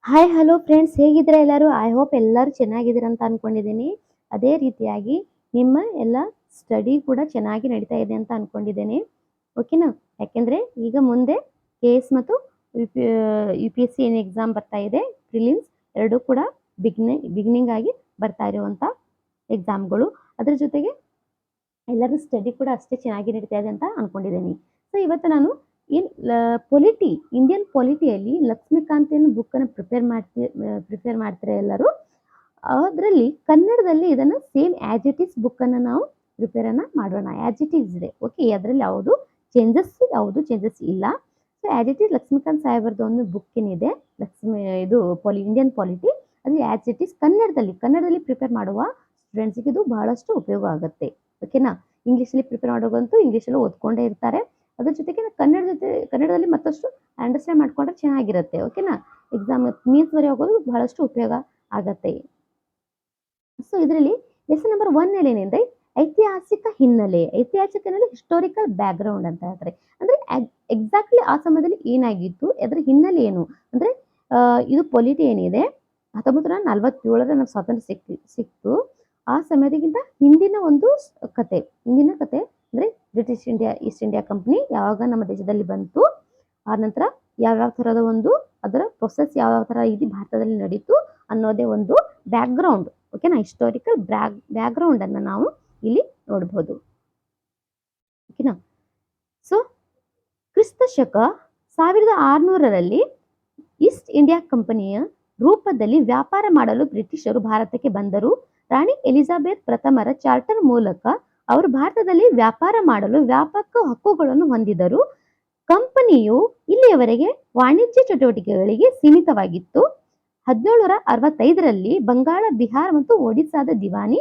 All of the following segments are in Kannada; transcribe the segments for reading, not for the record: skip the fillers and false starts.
ಹಾಯ್ ಹಲೋ ಫ್ರೆಂಡ್ಸ್, ಹೇಗಿದ್ದೀರಾ ಎಲ್ಲರೂ? ಐ ಹೋಪ್ ಎಲ್ಲರೂ ಚೆನ್ನಾಗಿದ್ದೀರಾ ಅಂತ ಅನ್ಕೊಂಡಿದ್ದೀನಿ. ಅದೇ ರೀತಿಯಾಗಿ ನಿಮ್ಮ ಎಲ್ಲ ಸ್ಟಡಿ ಕೂಡ ಚೆನ್ನಾಗಿ ನಡೀತಾ ಇದೆ ಅಂತ ಅನ್ಕೊಂಡಿದ್ದೇನೆ. ಓಕೆನಾ? ಯಾಕೆಂದರೆ ಈಗ ಮುಂದೆ ಕೆ ಎಸ್ ಮತ್ತು ಯು ಪಿ ಎಸ್ ಸಿ ಏನು ಎಕ್ಸಾಮ್ ಬರ್ತಾ ಇದೆ, ಪ್ರಿಲಿಮ್ಸ್ ಎರಡೂ ಕೂಡ ಬಿಗಿನಿಂಗ್ ಆಗಿ ಬರ್ತಾ ಇರುವಂಥ ಎಕ್ಸಾಮ್ಗಳು. ಅದರ ಜೊತೆಗೆ ಎಲ್ಲರ ಸ್ಟಡಿ ಕೂಡ ಅಷ್ಟೇ ಚೆನ್ನಾಗಿ ನಡೀತಾ ಇದೆ ಅಂತ ಅನ್ಕೊಂಡಿದ್ದೀನಿ. ಸೊ ಇವತ್ತು ನಾನು ಇಂಡಿಯನ್ ಪೊಲಿಟಿಯಲ್ಲಿ ಲಕ್ಷ್ಮೀಕಾಂತ್ ಏನು ಬುಕ್ಕನ್ನು ಪ್ರಿಪೇರ್ ಮಾಡ್ತಾರೆ ಎಲ್ಲರೂ. ಅದರಲ್ಲಿ ಕನ್ನಡದಲ್ಲಿ ಇದನ್ನು ಸೇಮ್ ಆ್ಯಸ್ ಇಟ್ ಈಸ್ ಬುಕ್ಕನ್ನು ನಾವು ಪ್ರಿಪೇರನ್ನು ಮಾಡೋಣ. ಆ್ಯಸ್ ಇಟ್ ಈಸ್ ಇದೆ, ಓಕೆ. ಅದರಲ್ಲಿ ಯಾವುದು ಚೇಂಜಸ್ ಇಲ್ಲ. So as it is Lakshmikanth ಸಾಹೇಬರದ್ದು ಒಂದು ಬುಕ್ ಏನಿದೆ, ಇಂಡಿಯನ್ ಪಾಲಿಟಿ, ಅದು ಆ್ಯಸ್ ಇಟ್ ಈಸ್ ಕನ್ನಡದಲ್ಲಿ ಪ್ರಿಪೇರ್ ಮಾಡುವ ಸ್ಟೂಡೆಂಟ್ಸ್ಗೆ ಇದು ಬಹಳಷ್ಟು ಉಪಯೋಗ ಆಗುತ್ತೆ. ಓಕೆನಾ? ಇಂಗ್ಲೀಷಲ್ಲಿ ಪ್ರಿಪೇರ್ ಮಾಡೋಗಂತೂ ಇಂಗ್ಲೀಷಲ್ಲಿ ಓದ್ಕೊಂಡೇ ಇರ್ತಾರೆ. ಅದ್ರ ಜೊತೆಗೆ ಕನ್ನಡದಲ್ಲಿ ಮತ್ತಷ್ಟು ಅಂಡರ್ಸ್ಟ್ಯಾಂಡ್ ಮಾಡ್ಕೊಂಡ್ರೆ ಚೆನ್ನಾಗಿರುತ್ತೆ. ಓಕೆನಾ? ಎಕ್ಸಾಮ್ ಮೀನ್ಸ್ ಬರೆಯೋಗೋದು ಬಹಳಷ್ಟು ಉಪಯೋಗ ಆಗತ್ತೆ. ಸೊ ಇದರಲ್ಲಿ ಲೆಸನ್ ನಂಬರ್ 1 ನಲ್ಲಿ ಏನಿದೆ, ಐತಿಹಾಸಿಕ ಹಿನ್ನೆಲೆ ಹಿಸ್ಟೋರಿಕಲ್ ಬ್ಯಾಕ್ಗ್ರೌಂಡ್ ಅಂತ ಹೇಳ್ತಾರೆ. ಅಂದ್ರೆ ಎಕ್ಸಾಕ್ಟ್ಲಿ ಆ ಸಮಯದಲ್ಲಿ ಏನಾಗಿತ್ತು, ಅದರ ಹಿನ್ನೆಲೆ ಏನು ಅಂದ್ರೆ, ಇದು ಪೊಲಿಟಿ ಏನಿದೆ 1947 ನಮ್ಗೆ ಸ್ವಾತಂತ್ರ್ಯ ಸಿಕ್ತು. ಆ ಸಮಯದಕ್ಕಿಂತ ಹಿಂದಿನ ಕತೆ ಅಂದ್ರೆ ಈಸ್ಟ್ ಇಂಡಿಯಾ ಕಂಪನಿ ಯಾವಾಗ ನಮ್ಮ ದೇಶದಲ್ಲಿ ಬಂತು, ಆ ನಂತರ ಯಾವ್ಯಾವ ಥರದ ಅದರ ಪ್ರೊಸೆಸ್ ಯಾವ ಥರ ಇದು ಭಾರತದಲ್ಲಿ ನಡೀತು ಅನ್ನೋದೇ ಒಂದು ಬ್ಯಾಕ್ಗ್ರೌಂಡ್. ಓಕೆನಾ? ಹಿಸ್ಟೋರಿಕಲ್ ಬ್ಯಾಕ್ಗ್ರೌಂಡ್ ಅನ್ನು ನಾವು ಇಲ್ಲಿ ನೋಡಬಹುದು. ಓಕೆನಾ? ಸೊ ಕ್ರಿಸ್ತ ಶಕ 1600ರಲ್ಲಿ ಈಸ್ಟ್ ಇಂಡಿಯಾ ಕಂಪನಿಯ ರೂಪದಲ್ಲಿ ವ್ಯಾಪಾರ ಮಾಡಲು ಬ್ರಿಟಿಷರು ಭಾರತಕ್ಕೆ ಬಂದರು. ರಾಣಿ ಎಲಿಜಬೆತ್ ಪ್ರಥಮರ ಚಾರ್ಟರ್ ಮೂಲಕ ಅವರು ಭಾರತದಲ್ಲಿ ವ್ಯಾಪಾರ ಮಾಡಲು ವ್ಯಾಪಕ ಹಕ್ಕುಗಳನ್ನು ಹೊಂದಿದರು. ಕಂಪನಿಯು ಇಲ್ಲಿಯವರೆಗೆ ವಾಣಿಜ್ಯ ಚಟುವಟಿಕೆಗಳಿಗೆ ಸೀಮಿತವಾಗಿತ್ತು. 1765ರಲ್ಲಿ ಬಂಗಾಳ, ಬಿಹಾರ ಮತ್ತು ಒಡಿಸ್ಸಾದ ದಿವಾನಿ,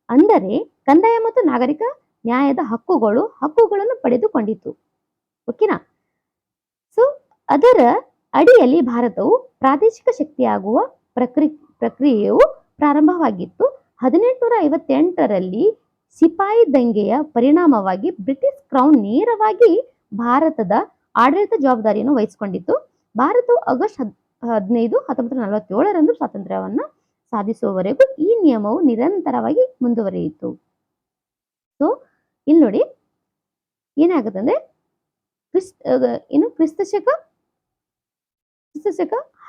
ಅಂದರೆ ಕಂದಾಯ ಮತ್ತು ನಾಗರಿಕ ನ್ಯಾಯದ ಹಕ್ಕುಗಳನ್ನು ಪಡೆದುಕೊಂಡಿತು. ಓಕೆನಾ? ಸೊ ಅದರ ಅಡಿಯಲ್ಲಿ ಭಾರತವು ಪ್ರಾದೇಶಿಕ ಶಕ್ತಿಯಾಗುವ ಪ್ರಕ್ರಿಯೆಯು ಪ್ರಾರಂಭವಾಗಿತ್ತು. 1858ರಲ್ಲಿ ಸಿಪಾಯಿ ದಂಗೆಯ ಪರಿಣಾಮವಾಗಿ ಬ್ರಿಟಿಷ್ ಕ್ರೌನ್ ನೇರವಾಗಿ ಭಾರತದ ಆಡಳಿತ ಜವಾಬ್ದಾರಿಯನ್ನು ವಹಿಸಿಕೊಂಡಿತ್ತು. ಭಾರತವು ಆಗಸ್ಟ್ 15, 1947ರಂದು ಸ್ವಾತಂತ್ರ್ಯವನ್ನು ಸಾಧಿಸುವವರೆಗೂ ಈ ನಿಯಮವು ನಿರಂತರವಾಗಿ ಮುಂದುವರಿಯಿತು. ಸೊ ಇಲ್ಲಿ ನೋಡಿ ಏನಾಗುತ್ತಂದ್ರೆ, ಕ್ರಿಸ್ತಶಕ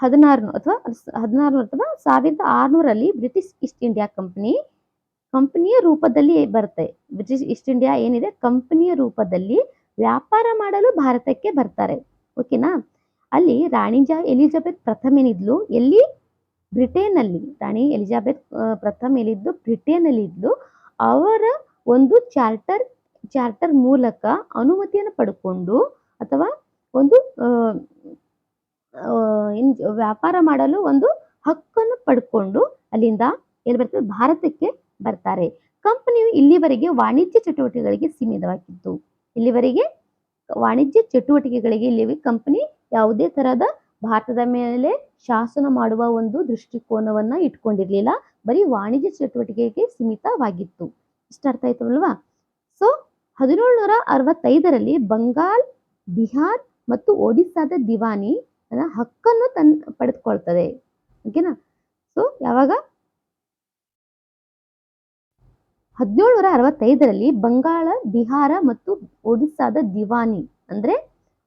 1600 ಬ್ರಿಟಿಷ್ ಈಸ್ಟ್ ಇಂಡಿಯಾ ಕಂಪನಿಯ ರೂಪದಲ್ಲಿ ಬರುತ್ತೆ. ಬ್ರಿಟಿಷ್ ಈಸ್ಟ್ ಇಂಡಿಯಾ ಏನಿದೆ ಕಂಪನಿಯ ರೂಪದಲ್ಲಿ ವ್ಯಾಪಾರ ಮಾಡಲು ಭಾರತಕ್ಕೆ ಬರ್ತಾರೆ. ಓಕೆನಾ? ಅಲ್ಲಿ ರಾಣಿ ಎಲಿಜಬೆತ್ ಪ್ರಥಮ ಏನಿದ್ಲು, ಎಲ್ಲಿ ಬ್ರಿಟೇನಲ್ಲಿ ರಾಣಿ ಎಲಿಜಬೆತ್ ಪ್ರಥಮ ಏನಿದ್ದು ಬ್ರಿಟೇನಲ್ಲಿ ಇದ್ಲು. ಅವರ ಒಂದು ಚಾರ್ಟರ್ ಮೂಲಕ ಅನುಮತಿಯನ್ನು ಪಡ್ಕೊಂಡು ಅಥವಾ ಒಂದು ವ್ಯಾಪಾರ ಮಾಡಲು ಒಂದು ಹಕ್ಕನ್ನು ಪಡ್ಕೊಂಡು ಅಲ್ಲಿಂದ ಎಲ್ಲಿ ಬರ್ತದೆ, ಭಾರತಕ್ಕೆ ಬರ್ತಾರೆ. ಕಂಪನಿಯು ಇಲ್ಲಿವರೆಗೆ ವಾಣಿಜ್ಯ ಚಟುವಟಿಕೆಗಳಿಗೆ ಸೀಮಿತವಾಗಿತ್ತು. ಇಲ್ಲಿ ಕಂಪನಿ ಯಾವುದೇ ತರಹದ ಭಾರತದ ಮೇಲೆ ಶಾಸನ ಮಾಡುವ ಒಂದು ದೃಷ್ಟಿಕೋನವನ್ನ ಇಟ್ಕೊಂಡಿರ್ಲಿಲ್ಲ. ಬರೀ ವಾಣಿಜ್ಯ ಚಟುವಟಿಕೆಗೆ ಸೀಮಿತವಾಗಿತ್ತು. ಇಷ್ಟ ಅರ್ಥ ಆಯ್ತಲ್ವಾ? ಸೊ 1765ರಲ್ಲಿ ಬಂಗಾಲ್, ಬಿಹಾರ್ ಮತ್ತು ಒಡಿಸ್ಸಾದ ದಿವಾನಿ ಹಕ್ಕನ್ನು ಪಡೆದುಕೊಳ್ತದೆ. ಓಕೆನಾ? ಸೊ ಯಾವಾಗ 1765ರಲ್ಲಿ ಬಂಗಾಳ, ಬಿಹಾರ ಮತ್ತು ಒಡಿಸ್ಸಾದ ದಿವಾನಿ ಅಂದ್ರೆ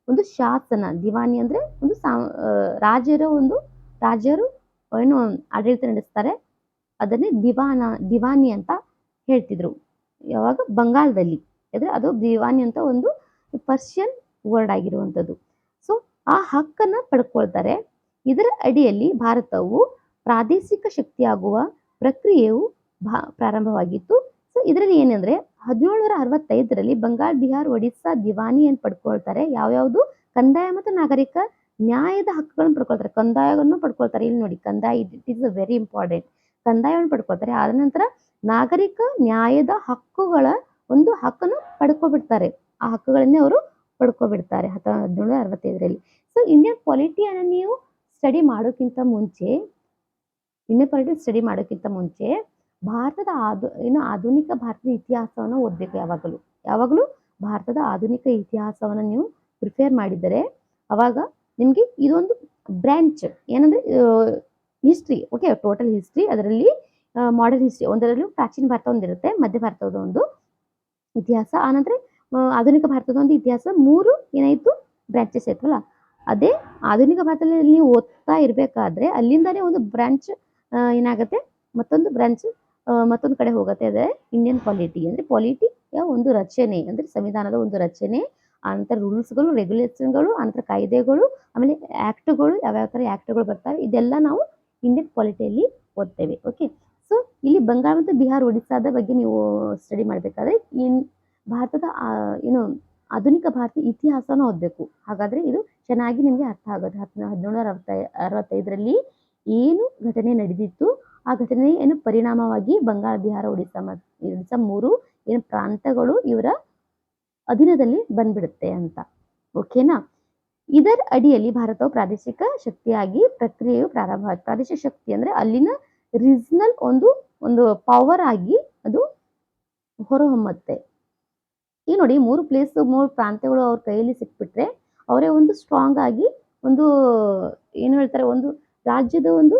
ಒಂದು ಶಾಸನ, ದಿವಾನಿ ಅಂದ್ರೆ ಒಂದು ರಾಜರು ಏನು ಆಡಳಿತ ನಡೆಸ್ತಾರೆ, ಅದನ್ನೇ ದಿವಾನಿ ಅಂತ ಹೇಳ್ತಿದ್ರು. ಯಾವಾಗ ಬಂಗಾಳದಲ್ಲಿ ಅಂದ್ರೆ ಅದು ದಿವಾನಿ ಅಂತ ಒಂದು ಪರ್ಷಿಯನ್ ವರ್ಡ್ ಆಗಿರುವಂಥದ್ದು. ಸೊ ಆ ಹಕ್ಕನ್ನು ಪಡ್ಕೊಳ್ತಾರೆ. ಇದರ ಅಡಿಯಲ್ಲಿ ಭಾರತವು ಪ್ರಾದೇಶಿಕ ಶಕ್ತಿಯಾಗುವ ಪ್ರಕ್ರಿಯೆಯು ಪ್ರಾರಂಭವಾಗಿತ್ತು. ಸೊ ಇದರಲ್ಲಿ ಏನಂದ್ರೆ 1765ರಲ್ಲಿ ಬಂಗಾಳ, ಬಿಹಾರ್, ಒಡಿಸ್ಸಾ ದಿವಾನಿ ಏನು ಪಡ್ಕೊಳ್ತಾರೆ, ಯಾವ್ಯಾವುದು ಕಂದಾಯ ಮತ್ತು ನಾಗರಿಕ ನ್ಯಾಯದ ಹಕ್ಕುಗಳನ್ನು ಪಡ್ಕೊಳ್ತಾರೆ. ಕಂದಾಯವನ್ನು ಪಡ್ಕೊಳ್ತಾರೆ. ಇಲ್ಲಿ ನೋಡಿ, ಕಂದಾಯ ಇಟ್ ಇಸ್ ವೆರಿ ಇಂಪಾರ್ಟೆಂಟ್. ಕಂದಾಯವನ್ನು ಪಡ್ಕೊಳ್ತಾರೆ. ಆದ ನಂತರ ನಾಗರಿಕ ನ್ಯಾಯದ ಒಂದು ಹಕ್ಕನ್ನು ಪಡ್ಕೊಬಿಡ್ತಾರೆ. ಆ ಹಕ್ಕುಗಳನ್ನೇ ಅವರು ಪಡ್ಕೊಬಿಡ್ತಾರೆ 1765ರಲ್ಲಿ. ಸೊ ಇಂಡಿಯನ್ ಪಾಲಿಟಿಯನ್ನು ನೀವು ಸ್ಟಡಿ ಮಾಡೋಕ್ಕಿಂತ ಮುಂಚೆ ಭಾರತದ ಆಧುನಿಕ ಭಾರತದ ಇತಿಹಾಸವನ್ನು ಓದಬೇಕು. ಯಾವಾಗಲೂ ಭಾರತದ ಆಧುನಿಕ ಇತಿಹಾಸವನ್ನು ನೀವು ಪ್ರಿಪೇರ್ ಮಾಡಿದರೆ ಅವಾಗ ನಿಮಗೆ ಇದೊಂದು ಬ್ರಾಂಚ್ ಏನಂದ್ರೆ ಹಿಸ್ಟ್ರಿ. ಓಕೆ, ಟೋಟಲ್ ಹಿಸ್ಟ್ರಿ, ಅದರಲ್ಲಿ ಮಾಡರ್ನ್ ಹಿಸ್ಟ್ರಿ ಒಂದರಲ್ಲೂ ಪ್ರಾಚೀನ ಭಾರತ ಒಂದಿರುತ್ತೆ, ಮಧ್ಯ ಭಾರತದ ಒಂದು ಇತಿಹಾಸ, ಆನಂತರ ಆಧುನಿಕ ಭಾರತದ ಒಂದು ಇತಿಹಾಸ, 3 ಏನಾಯ್ತು ಬ್ರಾಂಚಸ್ ಆಯ್ತಲ್ಲ. ಅದೇ ಆಧುನಿಕ ಭಾರತದಲ್ಲಿ ನೀವು ಓದ್ತಾ ಇರಬೇಕಾದ್ರೆ ಅಲ್ಲಿಂದಾನೇ ಒಂದು ಬ್ರಾಂಚ್ ಏನಾಗುತ್ತೆ, ಮತ್ತೊಂದು ಬ್ರಾಂಚ್ ಮತ್ತೊಂದು ಕಡೆ ಹೋಗುತ್ತೆ. ಅದೇ ಇಂಡಿಯನ್ ಪಾಲಿಟಿ, ಅಂದ್ರೆ ಪಾಲಿಟಿಯ ಒಂದು ರಚನೆ, ಅಂದ್ರೆ ಸಂವಿಧಾನದ ಒಂದು ರಚನೆ, ಆನಂತರ ರೂಲ್ಸ್ಗಳು, ರೆಗ್ಯುಲೇಷನ್ಗಳು, ಆನಂತರ ಕಾಯ್ದೆಗಳು, ಆಮೇಲೆ ಆಕ್ಟ್ಗಳು, ಯಾವ್ಯಾವ ಥರ ಆಕ್ಟ್ಗಳು ಬರ್ತವೆ, ಇದೆಲ್ಲ ನಾವು ಇಂಡಿಯನ್ ಪಾಲಿಟಿಯಲ್ಲಿ ಓದ್ತೇವೆ. ಓಕೆ, ಸೊ ಇಲ್ಲಿ ಬಂಗಾಳ ಮತ್ತು ಬಿಹಾರ್, ಒಡಿಸ್ಸಾದ ಬಗ್ಗೆ ನೀವು ಸ್ಟಡಿ ಮಾಡಬೇಕಾದ್ರೆ ಭಾರತದ ಏನು ಆಧುನಿಕ ಭಾರತ ಇತಿಹಾಸನ ಓದಬೇಕು. ಹಾಗಾದ್ರೆ ಇದು ಚೆನ್ನಾಗಿ ನಿಮಗೆ ಅರ್ಥ ಆಗುತ್ತೆ. 1765ರಲ್ಲಿ ಏನು ಘಟನೆ ನಡೆದಿತ್ತು, ಆ ಘಟನೆ ಏನು ಪರಿಣಾಮವಾಗಿ ಬಂಗಾಳ, ಬಿಹಾರ, ಒಡಿಸ್ಸಾ 3 ಏನು ಪ್ರಾಂತಗಳು ಇವರ ಅಧೀನದಲ್ಲಿ ಬಂದ್ಬಿಡುತ್ತೆ ಅಂತ. ಓಕೆನಾ. ಇದರ ಅಡಿಯಲ್ಲಿ ಭಾರತವು ಪ್ರಾದೇಶಿಕ ಶಕ್ತಿಯಾಗಿ ಪ್ರಕ್ರಿಯೆಯು ಪ್ರಾರಂಭವಾಯಿತು. ಪ್ರಾದೇಶಿಕ ಶಕ್ತಿ ಅಂದ್ರೆ ಅಲ್ಲಿನ ರೀಜನಲ್ ಒಂದು ಪವರ್ ಆಗಿ ಅದು ಹೊರಹೊಮ್ಮತ್ತೆ. ಈ ನೋಡಿ 3 ಪ್ರಾಂತ್ಯಗಳು ಅವ್ರ ಕೈಯಲ್ಲಿ ಸಿಕ್ಬಿಟ್ರೆ ಅವರೇ ಒಂದು ಸ್ಟ್ರಾಂಗ್ ಆಗಿ ಒಂದು ಏನು ಹೇಳ್ತಾರೆ, ಒಂದು ರಾಜ್ಯದ ಒಂದು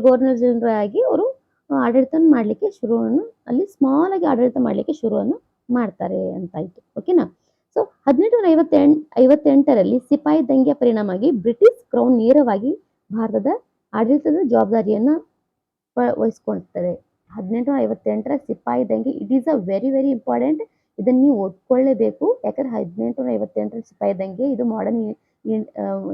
ಗವರ್ನರ್ ಜನರಲ್ ಆಗಿ ಅವರು ಆಡಳಿತ ಮಾಡಲಿಕ್ಕೆ ಶುರುವನ್ನು, ಅಲ್ಲಿ ಸ್ಮಾಲ್ ಆಗಿ ಆಡಳಿತ ಮಾಡಲಿಕ್ಕೆ ಶುರುವನ್ನು ಮಾಡ್ತಾರೆ ಅಂತಾಯ್ತು. ಓಕೆನಾ. ಸೊ 1858ರಲ್ಲಿ ಸಿಪಾಯಿ ದಂಗೆಯ ಪರಿಣಾಮವಾಗಿ ಬ್ರಿಟಿಷ್ ಕ್ರೌನ್ ನೇರವಾಗಿ ಭಾರತದ ಆಡಳಿತದ ಜವಾಬ್ದಾರಿಯನ್ನ ವಹಿಸ್ಕೊಳ್ತದೆ. 1858ರ ಸಿಪಾಯಿ ದಂಗೆ, it is a very very important. ಇದನ್ನ ನೀವು ಓದ್ಕೊಳ್ಳೇಬೇಕು. ಯಾಕಂದ್ರೆ 1858ರ ಸಿಪಾಯಿ ದಂಗೆ ಇದು ಮಾಡರ್ನ್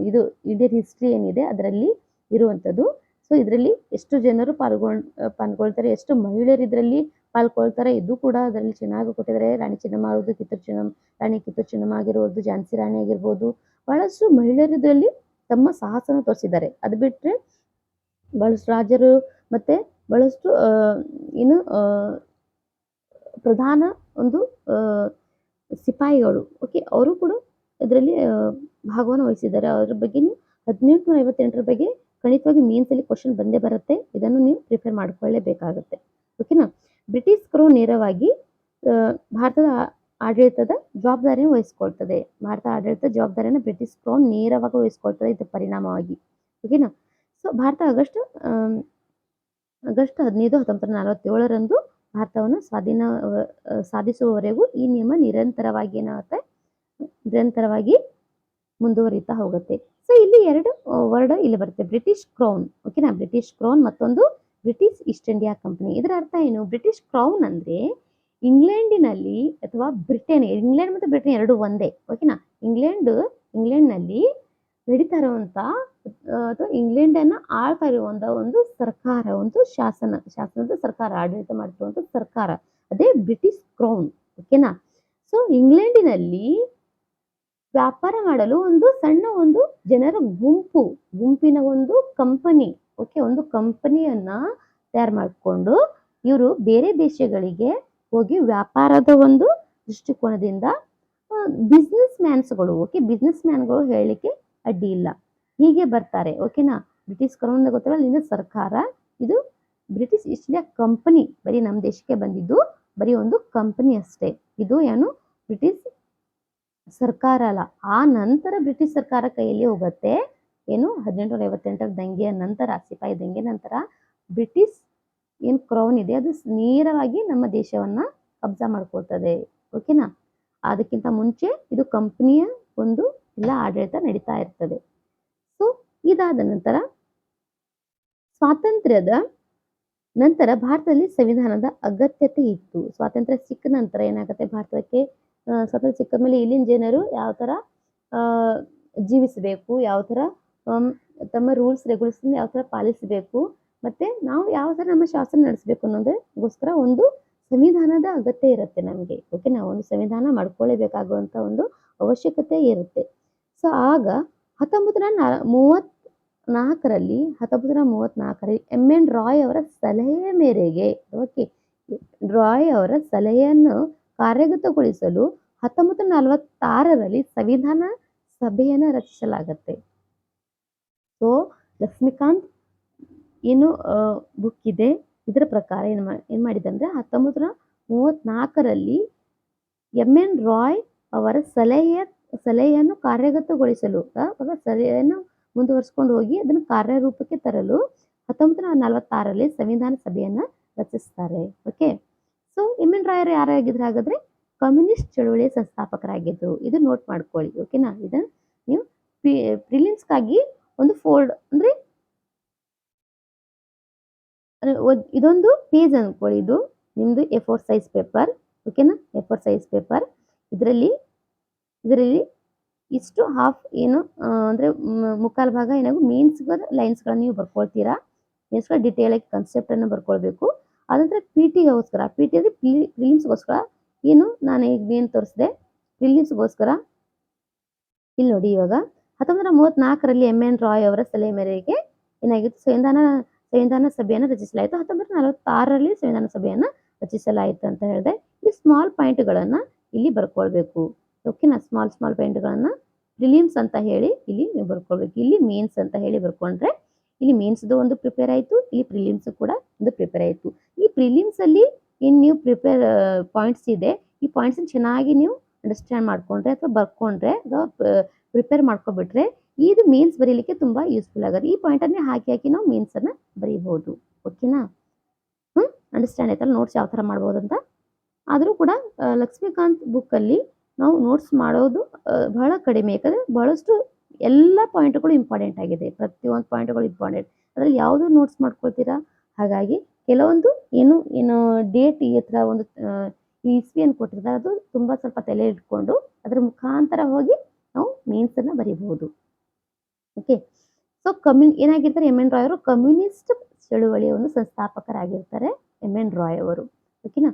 ಇದು ಇಂಡಿಯನ್ ಹಿಸ್ಟ್ರಿ ಏನಿದೆ ಅದರಲ್ಲಿ ಇರುವಂಥದ್ದು. ಸೊ ಇದರಲ್ಲಿ ಎಷ್ಟು ಜನರು ಪಾಲ್ಗೊಳ್ತಾರೆ, ಎಷ್ಟು ಮಹಿಳೆಯರು ಇದರಲ್ಲಿ ಪಾಲ್ಗೊಳ್ತಾರೆ, ಇದು ಕೂಡ ಅದರಲ್ಲಿ ಚೆನ್ನಾಗಿ ಕೊಟ್ಟಿದ್ದಾರೆ. ರಾಣಿ ಚೆನ್ನಮ್ಮ ಆಗಿರ್ಬೋದು, ರಾಣಿ ಕಿತ್ತೂರು ಚೆನ್ನಮ್ಮ ಆಗಿರ್ಬೋದು, ಝಾನ್ಸಿ ರಾಣಿ ಆಗಿರ್ಬೋದು, ಬಹಳಷ್ಟು ಮಹಿಳೆಯರು ಇದರಲ್ಲಿ ತಮ್ಮ ಸಾಹಸನ ತೋರಿಸಿದ್ದಾರೆ. ಅದು ಬಿಟ್ಟರೆ ಬಹಳಷ್ಟು ರಾಜರು ಮತ್ತೆ ಬಹಳಷ್ಟು ಏನು ಪ್ರಧಾನ ಒಂದು ಸಿಪಾಯಿಗಳು, ಓಕೆ, ಅವರು ಕೂಡ ಇದರಲ್ಲಿ ಭಾಗವನ್ನು ವಹಿಸಿದ್ದಾರೆ. ಅದ್ರ ಬಗ್ಗೆ ನೀವು 1858ರ ಬಗ್ಗೆ ಖಂಡಿತವಾಗಿ ಮೇನ್ಸಲ್ಲಿ ಕ್ವಶನ್ ಬಂದೇ ಬರುತ್ತೆ. ಇದನ್ನು ನೀವು ಪ್ರಿಪೇರ್ ಮಾಡ್ಕೊಳ್ಳೇಬೇಕಾಗುತ್ತೆ. ಓಕೆನಾ. ಬ್ರಿಟಿಷ್ ಕ್ರೌನ್ ನೇರವಾಗಿ ಭಾರತದ ಆಡಳಿತದ ಜವಾಬ್ದಾರಿಯನ್ನು ವಹಿಸ್ಕೊಳ್ತದೆ. ಭಾರತ ಆಡಳಿತ ಜವಾಬ್ದಾರಿಯನ್ನು ಬ್ರಿಟಿಷ್ ಕ್ರೌನ್ ನೇರವಾಗಿ ವಹಿಸ್ಕೊಳ್ತದೆ ಇದರ ಪರಿಣಾಮವಾಗಿ. ಓಕೆನಾ. ಸೊ ಭಾರತ ಆಗಸ್ಟ್ 15, 1947ರಂದು ಭಾರತವನ್ನು ಸಾಧಿಸುವವರೆಗೂ ಈ ನಿಯಮ ನಿರಂತರವಾಗಿ ಮುಂದುವರಿತಾ ಹೋಗುತ್ತೆ. ಸೊ ಇಲ್ಲಿ 2 ವರ್ಡ್ ಇಲ್ಲಿ ಬರುತ್ತೆ, ಬ್ರಿಟಿಷ್ ಕ್ರೌನ್. ಓಕೆನಾ. ಬ್ರಿಟಿಷ್ ಕ್ರೌನ್, ಮತ್ತೊಂದು ಬ್ರಿಟಿಷ್ ಈಸ್ಟ್ ಇಂಡಿಯಾ ಕಂಪನಿ. ಇದರ ಅರ್ಥ ಏನು? ಬ್ರಿಟಿಷ್ ಕ್ರೌನ್ ಅಂದ್ರೆ ಇಂಗ್ಲೆಂಡಿನಲ್ಲಿ ಅಥವಾ ಬ್ರಿಟನ್, ಇಂಗ್ಲೆಂಡ್ ಮತ್ತು ಬ್ರಿಟನ್ ಎರಡು ಒಂದೇ. ಓಕೆನಾ. ಇಂಗ್ಲೆಂಡ್ನಲ್ಲಿ ನಡೀತಾ ಇರುವಂತ ಅಥವಾ ಇಂಗ್ಲೆಂಡನ್ನು ಆಳ್ತಾ ಇರುವಂತ ಒಂದು ಸರ್ಕಾರ, ಒಂದು ಶಾಸನದ ಸರ್ಕಾರ, ಆಡಳಿತ ಮಾಡ್ತಿರುವಂತ ಸರ್ಕಾರ, ಅದೇ ಬ್ರಿಟಿಷ್ ಕ್ರೌನ್. ಓಕೆನಾ. ಸೊ ಇಂಗ್ಲೆಂಡಿನಲ್ಲಿ ವ್ಯಾಪಾರ ಮಾಡಲು ಒಂದು ಸಣ್ಣ ಒಂದು ಜನರ ಗುಂಪಿನ ಒಂದು ಕಂಪನಿ, ಓಕೆ, ಒಂದು ಕಂಪನಿಯನ್ನ ತಯಾರು ಮಾಡಿಕೊಂಡು ಇವರು ಬೇರೆ ದೇಶಗಳಿಗೆ ಹೋಗಿ ವ್ಯಾಪಾರದ ಒಂದು ದೃಷ್ಟಿಕೋನದಿಂದ ಬಿಸ್ನೆಸ್ ಮ್ಯಾನ್ಗಳು ಹೇಳಲಿಕ್ಕೆ ಅಡ್ಡಿ ಇಲ್ಲ, ಹೀಗೆ ಬರ್ತಾರೆ. ಓಕೆನಾ. ಬ್ರಿಟಿಷ್ ಕ್ರೌನ್ ಗೊತ್ತಲ್ಲ, ಅಲ್ಲಿಂದ ಸರ್ಕಾರ, ಇದು ಬ್ರಿಟಿಷ್ ಈಸ್ಟ್ ಇಂಡಿಯಾ ಕಂಪನಿ ಬರೀ ನಮ್ಮ ದೇಶಕ್ಕೆ ಬಂದಿದ್ದು ಬರೀ ಒಂದು ಕಂಪನಿ ಅಷ್ಟೇ. ಇದು ಏನು ಬ್ರಿಟಿಷ್ ಸರ್ಕಾರ ಅಲ್ಲ. ಆ ನಂತರ ಬ್ರಿಟಿಷ್ ಸರ್ಕಾರ ಕೈಯಲ್ಲಿ ಹೋಗುತ್ತೆ. ಏನು 1858ರ ದಂಗೆಯ ನಂತರ, ಸಿಪಾಯಿ ದಂಗೆ ನಂತರ ಬ್ರಿಟಿಷ್ ಏನು ಕ್ರೌನ್ ಇದೆ ಅದು ನೇರವಾಗಿ ನಮ್ಮ ದೇಶವನ್ನ ಕಬ್ಜಾ ಮಾಡ್ಕೊಳ್ತದೆ. ಓಕೆನಾ. ಅದಕ್ಕಿಂತ ಮುಂಚೆ ಇದು ಕಂಪನಿಯ ಒಂದು ಎಲ್ಲ ಆಡಳಿತ ನಡೀತಾ ಇರ್ತದೆ. ಸೊ ಇದಾದ ನಂತರ ಸ್ವಾತಂತ್ರ್ಯದ ನಂತರ ಭಾರತದಲ್ಲಿ ಸಂವಿಧಾನದ ಅಗತ್ಯತೆ ಇತ್ತು. ಸ್ವಾತಂತ್ರ್ಯ ಸಿಕ್ಕ ನಂತರ ಏನಾಗುತ್ತೆ, ಭಾರತಕ್ಕೆ ಸ್ವಾತಂತ್ರ್ಯ ಸಿಕ್ಕ ಮೇಲೆ ಇಲ್ಲಿನ ಜನರು ಯಾವ ಥರ ಜೀವಿಸಬೇಕು, ಯಾವ ಥರ ತಮ್ಮ ರೂಲ್ಸ್ ರೆಗ್ಯುಲೇಷನ್ ಯಾವ ಥರ ಪಾಲಿಸಬೇಕು, ಮತ್ತೆ ನಾವು ಯಾವ ಥರ ನಮ್ಮ ಶಾಸನ ನಡೆಸಬೇಕು ಅನ್ನೋದಕ್ಕೋಸ್ಕರ ಒಂದು ಸಂವಿಧಾನದ ಅಗತ್ಯ ಇರುತ್ತೆ ನಮಗೆ. ಓಕೆ, ನಾವು ಒಂದು ಸಂವಿಧಾನ ಮಾಡ್ಕೊಳ್ಳೇಬೇಕಾಗುವಂಥ ಒಂದು ಅವಶ್ಯಕತೆ ಇರುತ್ತೆ. ಸೊ ಆಗ 1934ರಲ್ಲಿ ಎಂ.ಎನ್. ರಾಯ್ ಅವರ ಸಲಹೆಯ ಮೇರೆಗೆ, ಓಕೆ, ರಾಯ್ ಅವರ ಸಲಹೆಯನ್ನು ಕಾರ್ಯಗತಗೊಳಿಸಲು 1946ರಲ್ಲಿ ಸಂವಿಧಾನ ಸಭೆಯನ್ನು ರಚಿಸಲಾಗುತ್ತೆ. ಸೊ ಲಕ್ಷ್ಮೀಕಾಂತ್ ಏನು ಬುಕ್ ಇದೆ ಇದರ ಪ್ರಕಾರ ಏನ್ ಮಾಡಿದಂದ್ರೆ 1934ರಲ್ಲಿ ಎಂ.ಎನ್. ರಾಯ್ ಅವರ ಸಲಹೆಯನ್ನು ಕಾರ್ಯಗತಗೊಳಿಸಲು ಸಲಹೆಯನ್ನು ಮುಂದುವರಿಸ್ಕೊಂಡು ಹೋಗಿ ಅದನ್ನು ಕಾರ್ಯರೂಪಕ್ಕೆ ತರಲು 1946ರಲ್ಲಿ ಸಂವಿಧಾನ ಸಭೆಯನ್ನ ರಚಿಸ್ತಾರೆ. ಓಕೆ. ಸೊ ಎಂ ಎನ್ ರಾಯರು ಯಾರಾಗಿದ್ರು ಹಾಗಾದ್ರೆ? ಕಮ್ಯುನಿಸ್ಟ್ ಚಳುವಳಿಯ ಸಂಸ್ಥಾಪಕರಾಗಿದ್ರು. ಇದು ನೋಟ್ ಮಾಡ್ಕೊಳ್ಳಿ. ಓಕೆನಾ? ಇದನ್ನ ನೀವು ಪ್ರಿಲಿಮ್ಸ್ಗಾಗಿ ಒಂದು ಫೋಲ್ಡ್ ಅಂದ್ರೆ ಇದೊಂದು ಪೇಜ್ ಅನ್ಕೊಳ್ಳಿ. ಇದು ನಿಮ್ದು A4 ಸೈಜ್ ಪೇಪರ್. ಓಕೆನಾ? A4 size paper. ಇದರಲ್ಲಿ ಇಷ್ಟು ಹಾಫ್ ಏನು ಅಂದ್ರೆ ಮುಕ್ಕಾಲು ಭಾಗ ಏನಾಗು ಮೀನ್ಸ್ಗಳ ಲೈನ್ಸ್ಗಳನ್ನ ನೀವು ಬರ್ಕೊಳ್ತೀರಾ. ಮೀನ್ಸ್ಗಳ ಡಿಟೇಲ್ ಆಗಿ ಕಾನ್ಸೆಪ್ಟ್ ಅನ್ನು ಬರ್ಕೊಳ್ಬೇಕು. ಅದಂದ್ರೆ ಪಿಟಿಗೋಸ್ಕರ, ಪಿಟಿ ಅಂದ್ರೆ ಪ್ರಿಲಿಮ್ಸ್ಗೋಸ್ಕರ ಏನು ನಾನು ಈಗ ಏನು ತೋರಿಸಿದೆ ಪ್ರಿಲಿಮ್ಸ್ಗೋಸ್ಕರ ಇಲ್ಲಿ ನೋಡಿ. ಇವಾಗ 1934ರಲ್ಲಿ ಎಂ ಎನ್ ರಾಯ್ ಅವರ ಸಲಹೆ ಮೇರೆಗೆ ಏನಾಗಿತ್ತು, ಸಂವಿಧಾನ ಸಭೆಯನ್ನು ರಚಿಸಲಾಯಿತು. 1946ರಲ್ಲಿ ಸಂವಿಧಾನ ಸಭೆಯನ್ನ ರಚಿಸಲಾಯಿತು ಅಂತ ಹೇಳಿದೆ. ಈ ಸ್ಮಾಲ್ ಪಾಯಿಂಟ್ಗಳನ್ನ ಇಲ್ಲಿ ಬರ್ಕೊಳ್ಬೇಕು. ಓಕೆನಾ? ಸ್ಮಾಲ್ ಪಾಯಿಂಟ್ಗಳನ್ನ ಪ್ರಿಲಿಮ್ಸ್ ಅಂತ ಹೇಳಿ ಇಲ್ಲಿ ನೀವು ಬರ್ಕೊಳ್ಬೇಕು. ಇಲ್ಲಿ ಮೇನ್ಸ್ ಅಂತ ಹೇಳಿ ಬರ್ಕೊಂಡ್ರೆ ಇಲ್ಲಿ ಮೇನ್ಸ್ದು ಒಂದು ಪ್ರಿಪೇರ್ ಆಯಿತು, ಇಲ್ಲಿ ಪ್ರಿಲಿಮ್ಸ್ ಕೂಡ ಒಂದು ಪ್ರಿಪೇರ್ ಆಯಿತು. ಈ ಪ್ರಿಲಿಮ್ಸ್ ಅಲ್ಲಿ ಏನು ನೀವು ಪ್ರಿಪೇರ್ ಪಾಯಿಂಟ್ಸ್ ಇದೆ, ಈ ಪಾಯಿಂಟ್ಸ್ ಚೆನ್ನಾಗಿ ನೀವು ಅಂಡರ್ಸ್ಟ್ಯಾಂಡ್ ಮಾಡ್ಕೊಂಡ್ರೆ ಅಥವಾ ಬರ್ಕೊಂಡ್ರೆ ಅಥವಾ ಪ್ರಿಪೇರ್ ಮಾಡ್ಕೊಬಿಟ್ರೆ ಇದು ಮೇನ್ಸ್ ಬರೀಲಿಕ್ಕೆ ತುಂಬಾ ಯೂಸ್ಫುಲ್ ಆಗುತ್ತೆ. ಈ ಪಾಯಿಂಟ್ ಅನ್ನೇ ಹಾಕಿ ನಾವು ಮೇನ್ಸ್ ಅನ್ನ ಬರೀಬಹುದು. ಓಕೆನಾ? ಅಂಡರ್ಸ್ಟ್ಯಾಂಡ್ ಆಯ್ತಲ್ಲ ನೋಟ್ಸ್ ಯಾವ ತರ ಮಾಡ್ಬೋದು ಅಂತ. ಆದರೂ ಕೂಡ ಲಕ್ಷ್ಮೀಕಾಂತ್ ಬುಕ್ ಅಲ್ಲಿ ನಾವು ನೋಟ್ಸ್ ಮಾಡೋದು ಬಹಳ ಕಡಿಮೆ. ಯಾಕಂದ್ರೆ ಬಹಳಷ್ಟು ಎಲ್ಲ ಪಾಯಿಂಟ್ಗಳು ಇಂಪಾರ್ಟೆಂಟ್ ಆಗಿದೆ. ಪ್ರತಿಯೊಂದು ಪಾಯಿಂಟ್ಗಳು ಇಂಪಾರ್ಟೆಂಟ್. ಅದ್ರಲ್ಲಿ ಯಾವುದು ನೋಟ್ಸ್ ಮಾಡ್ಕೊಳ್ತೀರಾ? ಹಾಗಾಗಿ ಕೆಲವೊಂದು ಏನು ಡೇಟ್ ಈ ಹತ್ರ ಒಂದು ಇಸ್ವಿಯನ್ನು ಕೊಟ್ಟಿರ್ತಾರೆ, ಅದು ತುಂಬಾ ಸ್ವಲ್ಪ ತಲೆ ಇಟ್ಕೊಂಡು ಅದ್ರ ಮುಖಾಂತರ ಹೋಗಿ ನಾವು ಮೇನ್ಸ್ ಅನ್ನ ಬರೀಬಹುದು. ಓಕೆ. ಸೊ ಏನಾಗಿರ್ತಾರೆ ಎಂ ಎನ್ ರಾಯ್ ಅವರು? ಕಮ್ಯುನಿಸ್ಟ್ ಚಳುವಳಿಯ ಒಂದು ಸಂಸ್ಥಾಪಕರಾಗಿರ್ತಾರೆ ಎಂ ಎನ್ ರಾಯ್ ಅವರು. ಓಕೆನಾ?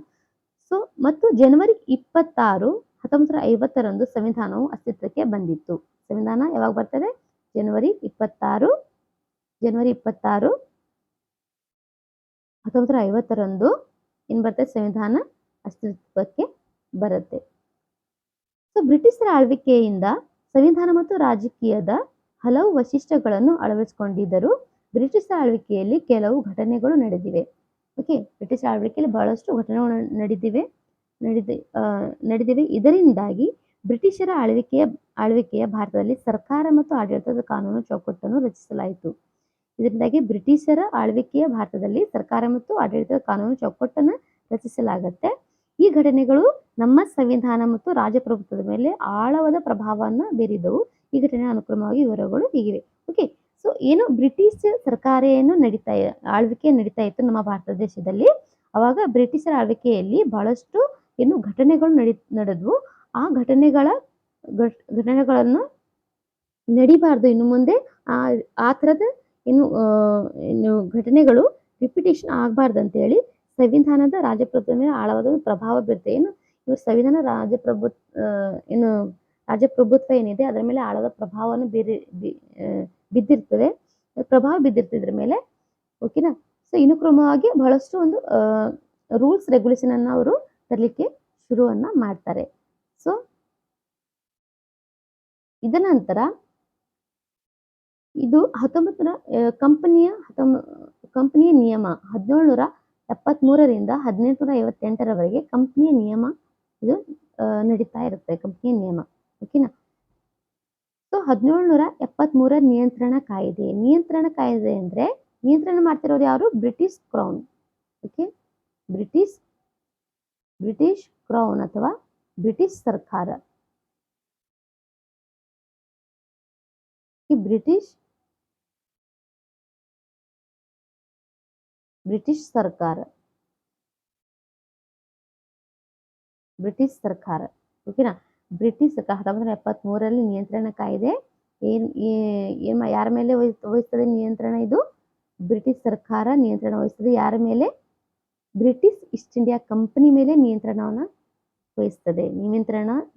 ಸೊ ಮತ್ತು ಜನವರಿ 26, 1950ರಂದು ಸಂವಿಧಾನವು ಅಸ್ತಿತ್ವಕ್ಕೆ ಬಂದಿತ್ತು. ಸಂವಿಧಾನ ಯಾವಾಗ ಬರ್ತದೆ? ಜನವರಿ 26, 1950ರಂದು ಏನ್ ಬರ್ತದೆ? ಸಂವಿಧಾನ ಅಸ್ತಿತ್ವಕ್ಕೆ ಬರುತ್ತೆ. ಸೊ ಬ್ರಿಟಿಷರ ಆಳ್ವಿಕೆಯಿಂದ ಸಂವಿಧಾನ ಮತ್ತು ರಾಜಕೀಯದ ಹಲವು ವೈಶಿಷ್ಟ್ಯಗಳನ್ನು ಅಳವಡಿಸಿಕೊಂಡಿದ್ದರು. ಬ್ರಿಟಿಷರ ಆಳ್ವಿಕೆಯಲ್ಲಿ ಕೆಲವು ಘಟನೆಗಳು ನಡೆದಿವೆ. ಓಕೆ. ಬ್ರಿಟಿಷ್ ಆಳ್ವಿಕೆಯಲ್ಲಿ ಬಹಳಷ್ಟು ಘಟನೆಗಳು ನಡೆದಿವೆ. ಇದರಿಂದಾಗಿ ಬ್ರಿಟಿಷರ ಆಳ್ವಿಕೆಯ ಭಾರತದಲ್ಲಿ ಸರ್ಕಾರ ಮತ್ತು ಆಡಳಿತದ ಕಾನೂನು ಚೌಕಟ್ಟನ್ನು ರಚಿಸಲಾಯಿತು. ಇದರಿಂದಾಗಿ ಬ್ರಿಟಿಷರ ಆಳ್ವಿಕೆಯ ಭಾರತದಲ್ಲಿ ಸರ್ಕಾರ ಮತ್ತು ಆಡಳಿತದ ಕಾನೂನು ಚೌಕಟ್ಟನ್ನು ರಚಿಸಲಾಗತ್ತೆ. ಈ ಘಟನೆಗಳು ನಮ್ಮ ಸಂವಿಧಾನ ಮತ್ತು ರಾಜಪ್ರಭುತ್ವದ ಮೇಲೆ ಆಳವಾದ ಪ್ರಭಾವವನ್ನು ಬೀರಿದವು. ಈ ಘಟನೆಯ ಅನುಕ್ರಮವಾಗಿ ವಿವರಗಳು ಹೀಗಿವೆ. ಓಕೆ. ಸೊ ಏನು ಬ್ರಿಟಿಷ್ ಸರ್ಕಾರ ಏನು ಆಳ್ವಿಕೆ ನಡೀತಾ ಇತ್ತು ನಮ್ಮ ಭಾರತ ದೇಶದಲ್ಲಿ, ಅವಾಗ ಬ್ರಿಟಿಷರ ಆಳ್ವಿಕೆಯಲ್ಲಿ ಬಹಳಷ್ಟು ಏನು ಘಟನೆಗಳು ನಡೆದ್ವು. ಆ ಘಟನೆಗಳನ್ನು ನಡಿಬಾರ್ದು ಇನ್ನು ಮುಂದೆ. ಆ ಥರದ ಏನು ಘಟನೆಗಳು ರಿಪಿಟೇಷನ್ ಆಗಬಾರ್ದು ಅಂತ ಹೇಳಿ ಸಂವಿಧಾನದ ರಾಜಪ್ರಭುತ್ವದ ಮೇಲೆ ಆಳವಾದ ಪ್ರಭಾವ ಬೀರುತ್ತೆ. ಇವರು ಸಂವಿಧಾನ ರಾಜಪ್ರಭುತ್ವ ಏನಿದೆ ಅದರ ಮೇಲೆ ಆಳವಾದ ಪ್ರಭಾವವನ್ನು ಬಿದ್ದಿರ್ತದೆ. ಪ್ರಭಾವ ಬಿದ್ದಿರ್ತಿದ್ರ ಮೇಲೆ. ಓಕೆನಾ? ಸೊ ಇನ್ನು ಕ್ರಮವಾಗಿ ಬಹಳಷ್ಟು ಒಂದು ರೂಲ್ಸ್ ರೆಗ್ಯುಲೇಷನ್ ಅನ್ನ ಅವರು ತರಲಿಕ್ಕೆ ಶುರುವನ್ನ ಮಾಡ್ತಾರೆ. ಸೊ ಇದ ನಂತರ ಇದು ಕಂಪನಿಯ ನಿಯಮ 1773ರಿಂದ 1858ರವರೆಗೆ ಕಂಪನಿಯ ನಿಯಮ ಇದು ನಡೀತಾ ಇರುತ್ತೆ. ಕಂಪನಿಯ ನಿಯಮ. ಓಕೆನಾ? ಸೊ 1773ರ ನಿಯಂತ್ರಣ ಕಾಯ್ದೆ ಅಂದ್ರೆ ನಿಯಂತ್ರಣ ಮಾಡ್ತಿರೋದು ಯಾರು? British crown. Okay. British crown ಅಥವಾ ಬ್ರಿಟಿಷ್ ಸರ್ಕಾರ. ಈ ಬ್ರಿಟಿಷ್ ಸರ್ಕಾರ. ಓಕೆನಾ? ಬ್ರಿಟಿಷ್ ಸರ್ಕಾರ 1973ರಲ್ಲಿ ನಿಯಂತ್ರಣ ಕಾಯ್ದೆ ಯಾರ ಮೇಲೆ ವಹಿಸ್ತದೆ ನಿಯಂತ್ರಣ? ಇದು ಬ್ರಿಟಿಷ್ ಸರ್ಕಾರ ನಿಯಂತ್ರಣ ವಹಿಸ್ತದೆ. ಯಾರ ಮೇಲೆ? ಬ್ರಿಟಿಷ್ ಈಸ್ಟ್ ಇಂಡಿಯಾ ಕಂಪನಿ ಮೇಲೆ ನಿಯಂತ್ರಣವನ್ನು ವಹಿಸ್ತದೆ.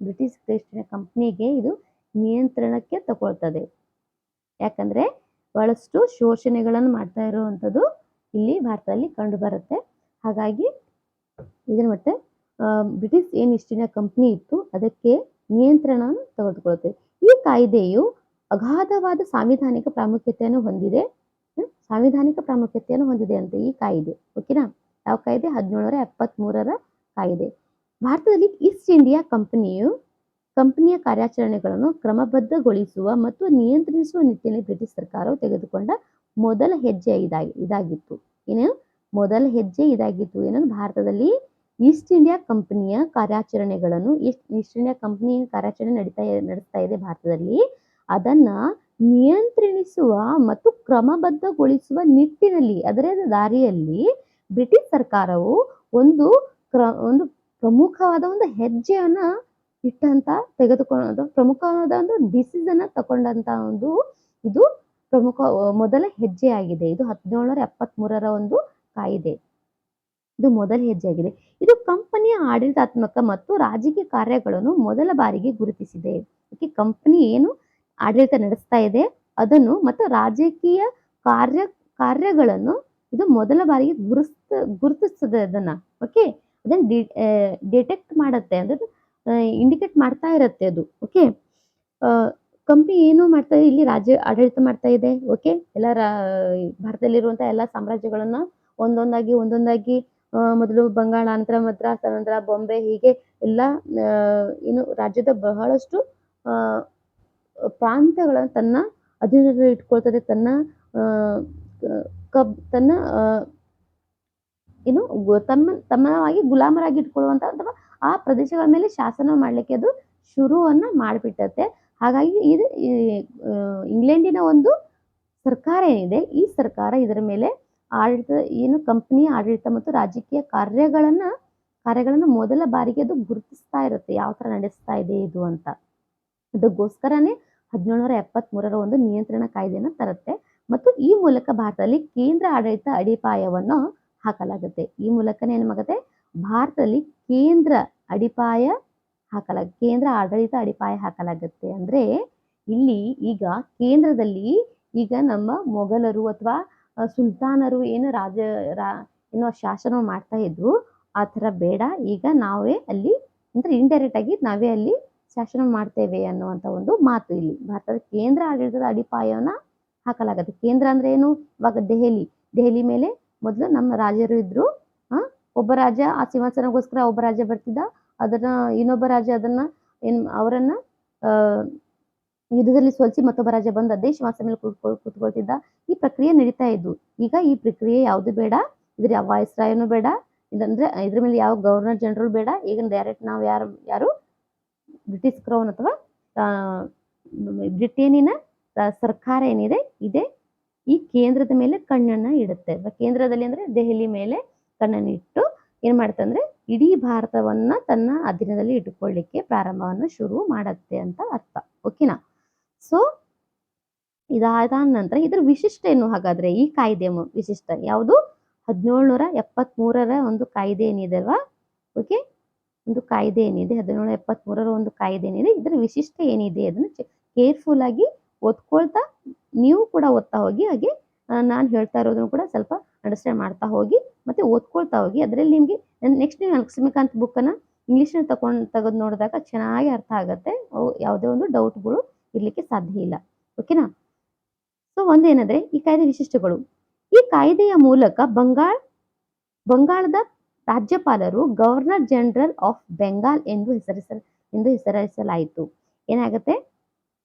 ಬ್ರಿಟಿಷ್ ಈಸ್ಟ್ ಇಂಡಿಯಾ ಕಂಪನಿಗೆ ಇದು ನಿಯಂತ್ರಣಕ್ಕೆ ತಗೊಳ್ತದೆ. ಯಾಕಂದ್ರೆ ಬಹಳಷ್ಟು ಶೋಷಣೆಗಳನ್ನು ಮಾಡ್ತಾ ಇರುವಂತದ್ದು ಇಲ್ಲಿ ಭಾರತದಲ್ಲಿ ಕಂಡು ಬರುತ್ತೆ. ಹಾಗಾಗಿ ಇದನ್ನ ಮತ್ತೆ ಬ್ರಿಟಿಷ್ ಈಸ್ಟ್ ಇಂಡಿಯಾ ಕಂಪನಿ ಇತ್ತು, ಅದಕ್ಕೆ ನಿಯಂತ್ರಣ ತೆಗೆದುಕೊಳ್ಳುತ್ತೆ. ಈ ಕಾಯ್ದೆಯು ಅಗಾಧವಾದ ಸಾಂವಿಧಾನಿಕ ಪ್ರಾಮುಖ್ಯತೆಯನ್ನು ಹೊಂದಿದೆ ಅಂತ ಈ ಕಾಯ್ದೆ. ಓಕೆನಾ? ಯಾವ ಕಾಯ್ದೆ? 1773ರ ಕಾಯ್ದೆ. ಭಾರತದಲ್ಲಿ ಈಸ್ಟ್ ಇಂಡಿಯಾ ಕಂಪನಿಯು ಕಂಪನಿಯ ಕಾರ್ಯಾಚರಣೆಗಳನ್ನು ಕ್ರಮಬದ್ಧಗೊಳಿಸುವ ಮತ್ತು ನಿಯಂತ್ರಿಸುವ ನಿಟ್ಟಿನಲ್ಲಿ ಬ್ರಿಟಿಷ್ ಸರ್ಕಾರವು ತೆಗೆದುಕೊಂಡ ಮೊದಲ ಹೆಜ್ಜೆ ಇದಾಗಿತ್ತು. ಏನು ಮೊದಲ ಹೆಜ್ಜೆ ಇದಾಗಿತ್ತು ಏನಂದ್ರೆ ಭಾರತದಲ್ಲಿ ಈಸ್ಟ್ ಇಂಡಿಯಾ ಕಂಪನಿಯ ಕಾರ್ಯಾಚರಣೆಗಳನ್ನು ಈಸ್ಟ್ ಇಂಡಿಯಾ ಕಂಪನಿ ಕಾರ್ಯಾಚರಣೆ ನಡೆಸ್ತಾ ಇದೆ ಭಾರತದಲ್ಲಿ, ಅದನ್ನ ನಿಯಂತ್ರಿಸುವ ಮತ್ತು ಕ್ರಮಬದ್ಧಗೊಳಿಸುವ ನಿಟ್ಟಿನಲ್ಲಿ ಅದರ ದಾರಿಯಲ್ಲಿ ಬ್ರಿಟಿಷ್ ಸರ್ಕಾರವು ಒಂದು ಪ್ರಮುಖವಾದ ಒಂದು ಹೆಜ್ಜೆಯನ್ನ ಪ್ರಮುಖವಾದ ಒಂದು ಡಿಸಿಷನ್ ತಗೊಂಡಂತ ಒಂದು ಇದು ಪ್ರಮುಖ ಮೊದಲ ಹೆಜ್ಜೆ ಆಗಿದೆ. ಇದು 1773ರ ಒಂದು ಕಾಯ್ದೆ. ಇದು ಮೊದಲ ಹೆಜ್ಜೆ ಆಗಿದೆ. ಇದು ಕಂಪನಿಯ ಆಡಳಿತಾತ್ಮಕ ಮತ್ತು ರಾಜಕೀಯ ಕಾರ್ಯಗಳನ್ನು ಮೊದಲ ಬಾರಿಗೆ ಗುರುತಿಸಿದೆ. ಕಂಪನಿ ಏನು ಆಡಳಿತ ನಡೆಸ್ತಾ ಇದೆ ಅದನ್ನು ಮತ್ತು ರಾಜಕೀಯ ಕಾರ್ಯಗಳನ್ನು ಇದು ಮೊದಲ ಬಾರಿಗೆ ಗುರುತಿಸ್ತದೆ ಅದನ್ನ. ಓಕೆ, ಅದನ್ನ ಡಿಟೆಕ್ಟ್ ಮಾಡುತ್ತೆ, ಅಂದ್ರೆ ಇಂಡಿಕೇಟ್ ಮಾಡ್ತಾ ಇರುತ್ತೆ ಅದು. ಓಕೆ, ಕಂಪನಿ ಏನು ಮಾಡ್ತಾ ಇದೆ, ಇಲ್ಲಿ ರಾಜ್ಯ ಆಡಳಿತ ಮಾಡ್ತಾ ಇದೆ. ಓಕೆ, ಎಲ್ಲ ಭಾರತದಲ್ಲಿರುವಂತಹ ಎಲ್ಲ ಸಾಮ್ರಾಜ್ಯಗಳನ್ನ ಒಂದೊಂದಾಗಿ ಮೊದಲು ಬಂಗಾಳ, ನಂತರ ಮದ್ರಾಸ್, ನಂತರ ಬಾಂಬೆ, ಹೀಗೆ ಎಲ್ಲ ಏನು ರಾಜ್ಯದ ಬಹಳಷ್ಟು ಪ್ರಾಂತ್ಯಗಳನ್ನು ತನ್ನ ಅಧೀನದಲ್ಲಿ ಇಟ್ಕೊಳ್ತದೆ. ತನ್ನ ಏನು ತಮ್ಮವಾಗಿ ಗುಲಾಮರಾಗಿ ಇಟ್ಕೊಳ್ಳುವಂತ ಅಥವಾ ಆ ಪ್ರದೇಶಗಳ ಮೇಲೆ ಶಾಸನ ಮಾಡ್ಲಿಕ್ಕೆ ಅದು ಶುರುವನ್ನ ಮಾಡಿಬಿಟ್ಟತ್ತೆ. ಹಾಗಾಗಿ ಇದು ಇಂಗ್ಲೆಂಡಿನ ಒಂದು ಸರ್ಕಾರ ಏನಿದೆ, ಈ ಸರ್ಕಾರ ಇದರ ಮೇಲೆ ಆಡಳಿತ ಏನು ಕಂಪನಿಯ ಆಡಳಿತ ಮತ್ತು ರಾಜಕೀಯ ಕಾರ್ಯಗಳನ್ನ ಮೊದಲ ಬಾರಿಗೆ ಅದು ಗುರುತಿಸ್ತಾ ಇರುತ್ತೆ, ಯಾವ ತರ ನಡೆಸ್ತಾ ಇದೆ ಇದು ಅಂತ. ಅದಕ್ಕೋಸ್ಕರನೇ 1773ರ ಒಂದು ನಿಯಂತ್ರಣ ಕಾಯ್ದೆಯನ್ನು ತರುತ್ತೆ ಮತ್ತು ಈ ಮೂಲಕ ಭಾರತದಲ್ಲಿ ಕೇಂದ್ರ ಆಡಳಿತ ಅಡಿಪಾಯವನ್ನು ಹಾಕಲಾಗುತ್ತೆ. ಈ ಮೂಲಕನೇ ಏನಾಗುತ್ತೆ, ಭಾರತದಲ್ಲಿ ಕೇಂದ್ರ ಆಡಳಿತ ಅಡಿಪಾಯ ಹಾಕಲಾಗುತ್ತೆ. ಅಂದ್ರೆ ಇಲ್ಲಿ ಈಗ ಕೇಂದ್ರದಲ್ಲಿ ಈಗ ನಮ್ಮ ಮೊಘಲರು ಅಥವಾ ಸುಲ್ತಾನರು ಏನು ಏನೋ ಶಾಸನ ಮಾಡ್ತಾ ಇದ್ರು, ಆ ತರ ಬೇಡ. ಈಗ ನಾವೇ ಅಲ್ಲಿ ಅಂದ್ರೆ ಇಂಡೈರೆಕ್ಟ್ ಆಗಿ ನಾವೇ ಅಲ್ಲಿ ಶಾಸನ ಮಾಡ್ತೇವೆ ಅನ್ನುವಂತ ಒಂದು ಮಾತು ಇಲ್ಲಿ ಭಾರತದ ಕೇಂದ್ರ ಆಡಳಿತದ ಅಡಿಪಾಯವನ್ನ ಹಾಕಲಾಗುತ್ತೆ. ಕೇಂದ್ರ ಅಂದ್ರೆ ಏನು, ಇವಾಗ ದೆಹಲಿ ಮೇಲೆ ಮೊದಲು ನಮ್ಮ ರಾಜರು ಇದ್ರು. ಒಬ್ಬ ರಾಜ ಆ ಸಿಂಹಾಸನಗೋಸ್ಕರ ಒಬ್ಬ ರಾಜ ಬರ್ತಿದ್ದ, ಅದನ್ನ ಇನ್ನೊಬ್ಬ ರಾಜ ಅದನ್ನ ಅವರನ್ನ ಯುದ್ಧದಲ್ಲಿ ಸೋಲಿಸಿ ಮತ್ತೊಬ್ಬ ರಾಜ ಬಂದು ಅದೇ ಸಿಂಹಾಸನ ಮೇಲೆ ಕೂತ್ಕೊಳ್ತಿದ್ದ. ಈ ಪ್ರಕ್ರಿಯೆ ನಡೀತಾ ಇದ್ದು. ಈಗ ಈ ಪ್ರಕ್ರಿಯೆ ಯಾವುದು ಬೇಡ, ಇದ್ರ ಯಾವ ವಾಯ್ಸ್ರಾಯನು ಬೇಡ, ಇದಂದ್ರೆ ಇದ್ರ ಮೇಲೆ ಯಾವ ಗವರ್ನರ್ ಜನರಲ್ ಬೇಡ. ಈಗ ಡೈರೆಕ್ಟ್ ನಾವು ಯಾರು ಬ್ರಿಟಿಷ್ ಕ್ರೌನ್ ಅಥವಾ ಬ್ರಿಟೇನಿನ ಸರ್ಕಾರ ಏನಿದೆ ಇದೆ ಈ ಕೇಂದ್ರದ ಮೇಲೆ ಕಣ್ಣನ್ನ ಇಡುತ್ತೆ. ಕೇಂದ್ರದಲ್ಲಿ ಅಂದ್ರೆ ದೆಹಲಿ ಮೇಲೆ ಕಣ್ಣನ್ನು ಇಟ್ಟು ಏನ್ ಮಾಡುತ್ತೆ ಅಂದ್ರೆ ಇಡೀ ಭಾರತವನ್ನ ತನ್ನ ಅಧೀನದಲ್ಲಿ ಇಟ್ಟುಕೊಳ್ಳಿಕ್ಕೆ ಪ್ರಾರಂಭವನ್ನು ಶುರು ಮಾಡತ್ತೆ ಅಂತ ಅರ್ಥ. ಓಕೆನಾ? ಸೊ ಇದಾದ ನಂತರ ಇದ್ರ ವಿಶಿಷ್ಟ ಏನು ಹಾಗಾದ್ರೆ, ಈ ಕಾಯ್ದೆ ವಿಶಿಷ್ಟ ಯಾವುದು? 1773ರ ಒಂದು ಕಾಯ್ದೆ ಏನಿದೆ ಅಲ್ವಾ? ಓಕೆ, ಒಂದು ಕಾಯ್ದೆ ಏನಿದೆ 1773ರ ಒಂದು ಕಾಯ್ದೆ ಏನಿದೆ, ಇದರ ವಿಶಿಷ್ಟ ಏನಿದೆ ಅದನ್ನ ಕೇರ್ಫುಲ್ ಆಗಿ ಓದ್ಕೊಳ್ತಾ ನೀವು ಕೂಡ ಓದ್ತಾ ಹೋಗಿ. ಹಾಗೆ ನಾನು ಹೇಳ್ತಾ ಇರೋದನ್ನು ಕೂಡ ಸ್ವಲ್ಪ ಅಂಡರ್ಸ್ಟ್ಯಾಂಡ್ ಮಾಡ್ತಾ ಹೋಗಿ ಮತ್ತೆ ಓದ್ಕೊಳ್ತಾ ಹೋಗಿ. ಅದರಲ್ಲಿ ನಿಮ್ಗೆ ನೆಕ್ಸ್ಟ್ ನೀವು ಲಕ್ಷ್ಮೀಕಾಂತ್ ಬುಕ್ಕನ್ನು ಇಂಗ್ಲೀಷ್ನ ತೆಗೆದು ನೋಡಿದಾಗ ಚೆನ್ನಾಗಿ ಅರ್ಥ ಆಗುತ್ತೆ. ಯಾವುದೇ ಒಂದು ಡೌಟ್ಗಳು ಇರ್ಲಿಕ್ಕೆ ಸಾಧ್ಯ ಇಲ್ಲ. ಓಕೆನಾ? ಸೊ ಒಂದೇನಂದ್ರೆ ಈ ಕಾಯ್ದೆ ವಿಶಿಷ್ಟಗಳು. ಈ ಕಾಯ್ದೆಯ ಮೂಲಕ ಬಂಗಾಳದ ರಾಜ್ಯಪಾಲರು ಗವರ್ನರ್ ಜನರಲ್ ಆಫ್ ಬೆಂಗಾಲ್ ಎಂದು ಹೆಸರಿಸಲಾಯಿತು. ಏನಾಗುತ್ತೆ,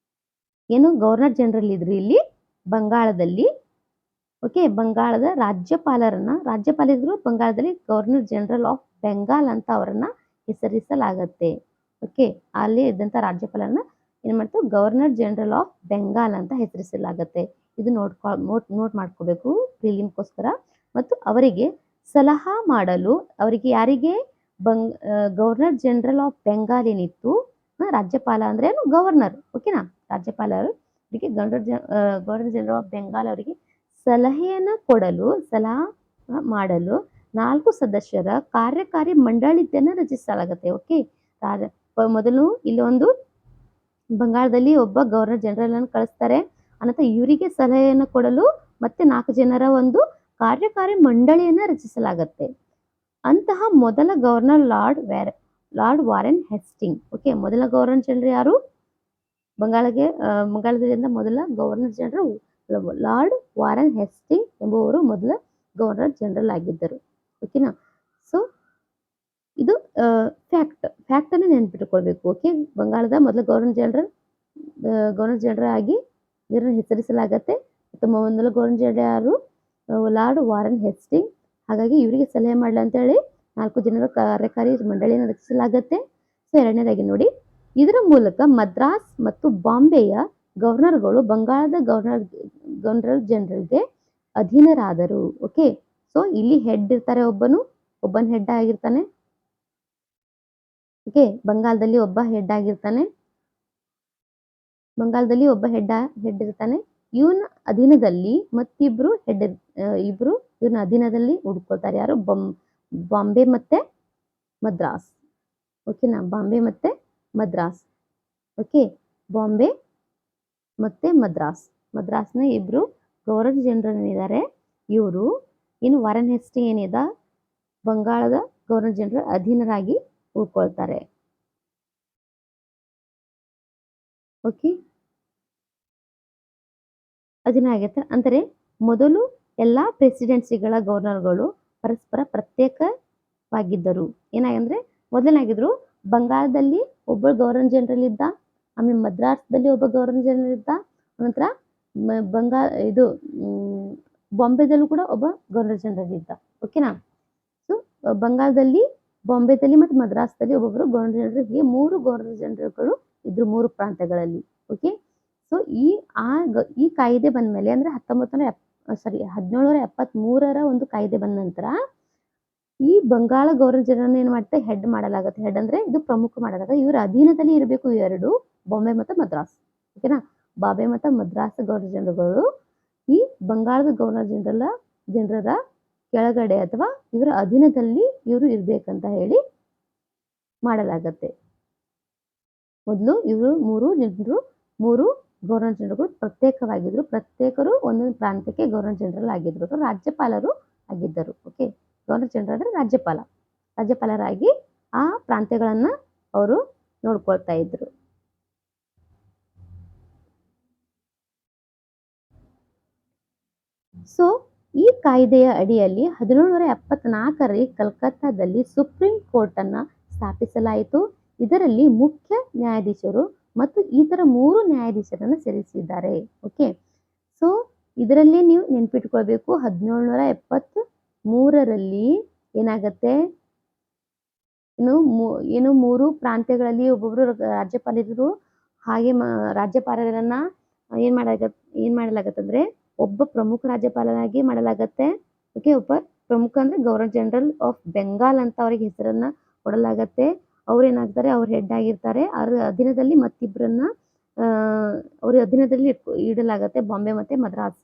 ಏನು ಗವರ್ನರ್ ಜನರಲ್ ಇದ್ರು ಇಲ್ಲಿ ಬಂಗಾಳದಲ್ಲಿ. ಓಕೆ, ಬಂಗಾಳದ ರಾಜ್ಯಪಾಲರಿದ್ರು ಬಂಗಾಳದಲ್ಲಿ ಗವರ್ನರ್ ಜನರಲ್ ಆಫ್ ಬೆಂಗಾಲ್ ಅಂತ ಅವರನ್ನ ಹೆಸರಿಸಲಾಗತ್ತೆ. ಓಕೆ, ಅಲ್ಲಿ ಇದ್ದಂತ ರಾಜ್ಯಪಾಲರನ್ನ ಏನ್ ಮಾಡ್ತಾರೆ, ಗವರ್ನರ್ ಜನರಲ್ ಆಫ್ ಬೆಂಗಾಲ್ ಅಂತ ಹೆಸರಿಸಲಾಗತ್ತೆ. ಇದು ನೋಟ್ ಮಾಡ್ಕೋಬೇಕು ಪ್ರಿಲಿಮ್ಗೋಸ್ಕರ. ಮತ್ತು ಅವರಿಗೆ ಸಲಹಾ ಮಾಡಲು ಯಾರಿಗೆ ಗವರ್ನರ್ ಜನರಲ್ ಆಫ್ ಬೆಂಗಾಲ್ ಏನಿತ್ತು, ರಾಜ್ಯಪಾಲ ಅಂದ್ರೆ ಏನು, ಗವರ್ನರ್. ಓಕೆನಾ? ರಾಜ್ಯಪಾಲರು ಗವರ್ನರ್ ಜನರಲ್ ಆಫ್ ಬೆಂಗಾಲ್ ಅವರಿಗೆ ಸಲಹಾ ಮಾಡಲು 4 ಸದಸ್ಯರ ಕಾರ್ಯಕಾರಿ ಮಂಡಳಿಯನ್ನು ರಚಿಸಲಾಗುತ್ತೆ. ಓಕೆ, ಮೊದಲು ಇಲ್ಲಿ ಒಂದು ಬಂಗಾಳದಲ್ಲಿ ಒಬ್ಬ ಗವರ್ನರ್ ಜನರಲ್ ಅನ್ನು ಕಳಿಸ್ತಾರೆ. ಅನಂತರ ಇವರಿಗೆ ಸಲಹೆಯನ್ನು ಕೊಡಲು ಮತ್ತೆ 4 ಜನರ ಒಂದು ಕಾರ್ಯಕಾರಿ ಮಂಡಳಿಯನ್ನ ರಚಿಸಲಾಗುತ್ತೆ. ಅಂತಹ ಮೊದಲ governor lord Warren Hastings. Okay, ಮೊದಲ ಗವರ್ನರ್ ಜನರಲ್ ಯಾರು? ಬಂಗಾಳದಿಂದ ಮೊದಲ governor general lord Warren Hastings ಎಂಬುವರು ಮೊದಲ ಗವರ್ನರ್ ಜನರಲ್ ಆಗಿದ್ದರು. ಓಕೆನಾ? ಸೊ ಇದು ಫ್ಯಾಕ್ಟನ್ನು ನೆನ್ಪಿಟ್ಕೊಳ್ಬೇಕು. ಓಕೆ, ಬಂಗಾಳದ ಮೊದಲ ಗವರ್ನರ್ ಜನರಲ್ ಆಗಿ ಇವರನ್ನು ಹೆಸರಿಸಲಾಗತ್ತೆ. ಮೊದಲ ಗವರ್ನರ್ ಜನರಲ್ ಯಾರು? Lord Warren Hastings. ಹಾಗಾಗಿ ಇವರಿಗೆ ಸಲಹೆ ಮಾಡಲಿ ಅಂತೇಳಿ 4 ಜನರ ಕಾರ್ಯಕಾರಿ ಮಂಡಳಿಯನ್ನು ರಚಿಸಲಾಗತ್ತೆ. ಸೊ ಎರಡನೇದಾಗಿ ನೋಡಿ, ಇದರ ಮೂಲಕ ಮದ್ರಾಸ್ ಮತ್ತು ಬಾಂಬೆಯ ಗವರ್ನರ್ಗಳು ಬಂಗಾಳದ ಗವರ್ನರ್ ಜನರಲ್ಗೆ ಅಧೀನರಾದರು. ಓಕೆ, ಸೊ ಇಲ್ಲಿ ಹೆಡ್ ಇರ್ತಾರೆ, ಒಬ್ಬನ ಹೆಡ್ ಆಗಿರ್ತಾನೆ. ಓಕೆ, ಬಂಗಾಳದಲ್ಲಿ ಒಬ್ಬ ಹೆಡ್ ಆಗಿರ್ತಾನೆ. ಹೆಡ್ ಇರ್ತಾನೆ. ಇವನ ಅಧೀನದಲ್ಲಿ ಮತ್ತಿಬ್ರು ಇವನ ಅಧೀನದಲ್ಲಿ ಉಳ್ಕೊಳ್ತಾರೆ. ಯಾರು? ಬಾಂಬೆ ಮತ್ತೆ ಮದ್ರಾಸ್. ಓಕೆನಾ? ಬಾಂಬೆ ಮತ್ತೆ ಮದ್ರಾಸ್. ಓಕೆ, ಬಾಂಬೆ ಮತ್ತೆ ಮದ್ರಾಸ್ನ ಇಬ್ರು ಗವರ್ನರ್ ಜನರಲ್ ಏನಿದ್ದಾರೆ ಇವರು ಏನು ವಾರನ್ ಹೇಸ್ಟಿಂಗ್ ಏನಿದೆ ಬಂಗಾಳದ ಗವರ್ನರ್ ಜನರಲ್ ಅಧೀನರಾಗಿ ಉಳ್ಕೊಳ್ತಾರೆ. ಓಕೆ, ಅಧೀನ ಆಗೈತೆ ಅಂದರೆ ಮೊದಲು ಎಲ್ಲಾ ಪ್ರೆಸಿಡೆನ್ಸಿಗಳ ಗವರ್ನರ್ಗಳು ಪರಸ್ಪರ ಪ್ರತ್ಯೇಕವಾಗಿದ್ದರು. ಏನಾಗಂದ್ರೆ ಮೊದಲನಾಗಿದ್ರು ಬಂಗಾಳದಲ್ಲಿ ಒಬ್ಬ ಗವರ್ನರ್ ಜನರಲ್ ಇದ್ದ, ಆಮೇಲೆ ಮದ್ರಾಸ್ದಲ್ಲಿ ಒಬ್ಬ ಗವರ್ನರ್ ಜನರಲ್ ಇದ್ದ, ನಂತರ ಬಾಂಬೆದಲ್ಲೂ ಕೂಡ ಒಬ್ಬ ಗವರ್ನರ್ ಜನರಲ್ ಇದ್ದ. ಓಕೆನಾ? ಸೊ ಬಂಗಾಳದಲ್ಲಿ, ಬಾಂಬೆದಲ್ಲಿ ಮತ್ತು ಮದ್ರಾಸ್ದಲ್ಲಿ ಒಬ್ಬೊಬ್ಬರು ಗವರ್ನರ್ ಜನರಲ್, ಹೀಗೆ 3 ಗವರ್ನರ್ ಜನರಲ್ಗಳು ಇದ್ರು 3 ಪ್ರಾಂತ್ಯಗಳಲ್ಲಿ. ಓಕೆ, ಸೊ ಈ ಕಾಯ್ದೆ ಬಂದ ಮೇಲೆ ಅಂದ್ರೆ 1773ರ ಒಂದು ಕಾಯ್ದೆ ಬಂದ ನಂತರ ಈ ಬಂಗಾಳ ಗವರ್ನರ್ ಜನರಲ್ ಏನ್ ಮಾಡುತ್ತೆ? ಹೆಡ್ ಮಾಡಲಾಗುತ್ತೆ. ಹೆಡ್ ಅಂದ್ರೆ ಇದು ಪ್ರಮುಖ ಮಾಡಲಾಗುತ್ತೆ. ಇವರ ಅಧೀನದಲ್ಲಿ ಇರಬೇಕು ಇವೆರಡು, ಬಾಂಬೆ ಮತ್ತು ಮದ್ರಾಸ್. ಓಕೆನಾ? ಬಾಂಬೆ ಮತ್ತು ಮದ್ರಾಸ್ ಗವರ್ನರ್ ಜನರಲ್ಗಳು ಈ ಬಂಗಾಳದ ಗವರ್ನರ್ ಜನರರ ಕೆಳಗಡೆ ಅಥವಾ ಇವರ ಅಧೀನದಲ್ಲಿ ಇವರು ಇರ್ಬೇಕಂತ ಹೇಳಿ ಮಾಡಲಾಗತ್ತೆ. ಮೊದಲು ಇವರು 3 ಗವರ್ನರ್ ಜನರಲ್ಗಳು ಪ್ರತ್ಯೇಕವಾಗಿದ್ರು. ಪ್ರತ್ಯೇಕರು ಒಂದೊಂದು ಪ್ರಾಂತ್ಯಕ್ಕೆ ಗವರ್ನರ್ ಜನರಲ್ ಆಗಿದ್ರು ಅಥವಾ ರಾಜ್ಯಪಾಲರು ಆಗಿದ್ದರು. ಓಕೆ, ಗವರ್ನರ್ ಜನರಲ್ ಅಂದ್ರೆ ರಾಜ್ಯಪಾಲರಾಗಿ ಆ ಪ್ರಾಂತ್ಯಗಳನ್ನ ಅವರು ನೋಡ್ಕೊಳ್ತಾ ಇದ್ರು. ಸೊ ಈ ಕಾಯ್ದೆಯ ಅಡಿಯಲ್ಲಿ 1774ರಲ್ಲಿ ಕಲ್ಕತ್ತಾದಲ್ಲಿ ಸುಪ್ರೀಂ ಕೋರ್ಟ್ ಅನ್ನ ಸ್ಥಾಪಿಸಲಾಯಿತು. ಇದರಲ್ಲಿ ಮುಖ್ಯ ನ್ಯಾಯಾಧೀಶರು ಮತ್ತು ಇತರ 3 ನ್ಯಾಯಾಧೀಶರನ್ನು ಸೇರಿಸಿದ್ದಾರೆ. ಓಕೆ, ಸೊ ಇದರಲ್ಲಿ ನೀವು ನೆನ್ಪಿಟ್ಕೊಳ್ಬೇಕು, 1773ರಲ್ಲಿ ಏನಾಗತ್ತೆ, ಏನು 3 ಪ್ರಾಂತ್ಯಗಳಲ್ಲಿ ಒಬ್ಬೊಬ್ರು ರಾಜ್ಯಪಾಲರಿದ್ರು. ಹಾಗೆ ರಾಜ್ಯಪಾಲರನ್ನ ಏನ್ ಮಾಡಲಾಗತ್ತಂದ್ರೆ ಒಬ್ಬ ಪ್ರಮುಖ ರಾಜ್ಯಪಾಲನಾಗಿ ಮಾಡಲಾಗತ್ತೆ. ಓಕೆ, ಒಬ್ಬ ಪ್ರಮುಖ ಅಂದ್ರೆ ಗವರ್ನರ್ ಜನರಲ್ ಆಫ್ ಬೆಂಗಾಲ್ ಅಂತ ಅವರಿಗೆ ಹೆಸರನ್ನ ಕೊಡಲಾಗತ್ತೆ. ಅವ್ರು ಏನಾಗ್ತಾರೆ? ಅವ್ರ ಹೆಡ್ ಆಗಿರ್ತಾರೆ. ಅವ್ರ ಅಧೀನದಲ್ಲಿ ಮತ್ತಿಬ್ಬರನ್ನ ಅವ್ರ ಅಧೀನದಲ್ಲಿ ಇಡಲಾಗತ್ತೆ, ಬಾಂಬೆ ಮತ್ತೆ ಮದ್ರಾಸ್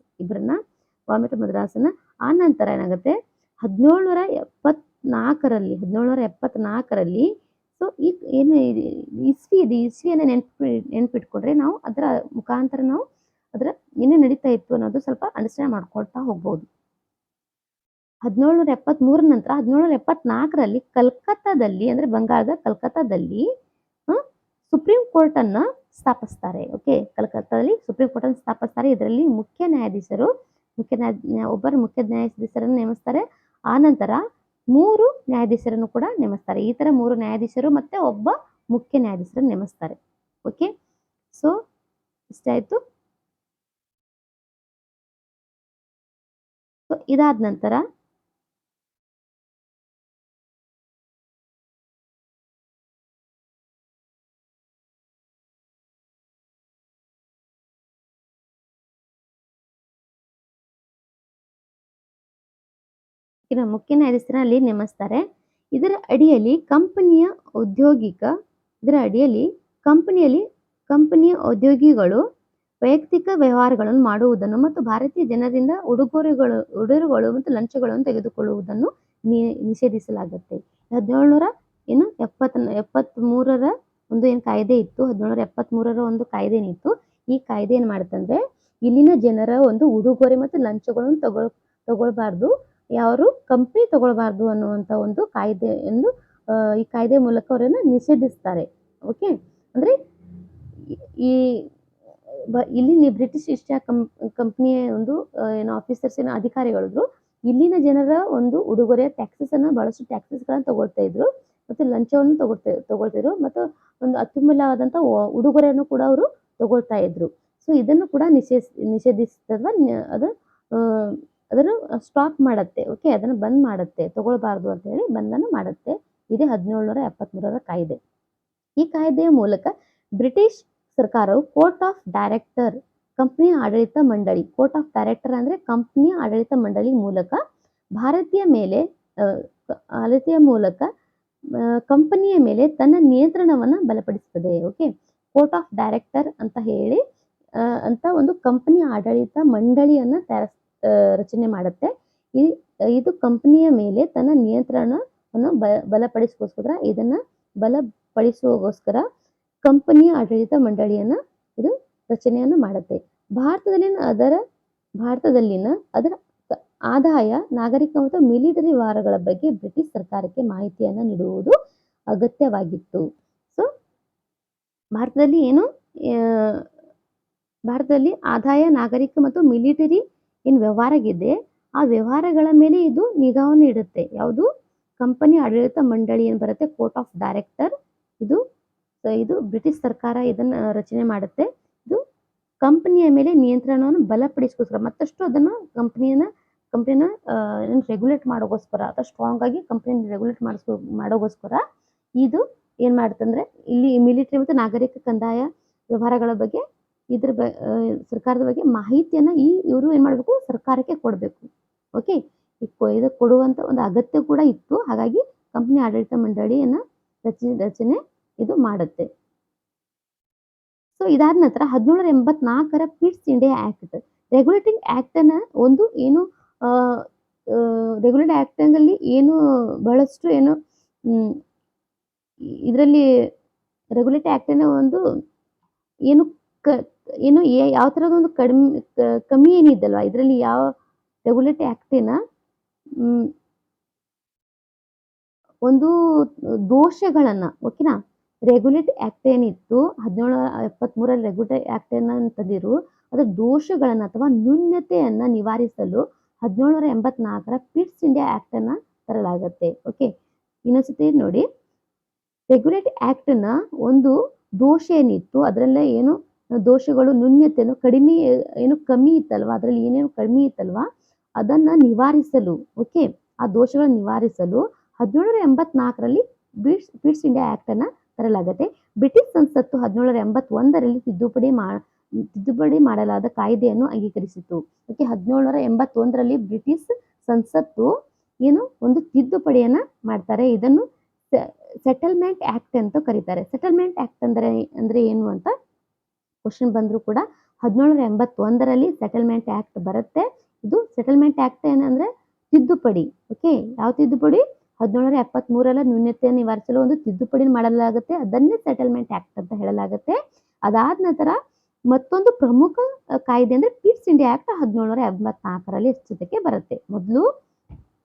ಮದ್ರಾಸನ್ನ. ಆ ನಂತರ ಏನಾಗುತ್ತೆ? 1774ರಲ್ಲಿ ಸೊ ಈ ಏನು ಇಸ್ವಿಯನ್ನು ನೆನ್ಪಿಟ್ಕೊಂಡ್ರೆ ನಾವು ಅದರ ಮುಖಾಂತರ ನಾವು ಅದರ ಏನೇ ನಡೀತಾ ಇತ್ತು ಅನ್ನೋದು ಸ್ವಲ್ಪ ಅಂಡರ್ಸ್ಟ್ಯಾಂಡ್ ಮಾಡ್ಕೊಳ್ತಾ ಹೋಗ್ಬೋದು. 1773 ನಂತರ 1774ರಲ್ಲಿ ಕಲ್ಕತ್ತಾದಲ್ಲಿ ಅಂದ್ರೆ ಬಂಗಾಳದ ಕಲ್ಕತ್ತಾದಲ್ಲಿ ಸುಪ್ರೀಂ ಕೋರ್ಟ್ ಅನ್ನ ಸ್ಥಾಪಿಸ್ತಾರೆ. ಓಕೆ, ಕಲ್ಕತ್ತಾದಲ್ಲಿ ಸುಪ್ರೀಂ ಕೋರ್ಟ್ ಅನ್ನು ಸ್ಥಾಪಿಸ್ತಾರೆ. ಇದರಲ್ಲಿ ಮುಖ್ಯ ನ್ಯಾಯಾಧೀಶರನ್ನು ನೇಮಿಸ್ತಾರೆ. ಆ ನಂತರ 3 ನ್ಯಾಯಾಧೀಶರನ್ನು ಕೂಡ ನೇಮಿಸ್ತಾರೆ. ಈ ತರ 3 ನ್ಯಾಯಾಧೀಶರು ಮತ್ತೆ ಒಬ್ಬ ಮುಖ್ಯ ನ್ಯಾಯಾಧೀಶರನ್ನು ನೇಮಿಸ್ತಾರೆ. ಓಕೆ, ಸೊ ಇಷ್ಟಾಯ್ತು. ಸೊ ಇದಾದ ನಂತರ ಮುಖ್ಯ ನ್ಯಾಯಾಧೀಶರಲ್ಲಿ ನೇಮಿಸ್ತಾರೆ. ಇದರ ಅಡಿಯಲ್ಲಿ ಕಂಪನಿಯ ಉದ್ಯೋಗಿಗಳು ವೈಯಕ್ತಿಕ ವ್ಯವಹಾರಗಳನ್ನು ಮಾಡುವುದನ್ನು ಮತ್ತು ಭಾರತೀಯ ಜನರಿಂದ ಉಡುಗೊರೆಗಳು ಮತ್ತು ಲಂಚಗಳನ್ನು ತೆಗೆದುಕೊಳ್ಳುವುದನ್ನು ನಿಷೇಧಿಸಲಾಗುತ್ತೆ. 1773ರ ಒಂದು ಏನು ಕಾಯ್ದೆ ಇತ್ತು, 1773ರ ಒಂದು ಕಾಯ್ದೆ ಏನಿತ್ತು, ಈ ಕಾಯ್ದೆ ಏನ್ ಮಾಡುತ್ತಂದ್ರೆ ಇಲ್ಲಿನ ಜನರ ಒಂದು ಉಡುಗೊರೆ ಮತ್ತು ಲಂಚಗಳನ್ನು ತಗೊಳ್ಬಾರ್ದು, ಯಾರು ಕಂಪನಿ ತಗೊಳ್ಬಾರ್ದು ಅನ್ನುವಂತ ಒಂದು ಕಾಯ್ದೆ ಎಂದು ಈ ಕಾಯ್ದೆ ಮೂಲಕ ಅವರನ್ನು ನಿಷೇಧಿಸ್ತಾರೆ. ಓಕೆ, ಅಂದ್ರೆ ಇಲ್ಲಿ ಬ್ರಿಟಿಷ್ ಈಸ್ಟ್ ಇಂಡಿಯಾ ಕಂಪನಿಯ ಒಂದು ಏನು ಆಫೀಸರ್ಸ್ ಅಧಿಕಾರಿಗಳು ಇಲ್ಲಿನ ಜನರ ಒಂದು ಉಡುಗೊರೆ ಬಹಳಷ್ಟು ಟ್ಯಾಕ್ಸಸ್ಗಳನ್ನ ತಗೊಳ್ತಾ ಇದ್ರು. ಮತ್ತು ಲಂಚವನ್ನು ತಗೊಳ್ತಿದ್ರು ಮತ್ತು ಒಂದು ಅತ್ಯುಮೂಲ್ಯವಾದಂಥ ಉಡುಗೊರೆಯನ್ನು ಕೂಡ ಅವರು ತಗೊಳ್ತಾ ಇದ್ರು. ಸೊ ಇದನ್ನು ಕೂಡ ನಿಷೇಧಿಸುತ್ತೆ ಅಥವಾ ಅದು ಅದನ್ನು ಸ್ಟಾಪ್ ಮಾಡುತ್ತೆ. ಓಕೆ, ಅದನ್ನು ಬಂದ್ ಮಾಡುತ್ತೆ, ತಗೊಳ್ಬಾರ್ದು ಅಂತ ಹೇಳಿ ಬಂಧನ ಮಾಡುತ್ತೆ. ಇದೇ 1773ರ ಕಾಯ್ದೆ. ಈ ಕಾಯ್ದೆಯ ಮೂಲಕ ಬ್ರಿಟಿಷ್ ಸರ್ಕಾರವು ಕೋರ್ಟ್ ಆಫ್ ಡೈರೆಕ್ಟರ್ ಕಂಪನಿಯ ಆಡಳಿತ ಮಂಡಳಿ, ಕೋರ್ಟ್ ಆಫ್ ಡೈರೆಕ್ಟರ್ ಅಂದ್ರೆ ಕಂಪನಿಯ ಆಡಳಿತ ಮಂಡಳಿ ಮೂಲಕ ಭಾರತೀಯ ಮೂಲಕ ಕಂಪನಿಯ ಮೇಲೆ ತನ್ನ ನಿಯಂತ್ರಣವನ್ನ ಬಲಪಡಿಸುತ್ತದೆ. ಓಕೆ, ಕೋರ್ಟ್ ಆಫ್ ಡೈರೆಕ್ಟರ್ ಅಂತ ಹೇಳಿ ಅಂತ ಒಂದು ಕಂಪನಿಯ ಆಡಳಿತ ಮಂಡಳಿಯನ್ನ ರಚನೆ ಮಾಡುತ್ತೆ. ಇದು ಕಂಪನಿಯ ಮೇಲೆ ತನ್ನ ನಿಯಂತ್ರಣವನ್ನು ಬಲಪಡಿಸೋಸ್ಕರ ಇದನ್ನ ಬಲಪಡಿಸುವಗೋಸ್ಕರ ಕಂಪನಿಯ ಆಡಳಿತ ಮಂಡಳಿಯನ್ನ ಇದು ರಚನೆಯನ್ನು ಮಾಡುತ್ತೆ. ಭಾರತದಲ್ಲಿನ ಅದರ ಆದಾಯ, ನಾಗರಿಕ ಮತ್ತು ಮಿಲಿಟರಿ ವ್ಯವಹಾರಗಳ ಬಗ್ಗೆ ಬ್ರಿಟಿಷ್ ಸರ್ಕಾರಕ್ಕೆ ಮಾಹಿತಿಯನ್ನು ನೀಡುವುದು ಅಗತ್ಯವಾಗಿತ್ತು. ಸೊ ಭಾರತದಲ್ಲಿ ಆದಾಯ, ನಾಗರಿಕ ಮತ್ತು ಮಿಲಿಟರಿ ಏನು ವ್ಯವಹಾರಗಿದೆ ಆ ವ್ಯವಹಾರಗಳ ಮೇಲೆ ಇದು ನಿಗಾವನ್ನು ಇಡುತ್ತೆ. ಯಾವುದು? ಕಂಪನಿ ಆಡಳಿತ ಮಂಡಳಿ ಏನು ಬರುತ್ತೆ, ಕೋರ್ಟ್ ಆಫ್ ಡೈರೆಕ್ಟರ್, ಇದು ಬ್ರಿಟಿಷ್ ಸರ್ಕಾರ ಇದನ್ನ ರಚನೆ ಮಾಡುತ್ತೆ. ಇದು ಕಂಪನಿಯ ಮೇಲೆ ನಿಯಂತ್ರಣವನ್ನು ಬಲಪಡಿಸೋಸ್ಕರ ಮತ್ತಷ್ಟು ಅದನ್ನ ಕಂಪನಿನ ರೆಗ್ಯುಲೇಟ್ ಮಾಡೋಗೋಸ್ಕರ ಅಥವಾ ಸ್ಟ್ರಾಂಗ್ ಆಗಿ ಕಂಪನಿ ರೆಗ್ಯುಲೇಟ್ ಮಾಡೋಗೋಸ್ಕರ ಇದು ಏನ್ ಮಾಡುತ್ತಂದ್ರೆ ಇಲ್ಲಿ ಮಿಲಿಟರಿ ಮತ್ತು ನಾಗರಿಕ ಕಂದಾಯ ವ್ಯವಹಾರಗಳ ಬಗ್ಗೆ ಸರ್ಕಾರದ ಬಗ್ಗೆ ಮಾಹಿತಿಯನ್ನ ಇವರು ಏನ್ ಮಾಡ್ಬೇಕು, ಸರ್ಕಾರಕ್ಕೆ ಕೊಡಬೇಕು. ಓಕೆ, ಇದು ಕೊಡುವಂತ ಒಂದು ಅಗತ್ಯ ಕೂಡ ಇತ್ತು. ಹಾಗಾಗಿ ಕಂಪನಿ ಆಡಳಿತ ಮಂಡಳಿಯನ್ನ ರಚನೆ ಇದು ಮಾಡುತ್ತೆ. ಸೊ ಇದಾದ ನಂತರ 1784ರ Pitt's India act, regulating act ಅನ್ನ ಒಂದು ಏನು ರೆಗ್ಯುಲೇಟಿಂಗ್ ಆಕ್ಟ್ ಅಲ್ಲಿ ಏನು ಬಹಳಷ್ಟು ಏನು ಇದರಲ್ಲಿ ರೆಗ್ಯುಲೇಟಿಂಗ್ ಆಕ್ಟ್ ಅನ್ನ ಒಂದು ಏನು ಯಾವ ತರದ ಒಂದು ಕಮ್ಮಿ ಏನಿದ್ದಲ್ವಾ ಇದರಲ್ಲಿ ಯಾವ ರೆಗ್ಯುಲೇಟಿಂಗ್ ಆಕ್ಟಿನ ಒಂದು ದೋಷಗಳನ್ನ, ಓಕೆನಾ, ರೆಗ್ಯುಲೇಟಿಂಗ್ ಆಕ್ಟ್ ಏನಿತ್ತು 1773ರಲ್ಲಿ ರೆಗ್ಯುಲೇಟಿಂಗ್ ಆಕ್ಟ್ ತಂದಿರು ಅದರ ದೋಷಗಳನ್ನ ಅಥವಾ ನ್ಯೂನ್ಯತೆಯನ್ನ ನಿವಾರಿಸಲು 1784ರ ಪಿಟ್ಸ್ ಇಂಡಿಯಾ ಆಕ್ಟ್ ಅನ್ನ ತರಲಾಗುತ್ತೆ. ಓಕೆ, ಇನ್ನೊಂದ್ಸತಿ ನೋಡಿ, ರೆಗ್ಯುಲೇಟಿಂಗ್ ಆಕ್ಟ್ ನ ಒಂದು ದೋಷ ಏನಿತ್ತು ಅದರಲ್ಲೇ ಏನು ದೋಷಗಳು, ನ್ಯೂನ್ಯತೆಯನ್ನು ಕಮ್ಮಿ ಇತ್ತಲ್ವಾ, ಅದರಲ್ಲಿ ಏನೇನು ಕಡಿಮೆ ಇತ್ತಲ್ವಾ ಅದನ್ನ ನಿವಾರಿಸಲು, ಓಕೆ, ಆ ದೋಷಗಳನ್ನು ನಿವಾರಿಸಲು 1784ರಲ್ಲಿ ಪಿಟ್ಸ್ ಇಂಡಿಯಾ ಆಕ್ಟ್ ಅನ್ನ ತರಲಾಗುತ್ತೆ. ಬ್ರಿಟಿಷ್ ಸಂಸತ್ತು 1781ರಲ್ಲಿ ತಿದ್ದುಪಡಿ ಮಾಡಲಾದ ಕಾಯ್ದೆಯನ್ನು ಅಂಗೀಕರಿಸಿತು. ಓಕೆ, 1781ರಲ್ಲಿ ಬ್ರಿಟಿಷ್ ಸಂಸತ್ತು ಏನು ಒಂದು ತಿದ್ದುಪಡಿಯನ್ನ ಮಾಡ್ತಾರೆ. ಇದನ್ನು ಸೆಟಲ್ಮೆಂಟ್ ಆಕ್ಟ್ ಅಂತ ಕರೀತಾರೆ. ಸೆಟಲ್ಮೆಂಟ್ ಆಕ್ಟ್ ಅಂದ್ರೆ ಏನು ಅಂತ ಕ್ವಶನ್ ಬಂದ್ರು ಕೂಡ 1781ರಲ್ಲಿ ಸೆಟಲ್ಮೆಂಟ್ ಆಕ್ಟ್ ಬರುತ್ತೆ. ಇದು ಸೆಟಲ್ಮೆಂಟ್ ಆಕ್ಟ್ ಏನಂದ್ರೆ ತಿದ್ದುಪಡಿ. ಓಕೆ, ಯಾವ ತಿದ್ದುಪಡಿ? 1773ರ ನ್ಯೂನತೆಯನ್ನು ನಿವಾರಿಸಲು ಒಂದು ತಿದ್ದುಪಡಿ ಮಾಡಲಾಗುತ್ತೆ. ಅದನ್ನೇ ಸೆಟಲ್ಮೆಂಟ್ ಆಕ್ಟ್ ಅಂತ ಹೇಳಲಾಗುತ್ತೆ. ಅದಾದ ನಂತರ ಮತ್ತೊಂದು ಪ್ರಮುಖ ಕಾಯ್ದೆ ಅಂದ್ರೆ ಪಿಟ್ಸ್ ಇಂಡಿಯಾ ಆಕ್ಟ್ 1784ರಲ್ಲಿ ಅಸ್ತಿತ್ವಕ್ಕೆ ಬರುತ್ತೆ. ಮೊದಲು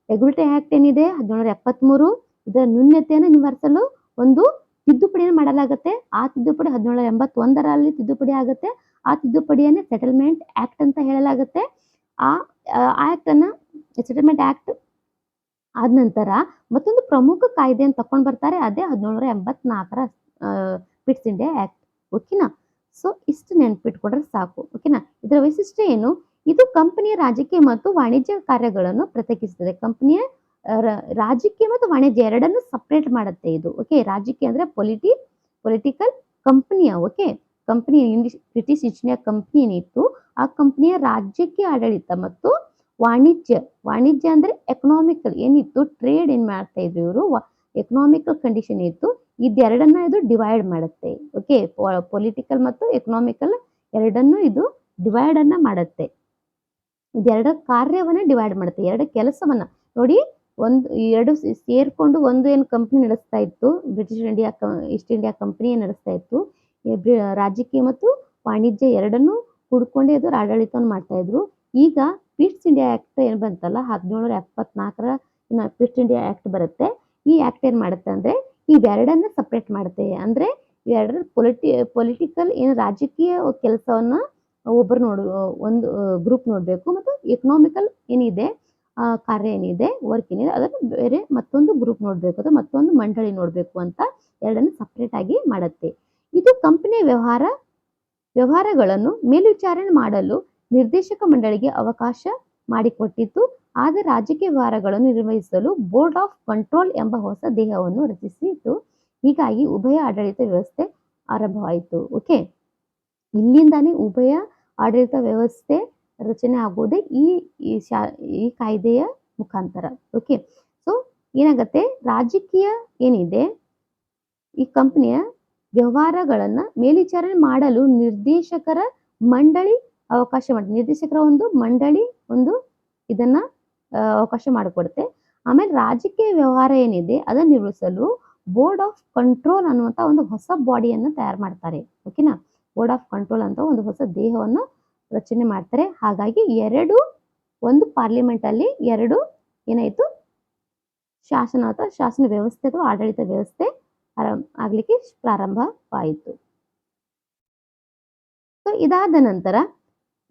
ರೆಗ್ಯುಲೇಟಿಂಗ್ ಆಕ್ಟ್ ಏನಿದೆ 1773, ಇದರ ನ್ಯೂನತೆಯನ್ನು ನಿವಾರಿಸಲು ಒಂದು ತಿದ್ದುಪಡಿಯನ್ನು ಮಾಡಲಾಗುತ್ತೆ. ಆ ತಿದ್ದುಪಡಿ 1781ರಲ್ಲಿ ತಿದ್ದುಪಡಿ ಆಗುತ್ತೆ. ಆ ತಿದ್ದುಪಡಿಯನ್ನೇ ಸೆಟಲ್ಮೆಂಟ್ ಆಕ್ಟ್ ಅಂತ ಹೇಳಲಾಗುತ್ತೆ. ಆ ಆಕ್ಟ್ ಅನ್ನ ಸೆಟಲ್ಮೆಂಟ್ ಆಕ್ಟ್ ಆದ ನಂತರ ಮತ್ತೊಂದು ಪ್ರಮುಖ ಕಾಯ್ದೆಯನ್ನು ತಕೊಂಡ್ ಬರ್ತಾರೆ. ಅದೇ 1784ರ ಪಿಟ್ಸ್ ಇಂಡಿಯಾ ಆಕ್ಟ್. ಓಕೆನಾ, ಸೊ ಇಷ್ಟು ನೆನ್ಪಿಟ್ಕೊಂಡ್ರೆ ಸಾಕು. ಓಕೆನಾ, ಇದರ ವೈಶಿಷ್ಟ್ಯ ಏನು? ಇದು ಕಂಪನಿಯ ರಾಜಕೀಯ ಮತ್ತು ವಾಣಿಜ್ಯ ಕಾರ್ಯಗಳನ್ನು ಪ್ರತ್ಯೇಕಿಸುತ್ತದೆ. ಕಂಪನಿಯ ರಾಜಕೀಯ ಮತ್ತು ವಾಣಿಜ್ಯ ಎರಡನ್ನು ಸಪರೇಟ್ ಮಾಡುತ್ತೆ ಇದು. ಓಕೆ, ರಾಜಕೀಯ ಅಂದ್ರೆ ಪೊಲಿಟಿಕಲ್, ಕಂಪನಿಯ okay company British East India company ಏನಿತ್ತು ಆ ಕಂಪನಿಯ ರಾಜಕೀಯ ಆಡಳಿತ ಮತ್ತು ವಾಣಿಜ್ಯ ಅಂದ್ರೆ ಎಕನಾಮಿಕಲ್ ಏನಿತ್ತು, ಟ್ರೇಡ್ ಏನ್ ಮಾಡ್ತಾ ಇದ್ರು ಇವರು, ಎಕನಾಮಿಕಲ್ ಕಂಡೀಷನ್ ಇತ್ತು. ಇದೆರಡನ್ನ ಇದು ಡಿವೈಡ್ ಮಾಡುತ್ತೆ. ಓಕೆ, ಪೊಲಿಟಿಕಲ್ ಮತ್ತು ಎಕನಾಮಿಕಲ್ ಎರಡನ್ನು ಇದು ಡಿವೈಡ್ ಅನ್ನ ಮಾಡುತ್ತೆ. ಇದೆರಡ ಕಾರ್ಯವನ್ನ ಡಿವೈಡ್ ಮಾಡುತ್ತೆ, ಎರಡು ಕೆಲಸವನ್ನ. ನೋಡಿ, ಎರಡು ಸೇರ್ಕೊಂಡು ಒಂದು ಏನು ಕಂಪನಿ ನಡೆಸ್ತಾ ಇತ್ತು, ಬ್ರಿಟಿಷ್ ಈಸ್ಟ್ ಇಂಡಿಯಾ ಕಂಪನಿ ನಡೆಸ್ತಾ ಇತ್ತು. ರಾಜಕೀಯ ಮತ್ತು ವಾಣಿಜ್ಯ ಎರಡನ್ನು ಕೂಡ್ಕೊಂಡೇ ಇದು ಆಡಳಿತವನ್ನು ಮಾಡ್ತಾ ಇದ್ರು. ಈಗ ಪಿಟ್ಸ್ ಇಂಡಿಯಾ ಆಕ್ಟ್ ಏನ್ ಬಂತಲ್ಲ 1774ರ ಪಿಟ್ಸ್ ಇಂಡಿಯಾ ಆಕ್ಟ್ ಬರುತ್ತೆ. ಈ ಆಕ್ಟ್ ಏನ್ ಮಾಡುತ್ತೆ ಅಂದ್ರೆ ಇವೆರಡನ್ನ ಸಪರೇಟ್ ಮಾಡುತ್ತೆ. ಅಂದ್ರೆ ಇವೆರಡರ ಪೊಲಿಟಿಕಲ್ ಏನು ರಾಜಕೀಯ ಕೆಲಸವನ್ನ ಒಂದು ಗ್ರೂಪ್ ನೋಡ್ಬೇಕು ಮತ್ತು ಎಕನಾಮಿಕಲ್ ಏನಿದೆ ಕಾರ್ಯ ಏನಿದೆ, ವರ್ಕ್ ಏನಿದೆ ಅದನ್ನು ಬೇರೆ ಮತ್ತೊಂದು ಗ್ರೂಪ್ ನೋಡಬೇಕು ಅಥವಾ ಮತ್ತೊಂದು ಮಂಡಳಿ ನೋಡಬೇಕು ಅಂತ ಎರಡನ್ನು ಸಪ್ರೇಟ್ ಆಗಿ ಮಾಡುತ್ತೆ. ಇದು ಕಂಪನಿಯ ವ್ಯವಹಾರಗಳನ್ನು ಮೇಲ್ವಿಚಾರಣೆ ಮಾಡಲು ನಿರ್ದೇಶಕ ಮಂಡಳಿಗೆ ಅವಕಾಶ ಮಾಡಿಕೊಟ್ಟಿತು. ಆದರೆ ರಾಜಕೀಯ ವ್ಯವಹಾರಗಳನ್ನು ನಿರ್ವಹಿಸಲು ಬೋರ್ಡ್ ಆಫ್ ಕಂಟ್ರೋಲ್ ಎಂಬ ಹೊಸ ದೇಹವನ್ನು ರಚಿಸಿತು. ಹೀಗಾಗಿ ಉಭಯ ಆಡಳಿತ ವ್ಯವಸ್ಥೆ ಆರಂಭವಾಯಿತು. ಓಕೆ, ಇಲ್ಲಿಂದಾನೇ ಉಭಯ ಆಡಳಿತ ವ್ಯವಸ್ಥೆ ರಚನೆ ಆಗುವುದೇ ಈ ಕಾಯ್ದೆಯ ಮುಖಾಂತರ. ಓಕೆ, ಸೊ ಏನಾಗತ್ತೆ, ರಾಜಕೀಯ ಏನಿದೆ ಈ ಕಂಪನಿಯ ವ್ಯವಹಾರಗಳನ್ನ ಮೇಲ್ವಿಚಾರಣೆ ಮಾಡಲು ನಿರ್ದೇಶಕರ ಮಂಡಳಿ ಅವಕಾಶ ಮಾಡಿ, ನಿರ್ದೇಶಕರ ಒಂದು ಮಂಡಳಿ ಇದನ್ನ ಅವಕಾಶ ಮಾಡಿಕೊಡುತ್ತೆ. ಆಮೇಲೆ ರಾಜಕೀಯ ವ್ಯವಹಾರ ಏನಿದೆ ಅದನ್ನ ನಿರ್ವಹಿಸಲು ಬೋರ್ಡ್ ಆಫ್ ಕಂಟ್ರೋಲ್ ಅನ್ನುವಂತ ಒಂದು ಹೊಸ ಬಾಡಿಯನ್ನು ತಯಾರು ಮಾಡ್ತಾರೆ. ಓಕೆನಾ, ಬೋರ್ಡ್ ಆಫ್ ಕಂಟ್ರೋಲ್ ಅಂತ ಒಂದು ಹೊಸ ದೇಹವನ್ನು ರಚನೆ ಮಾಡ್ತಾರೆ. ಹಾಗಾಗಿ ಒಂದು ಪಾರ್ಲಿಮೆಂಟ್ ಅಲ್ಲಿ ಏನಾಯ್ತು, ಶಾಸನ ವ್ಯವಸ್ಥೆ ಅಥವಾ ಆಡಳಿತ ವ್ಯವಸ್ಥೆ ಆಗ್ಲಿಕ್ಕೆ ಪ್ರಾರಂಭವಾಯಿತು. ಸೊ ಇದಾದ ನಂತರ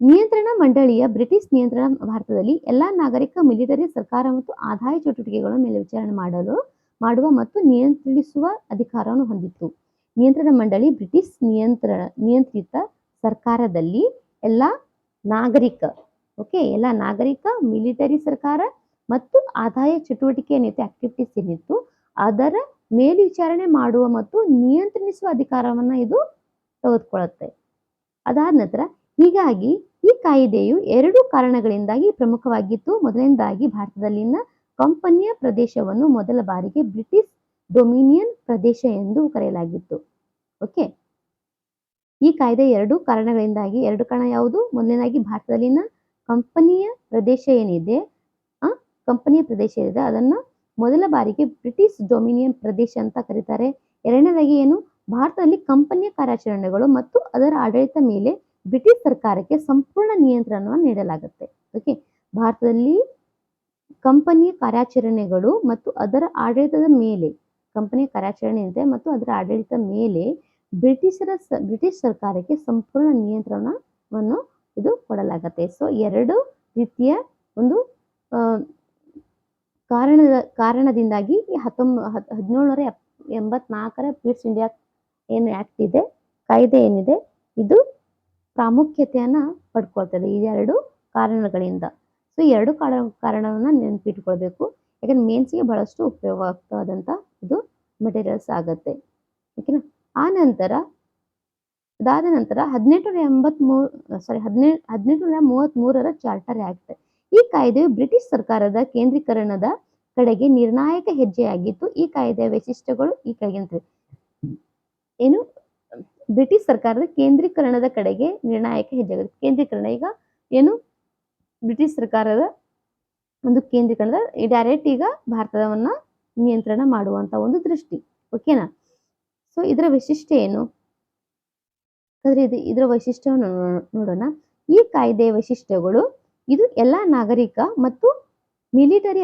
ನಿಯಂತ್ರಣ ಮಂಡಳಿಯ ಬ್ರಿಟಿಷ್ ನಿಯಂತ್ರಣ ಭಾರತದಲ್ಲಿ ಎಲ್ಲಾ ನಾಗರಿಕ, ಮಿಲಿಟರಿ, ಸರ್ಕಾರ ಮತ್ತು ಆದಾಯ ಚಟುವಟಿಕೆಗಳ ಮೇಲೆ ವಿಚಾರಣೆ ಮಾಡುವ ಮತ್ತು ನಿಯಂತ್ರಿಸುವ ಅಧಿಕಾರವನ್ನು ಹೊಂದಿತ್ತು. ನಿಯಂತ್ರಣ ಮಂಡಳಿ ಬ್ರಿಟಿಷ್ ನಿಯಂತ್ರಿತ ಸರ್ಕಾರದಲ್ಲಿ ಎಲ್ಲಾ ನಾಗರಿಕ, ಮಿಲಿಟರಿ, ಸರ್ಕಾರ ಮತ್ತು ಆದಾಯ ಚಟುವಟಿಕೆ ಏನಿತ್ತು, ಆಕ್ಟಿವಿಟೀಸ್ ಏನಿತ್ತು ಅದರ ಮೇಲ್ವಿಚಾರಣೆ ಮಾಡುವ ಮತ್ತು ನಿಯಂತ್ರಿಸುವ ಅಧಿಕಾರವನ್ನ ಇದು ತೆಗೆದುಕೊಳ್ಳುತ್ತೆ. ಅದಾದ ನಂತರ ಹೀಗಾಗಿ ಈ ಕಾಯ್ದೆಯು 2 ಕಾರಣಗಳಿಂದಾಗಿ ಪ್ರಮುಖವಾಗಿತ್ತು. ಮೊದಲನೇದಾಗಿ ಭಾರತದಲ್ಲಿನ ಕಂಪನಿಯ ಪ್ರದೇಶವನ್ನು ಮೊದಲ ಬಾರಿಗೆ ಬ್ರಿಟಿಷ್ ಡೊಮಿನಿಯನ್ ಪ್ರದೇಶ ಎಂದು ಕರೆಯಲಾಗಿತ್ತು. ಓಕೆ, ಈ ಕಾಯ್ದೆ 2 ಕಾರಣಗಳಿಂದಾಗಿ, 2 ಕಾರಣ ಯಾವುದು? ಮೊದಲನೇದಾಗಿ ಭಾರತದಲ್ಲಿನ ಕಂಪನಿಯ ಪ್ರದೇಶ ಏನಿದೆ ಅದನ್ನ ಮೊದಲ ಬಾರಿಗೆ ಬ್ರಿಟಿಷ್ ಡೊಮಿನಿಯನ್ ಪ್ರದೇಶ ಅಂತ ಕರೀತಾರೆ. ಎರಡನೇದಾಗಿ ಏನು, ಭಾರತದಲ್ಲಿ ಕಂಪನಿಯ ಕಾರ್ಯಾಚರಣೆಗಳು ಮತ್ತು ಅದರ ಆಡಳಿತ ಮೇಲೆ ಬ್ರಿಟಿಷ್ ಸರ್ಕಾರಕ್ಕೆ ಸಂಪೂರ್ಣ ನಿಯಂತ್ರಣವನ್ನು ನೀಡಲಾಗುತ್ತೆ. ಓಕೆ, ಭಾರತದಲ್ಲಿ ಕಂಪನಿಯ ಕಾರ್ಯಾಚರಣೆಗಳು ಮತ್ತು ಅದರ ಆಡಳಿತದ ಮೇಲೆ ಬ್ರಿಟಿಷ್ ಸರ್ಕಾರಕ್ಕೆ ಸಂಪೂರ್ಣ ನಿಯಂತ್ರಣವನ್ನು ಇದು ಕೊಡಲಾಗುತ್ತೆ. ಸೊ 2 ರೀತಿಯ ಒಂದು ಕಾರಣದಿಂದಾಗಿ 1784ರ ಕ್ವಿಟ್ಸ್ ಇಂಡಿಯಾ ಆಕ್ಟ್ ಇದೆ, ಕಾಯ್ದೆ ಏನಿದೆ ಇದು ಪ್ರಾಮುಖ್ಯತೆಯನ್ನ ಪಡ್ಕೊಳ್ತದೆ ಈ 2 ಕಾರಣಗಳಿಂದ. ಸೊ 2 ಕಾರಣವನ್ನ ನೆನಪಿಟ್ಕೊಳ್ಬೇಕು, ಯಾಕಂದ್ರೆ ಮೇನ್ಸ್ಗೆ ಬಹಳಷ್ಟು ಉಪಯೋಗವಾದಂತ ಇದು ಮೆಟೀರಿಯಲ್ಸ್ ಆಗತ್ತೆ. ಓಕೆನಾ. ಅದಾದ ನಂತರ 1833ರ ಚಾರ್ಟರ್ ಆಕ್ಟ್. ಈ ಕಾಯ್ದೆಯು ಬ್ರಿಟಿಷ್ ಸರ್ಕಾರದ ಕೇಂದ್ರೀಕರಣದ ಕಡೆಗೆ ನಿರ್ಣಾಯಕ ಹೆಜ್ಜೆಯಾಗಿತ್ತು. ಈ ಕಾಯ್ದೆಯ ವೈಶಿಷ್ಟ್ಯಗಳು ಈ ಕೆಳಗಿನಂತಿವೆ. ಏನು, ಬ್ರಿಟಿಷ್ ಸರ್ಕಾರದ ಕೇಂದ್ರೀಕರಣದ ಕಡೆಗೆ ನಿರ್ಣಾಯಕ ಹೆಜ್ಜೆಯಾಗುತ್ತೆ. ಕೇಂದ್ರೀಕರಣ ಈಗ ಏನು, ಬ್ರಿಟಿಷ್ ಸರ್ಕಾರದ ಒಂದು ಕೇಂದ್ರೀಕರಣದ ಡೈರೆಕ್ಟ್ ಈಗ ಭಾರತವನ್ನ ನಿಯಂತ್ರಣ ಮಾಡುವಂತ ಒಂದು ದೃಷ್ಟಿ. ಓಕೆನಾ. ಸೊ ಇದರ ವೈಶಿಷ್ಟ್ಯ ಏನು, ಇದರ ವೈಶಿಷ್ಟ್ಯವನ್ನು ನೋಡೋಣ. ಈ ಕಾಯ್ದೆಯ ವೈಶಿಷ್ಟ್ಯಗಳು, ಇದು ಎಲ್ಲಾ ನಾಗರಿಕ ಮತ್ತು ಮಿಲಿಟರಿ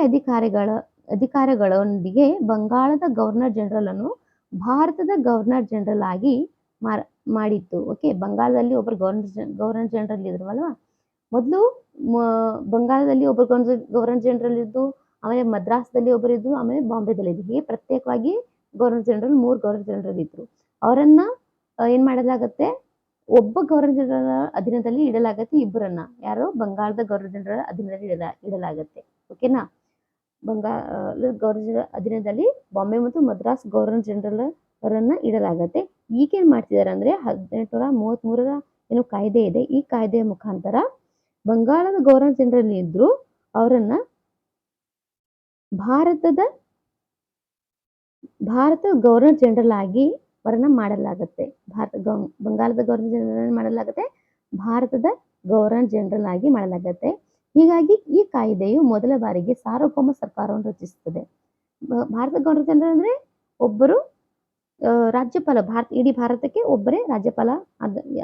ಅಧಿಕಾರಗಳೊಂದಿಗೆ ಬಂಗಾಳದ ಗವರ್ನರ್ ಜನರಲ್ ಅನ್ನು ಭಾರತದ ಗವರ್ನರ್ ಜನರಲ್ ಆಗಿ ಮಾಡಿತ್ತು. ಓಕೆ, ಬಂಗಾಳದಲ್ಲಿ ಒಬ್ಬರು ಗವರ್ನರ್ ಜನರಲ್ ಇದ್ರಲ್ವಾ, ಮೊದಲು ಬಂಗಾಳದಲ್ಲಿ ಒಬ್ಬರು ಗವರ್ನರ್ ಜನರಲ್ ಇದ್ದು, ಆಮೇಲೆ ಮದ್ರಾಸ್ದಲ್ಲಿ ಒಬ್ಬರು ಇದ್ರು, ಆಮೇಲೆ ಬಾಂಬೆದಲ್ಲಿ ಇದ್ರು. ಹೀಗೆ ಪ್ರತ್ಯೇಕವಾಗಿ ಗವರ್ನರ್ ಜನರಲ್ 3 ಗವರ್ನರ್ ಜನರಲ್ ಇದ್ರು. ಅವರನ್ನ ಏನ್ ಮಾಡಲಾಗತ್ತೆ, ಒಬ್ಬ ಗವರ್ನರ್ ಜನರಲ್ ಅಧೀನದಲ್ಲಿ ಇಡಲಾಗತ್ತೆ ಇಬ್ಬರನ್ನ. ಯಾರು, ಬಂಗಾಳದ ಗವರ್ನರ್ ಜನರಲ್ ಅಧೀನದಲ್ಲಿ ಇಡಲಾಗತ್ತೆ. ಓಕೆನಾ. ಬಂಗಾಳ ಗವರ್ನರ್ ಅಧೀನದಲ್ಲಿ ಬಾಂಬೆ ಮತ್ತು ಮದ್ರಾಸ್ ಗವರ್ನರ್ ಜನರಲ್ ಅವರನ್ನ ಇಡಲಾಗತ್ತೆ. ಈಗೇನ್ ಮಾಡ್ತಿದಾರೆ ಅಂದ್ರೆ 1833ರ ಏನು ಕಾಯ್ದೆ ಇದೆ, ಈ ಕಾಯ್ದೆಯ ಮುಖಾಂತರ ಬಂಗಾಳದ ಗವರ್ನರ್ ಜನರಲ್ ಇದ್ರು ಅವರನ್ನ ಭಾರತದ ಗವರ್ನರ್ ಜನರಲ್ ಆಗಿ ಅವರನ್ನ ಮಾಡಲಾಗತ್ತೆ. ಬಂಗಾಳದ ಗವರ್ನರ್ ಜನರಲ್ ಮಾಡಲಾಗತ್ತೆ, ಭಾರತದ ಗವರ್ನರ್ ಜನರಲ್ ಆಗಿ ಮಾಡಲಾಗತ್ತೆ. ಹೀಗಾಗಿ ಈ ಕಾಯ್ದೆಯು ಮೊದಲ ಬಾರಿಗೆ ಸಾರ್ವಭೌಮ ಸರ್ಕಾರವನ್ನು ರಚಿಸುತ್ತದೆ. ಭಾರತದ ಗವರ್ನರ್ ಜನರಲ್ ಅಂದ್ರೆ ಒಬ್ಬರು ರಾಜ್ಯಪಾಲ, ಇಡೀ ಭಾರತಕ್ಕೆ ಒಬ್ಬರೇ ರಾಜ್ಯಪಾಲ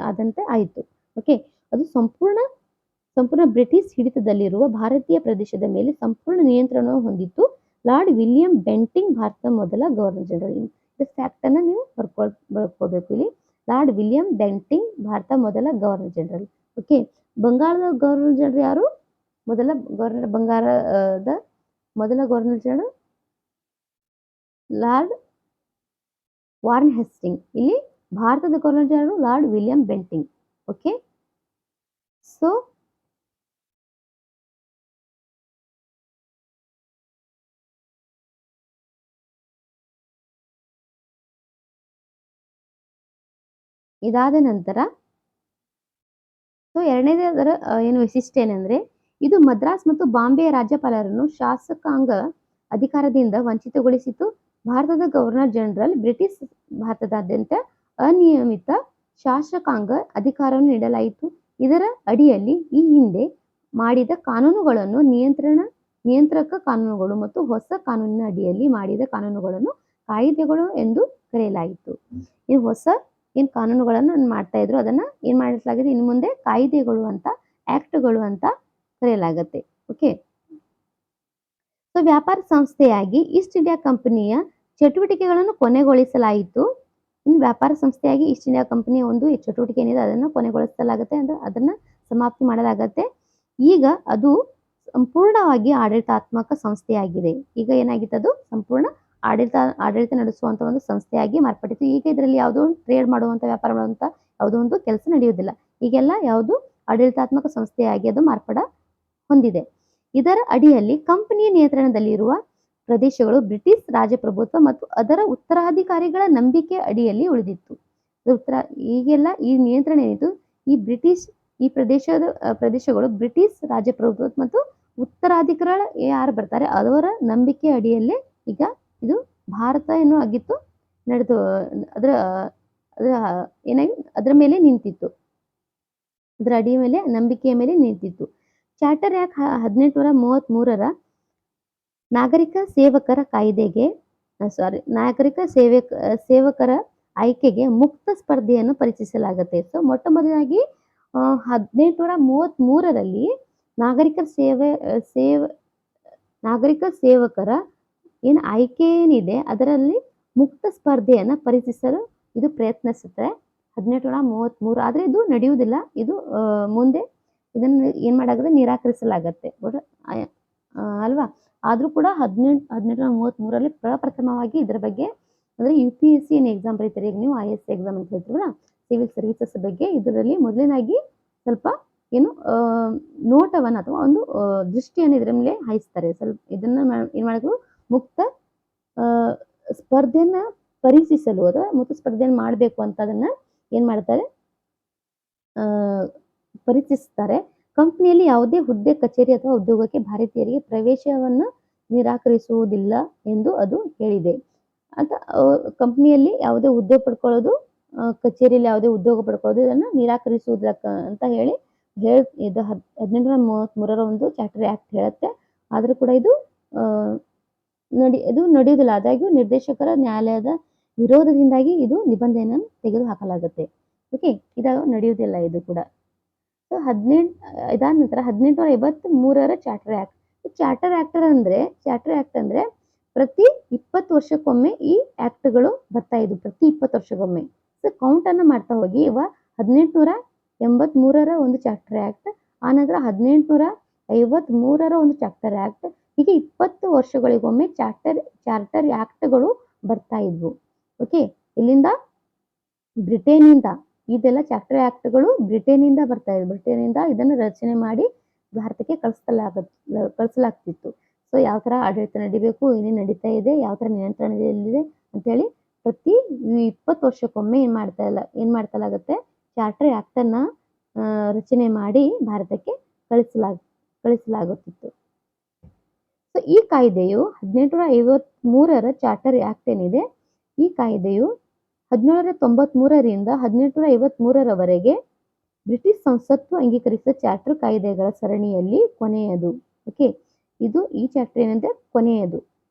ಆದಂತೆ ಆಯಿತು. ಓಕೆ, ಅದು ಸಂಪೂರ್ಣ ಬ್ರಿಟಿಷ್ ಹಿಡಿತದಲ್ಲಿರುವ ಭಾರತೀಯ ಪ್ರದೇಶದ ಮೇಲೆ ಸಂಪೂರ್ಣ ನಿಯಂತ್ರಣವನ್ನು ಹೊಂದಿತ್ತು. ಲಾರ್ಡ್ ವಿಲಿಯಂ ಬೆಂಟಿಂಗ್ ಭಾರತದ ಮೊದಲ ಗವರ್ನರ್ ಜನರಲ್. ಈ ಫ್ಯಾಕ್ಟ್ ಅನ್ನ ನೀವು ಬರ್ಕೋಬೇಕು ಇಲ್ಲಿ. ಲಾರ್ಡ್ ವಿಲಿಯಂ ಬೆಂಟಿಂಗ್ ಭಾರತ ಮೊದಲ ಗವರ್ನರ್ ಜನರಲ್. ಓಕೆ, ಬಂಗಾಳದ ಗವರ್ನರ್ ಜನರಲ್ ಯಾರು, ಮೊದಲ ಗವರ್ನರ್ ಬಂಗಾರದ ಮೊದಲ governor general lord warn Hastings. ಇಲ್ಲಿ ಭಾರತದ governor general lord William Bentinck. Okay, so ಇದಾದ ನಂತರ ಎರಡನೇದರ ಏನು ವೈಶಿಷ್ಟ್ಯ ಏನಂದ್ರೆ, ಇದು ಮದ್ರಾಸ್ ಮತ್ತು ಬಾಂಬೆಯ ರಾಜ್ಯಪಾಲರನ್ನು ಶಾಸಕಾಂಗ ಅಧಿಕಾರದಿಂದ ವಂಚಿತಗೊಳಿಸಿತು. ಭಾರತದ ಗವರ್ನರ್ ಜನರಲ್ ಬ್ರಿಟಿಷ್ ಭಾರತದಾದ್ಯಂತ ಅನಿಯಮಿತ ಶಾಸಕಾಂಗ ಅಧಿಕಾರವನ್ನು ನೀಡಲಾಯಿತು. ಇದರ ಅಡಿಯಲ್ಲಿ ಈ ಹಿಂದೆ ಮಾಡಿದ ಕಾನೂನುಗಳನ್ನು ನಿಯಂತ್ರಕ ಕಾನೂನುಗಳು ಮತ್ತು ಹೊಸ ಕಾನೂನಿನ ಅಡಿಯಲ್ಲಿ ಮಾಡಿದ ಕಾನೂನುಗಳನ್ನು ಕಾಯಿದೆಗಳು ಎಂದು ಕರೆಯಲಾಯಿತು. ಈ ಹೊಸ ಏನ್ ಕಾನೂನುಗಳನ್ನು ಮಾಡ್ತಾ ಇದ್ರು ಅದನ್ನ ಏನ್ ಮಾಡಲಾಗಿದೆ, ಇನ್ನು ಮುಂದೆ ಕಾಯಿದೆಗಳು ಅಂತ, ಆಕ್ಟ್ಗಳು ಅಂತ ಕರೆಯಲಾಗತ್ತೆ. ಓಕೆ, ಸೊ ವ್ಯಾಪಾರ ಸಂಸ್ಥೆಯಾಗಿ ಈಸ್ಟ್ ಇಂಡಿಯಾ ಕಂಪನಿಯ ಚಟುವಟಿಕೆಗಳನ್ನು ಕೊನೆಗೊಳಿಸಲಾಯಿತು. ಇನ್ನು ವ್ಯಾಪಾರ ಸಂಸ್ಥೆಯಾಗಿ ಈಸ್ಟ್ ಇಂಡಿಯಾ ಕಂಪನಿಯ ಒಂದು ಚಟುವಟಿಕೆ ಏನಿದೆ ಅದನ್ನು ಕೊನೆಗೊಳಿಸಲಾಗುತ್ತೆ, ಅಂದ್ರೆ ಅದನ್ನ ಸಮಾಪ್ತಿ ಮಾಡಲಾಗತ್ತೆ. ಈಗ ಅದು ಸಂಪೂರ್ಣವಾಗಿ ಆಡಳಿತಾತ್ಮಕ ಸಂಸ್ಥೆಯಾಗಿದೆ. ಈಗ ಏನಾಗಿತ್ತು, ಅದು ಸಂಪೂರ್ಣ ಆಡಳಿತ ನಡೆಸುವಂತ ಒಂದು ಸಂಸ್ಥೆಯಾಗಿ ಮಾರ್ಪಟ್ಟಿತ್ತು. ಈಗ ಇದರಲ್ಲಿ ಯಾವುದೋ ಟ್ರೇಡ್ ಮಾಡುವಂತ, ವ್ಯಾಪಾರ ಮಾಡುವಂತ ಯಾವುದೋ ಒಂದು ಕೆಲಸ ನಡೆಯುವುದಿಲ್ಲ. ಈಗೆಲ್ಲ ಯಾವುದು ಆಡಳಿತಾತ್ಮಕ ಸಂಸ್ಥೆಯಾಗಿ ಅದು ಮಾರ್ಪಾಡ ಹೊಂದಿದೆ. ಇದರ ಅಡಿಯಲ್ಲಿ ಕಂಪನಿಯ ನಿಯಂತ್ರಣದಲ್ಲಿರುವ ಪ್ರದೇಶಗಳು ಬ್ರಿಟಿಷ್ ರಾಜಪ್ರಭುತ್ವ ಮತ್ತು ಅದರ ಉತ್ತರಾಧಿಕಾರಿಗಳ ನಂಬಿಕೆ ಅಡಿಯಲ್ಲಿ ಉಳಿದಿತ್ತು. ಈಗೆಲ್ಲ ಈ ನಿಯಂತ್ರಣ ಏನಿತ್ತು, ಈ ಪ್ರದೇಶಗಳು ಬ್ರಿಟಿಷ್ ರಾಜಪ್ರಭುತ್ವ ಮತ್ತು ಉತ್ತರಾಧಿಕಾರಿಗಳ ಯಾರು ಬರ್ತಾರೆ ಅವರ ನಂಬಿಕೆ ಅಡಿಯಲ್ಲೇ ಈಗ ಇದು ಭಾರತ ಏನೋ ಆಗಿತ್ತು, ನಡೆದು ಅದರ ಮೇಲೆ ನಿಂತಿತ್ತು, ಅದರ ಅಡಿಯ ಮೇಲೆ, ನಂಬಿಕೆಯ ಮೇಲೆ ನಿಂತಿತ್ತು. ಚಾರ್ಟರ್ ಆಕ್ಟ್ 1833ರ ನಾಗರಿಕ ಸೇವಕರ ಆಯ್ಕೆಗೆ ಮುಕ್ತ ಸ್ಪರ್ಧೆಯನ್ನು ಪರಿಚಯಿಸಲಾಗುತ್ತೆ. ಸೊ ಮೊಟ್ಟ ಮೊದಲಾಗಿ 1833ರಲ್ಲಿ ನಾಗರಿಕ ಸೇವಕರ ಏನು ಆಯ್ಕೆ ಏನಿದೆ ಅದರಲ್ಲಿ ಮುಕ್ತ ಸ್ಪರ್ಧೆಯನ್ನು ಪರಿಚಯಿಸಲು ಇದು ಪ್ರಯತ್ನಿಸುತ್ತೆ 1833. ಆದ್ರೆ ಇದು ನಡೆಯುವುದಿಲ್ಲ. ಇದು ಮುಂದೆ ಇದನ್ನು ಏನ್ ಮಾಡಾಗತ್ತೆ, ನಿರಾಕರಿಸಲಾಗತ್ತೆ ಅಲ್ವಾ. ಆದ್ರೂ ಕೂಡ 1833ರಲ್ಲಿ ಪ್ರಪ್ರಥಮವಾಗಿ ಇದರ ಬಗ್ಗೆ, ಅಂದ್ರೆ UPSC ಎಕ್ಸಾಮ್ ಬರೀತಾರೆ, ಈಗ ನೀವು IAS ಎಕ್ಸಾಮ್ ಅಂತ ಹೇಳ್ತೀವಲ್ಲ, ಸಿವಿಲ್ ಸರ್ವಿಸಸ್ ಬಗ್ಗೆ, ಇದರಲ್ಲಿ ಮೊದಲನೇದಾಗಿ ಸ್ವಲ್ಪ ಏನು ನೋಟವನ್ನು ಅಥವಾ ಒಂದು ದೃಷ್ಟಿಯನ್ನು ಇದರ ಮೇಲೆ ಹಾಯಿಸ್ತಾರೆ. ಸ್ವಲ್ಪ ಇದನ್ನ ಏನ್ ಮಾಡಿದ್ರು, ಮುಕ್ತ ಸ್ಪರ್ಧೆಯನ್ನ ಪರೀಕ್ಷಿಸಲು ಅಥವಾ ಮುಕ್ತ ಸ್ಪರ್ಧೆಯನ್ನು ಮಾಡಬೇಕು ಅಂತ ಅದನ್ನ ಏನ್ ಮಾಡ್ತಾರೆ, ಪರೀಕ್ಷಿಸ್ತಾರೆ. ಕಂಪನಿಯಲ್ಲಿ ಯಾವುದೇ ಹುದ್ದೆ, ಕಚೇರಿ ಅಥವಾ ಉದ್ಯೋಗಕ್ಕೆ ಭಾರತೀಯರಿಗೆ ಪ್ರವೇಶವನ್ನು ನಿರಾಕರಿಸುವುದಿಲ್ಲ ಎಂದು ಅದು ಹೇಳಿದೆ. ಅಂತ ಕಂಪನಿಯಲ್ಲಿ ಯಾವುದೇ ಹುದ್ದೆ ಪಡ್ಕೊಳ್ಳೋದು, ಕಚೇರಿಯಲ್ಲಿ ಯಾವುದೇ ಉದ್ಯೋಗ ಪಡ್ಕೊಳ್ಳೋದು ಇದನ್ನ ನಿರಾಕರಿಸುವುದಿಲ್ಲ ಅಂತ ಹೇಳಿ ಇದು 1833ರ ಒಂದು ಚಾರ್ಟರ್ ಆಕ್ಟ್ ಹೇಳುತ್ತೆ. ಆದ್ರೂ ಕೂಡ ಇದು ನಡೆಯುವುದಿಲ್ಲ. ಆದಾಗ್ಯೂ ನಿರ್ದೇಶಕರ ನ್ಯಾಯಾಲಯದ ವಿರೋಧದಿಂದಾಗಿ ಇದು ನಿಬಂಧನೆಯನ್ನು ತೆಗೆದು ಹಾಕಲಾಗುತ್ತೆ. ಓಕೆ, ಇದಾಗ ನಡೆಯುವುದಿಲ್ಲ ಇದು ಕೂಡ. ಇದಾದ ನಂತರ 1853ರ ಚಾರ್ಟರ್ ಆಕ್ಟ್. ಚಾರ್ಟರ್ ಆಕ್ಟ್ ಅಂದ್ರೆ ಪ್ರತಿ 20 ವರ್ಷಕ್ಕೊಮ್ಮೆ ಈ ಆಕ್ಟ್ಗಳು ಬರ್ತಾ ಇದ್ವು, ಪ್ರತಿ 20 ವರ್ಷಕ್ಕೊಮ್ಮೆ. ಸೊ ಕೌಂಟ್ ಅನ್ನ ಮಾಡ್ತಾ ಹೋಗಿ ಇವ 1883ರ ಒಂದು ಚಾರ್ಟರ್ ಆಕ್ಟ್, ಆನಂತರ 1853ರ ಒಂದು ಚಾರ್ಟರ್ ಆಕ್ಟ್, ಹೀಗೆ 20 ವರ್ಷಗಳಿಗೊಮ್ಮೆ ಚಾರ್ಟರ್ ಆಕ್ಟ್ಗಳು ಬರ್ತಾ ಇದ್ವು. ಓಕೆ, ಇಲ್ಲಿಂದ ಬ್ರಿಟೇನಿಂದ ಇದೆಲ್ಲ ಚಾರ್ಟರ್ ಆಕ್ಟ್ಗಳು ಬ್ರಿಟೇನಿಂದ ಬರ್ತಾ ಇದ್ವು. ಬ್ರಿಟೇನಿಂದ ಇದನ್ನು ರಚನೆ ಮಾಡಿ ಭಾರತಕ್ಕೆ ಕಳಿಸಲಾಗ್ತಿತ್ತು. ಸೊ ಯಾವ ತರ ಆಡಳಿತ ನಡಿಬೇಕು, ಏನೇನು ನಡೀತಾ ಇದೆ, ಯಾವ ತರ ನಿಯಂತ್ರಣದಲ್ಲಿದೆ ಅಂತೇಳಿ ಪ್ರತಿ 20 ವರ್ಷಕ್ಕೊಮ್ಮೆ ಏನ್ ಮಾಡ್ತಲಾಗುತ್ತೆ, ಚಾರ್ಟರ್ ಆಕ್ಟ್ ಅನ್ನ ರಚನೆ ಮಾಡಿ ಭಾರತಕ್ಕೆ ಕಳಿಸಲಾಗುತ್ತಿತ್ತು. ಸೊ ಈ ಕಾಯ್ದೆಯು 1853ರ ಚಾರ್ಟರ್ ಆಕ್ಟ್ ಏನಿದೆ, ಈ ಕಾಯ್ದೆಯು 1793ರಿಂದ 1853ರವರೆಗೆ ಬ್ರಿಟಿಷ್ ಸಂಸತ್ತು ಅಂಗೀಕರಿಸಿದ ಚಾರ್ಟರ್ ಕಾಯ್ದೆಗಳ ಸರಣಿಯಲ್ಲಿ ಕೊನೆಯದು. ಓಕೆ, ಈ ಚಾರ್ಟರ್ ಏನಂದ್ರೆ ಕೊನೆಯದು.